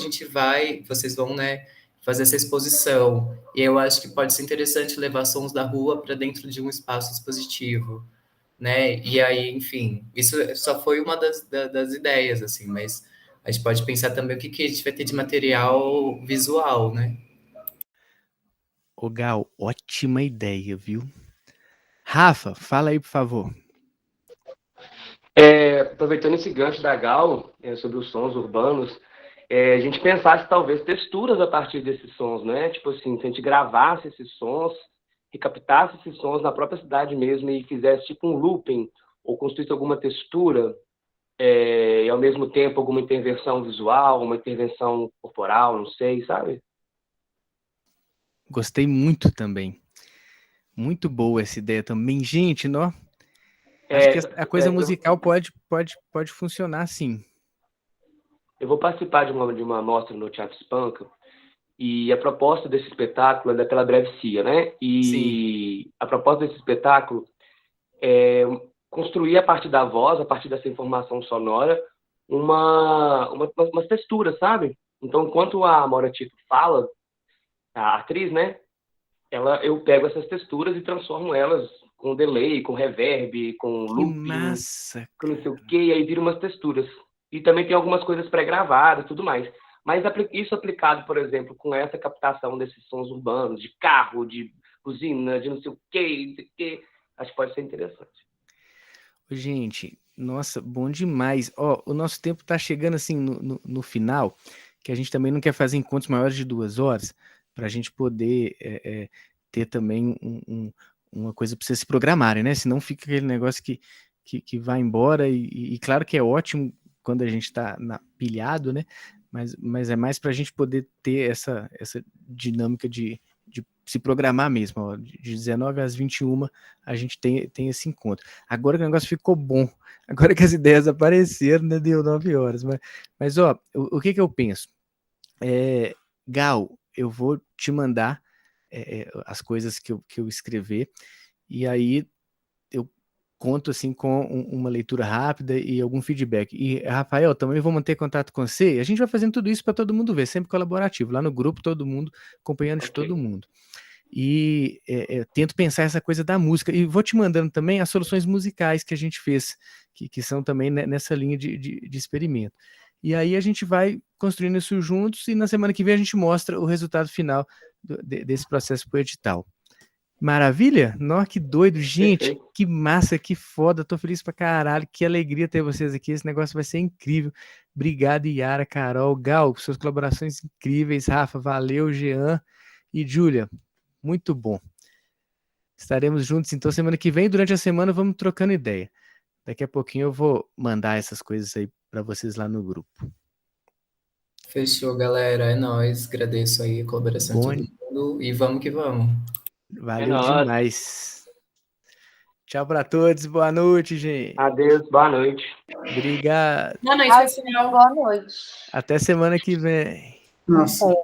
vocês vão, né, fazer essa exposição. E eu acho que pode ser interessante levar sons da rua para dentro de um espaço expositivo, né? E aí, enfim, isso só foi uma das ideias, assim, mas a gente pode pensar também o que a gente vai ter de material visual, né? Ô, Gal, ótima ideia, viu? Rafa, fala aí, por favor. Aproveitando esse gancho da Gal, sobre os sons urbanos, a gente pensasse talvez texturas a partir desses sons, né? Tipo assim, se a gente gravasse esses sons, recaptasse esses sons na própria cidade mesmo e fizesse tipo um looping, ou construísse alguma textura, e ao mesmo tempo alguma intervenção visual, uma intervenção corporal, não sei, sabe? Gostei muito também. Muito boa essa ideia também. Gente, acho que a coisa musical pode funcionar sim. Eu vou participar de uma mostra no Teatro Espanca, e a proposta desse espetáculo é daquela Breve Cia, né? E a proposta desse espetáculo é construir a partir da voz, a partir dessa informação sonora, umas texturas, sabe? Então, enquanto a Amora Tito fala, a atriz, né? Eu pego essas texturas e transformo elas com delay, com reverb, com looping, com não sei o quê, e aí vira umas texturas. E também tem algumas coisas pré-gravadas e tudo mais. Mas isso aplicado, por exemplo, com essa captação desses sons urbanos, de carro, de buzina, de não sei o quê, acho que pode ser interessante. Gente, nossa, bom demais. O nosso tempo está chegando assim no final, que a gente também não quer fazer encontros maiores de 2 horas, para a gente poder ter também uma coisa para vocês se programarem, né? Senão fica aquele negócio que vai embora, e claro que é ótimo quando a gente está pilhado, né? Mas é mais para a gente poder ter essa dinâmica de se programar mesmo. Ó, de 19 às 21 a gente tem esse encontro. Agora que o negócio ficou bom, agora que as ideias apareceram, né, deu 9 horas. Mas o que eu penso? Gal, eu vou te mandar as coisas que eu escrever, e aí eu conto assim com uma leitura rápida e algum feedback. E, Rafael, também vou manter contato com você. A gente vai fazendo tudo isso para todo mundo ver, sempre colaborativo, lá no grupo, todo mundo acompanhando de todo mundo. E tento pensar essa coisa da música, e vou te mandando também as soluções musicais que a gente fez, que são também nessa linha de experimento. E aí a gente vai construindo isso juntos, e na semana que vem a gente mostra o resultado final desse processo pro edital. Maravilha? Nossa, que doido, gente, perfeito. Que massa, que foda, tô feliz pra caralho, que alegria ter vocês aqui, esse negócio vai ser incrível. Obrigado, Yara, Carol, Gal, por suas colaborações incríveis, Rafa, valeu, Jean e Júlia, muito bom. Estaremos juntos, então, semana que vem, durante a semana vamos trocando ideia. Daqui a pouquinho eu vou mandar essas coisas aí para vocês lá no grupo. Fechou, galera. É nóis. Agradeço aí a colaboração de todo mundo. E vamos que vamos. Valeu demais. Tchau para todos. Boa noite, gente. Adeus, boa noite. Obrigado. Boa noite, pessoal. Boa noite. Até semana que vem. Nossa.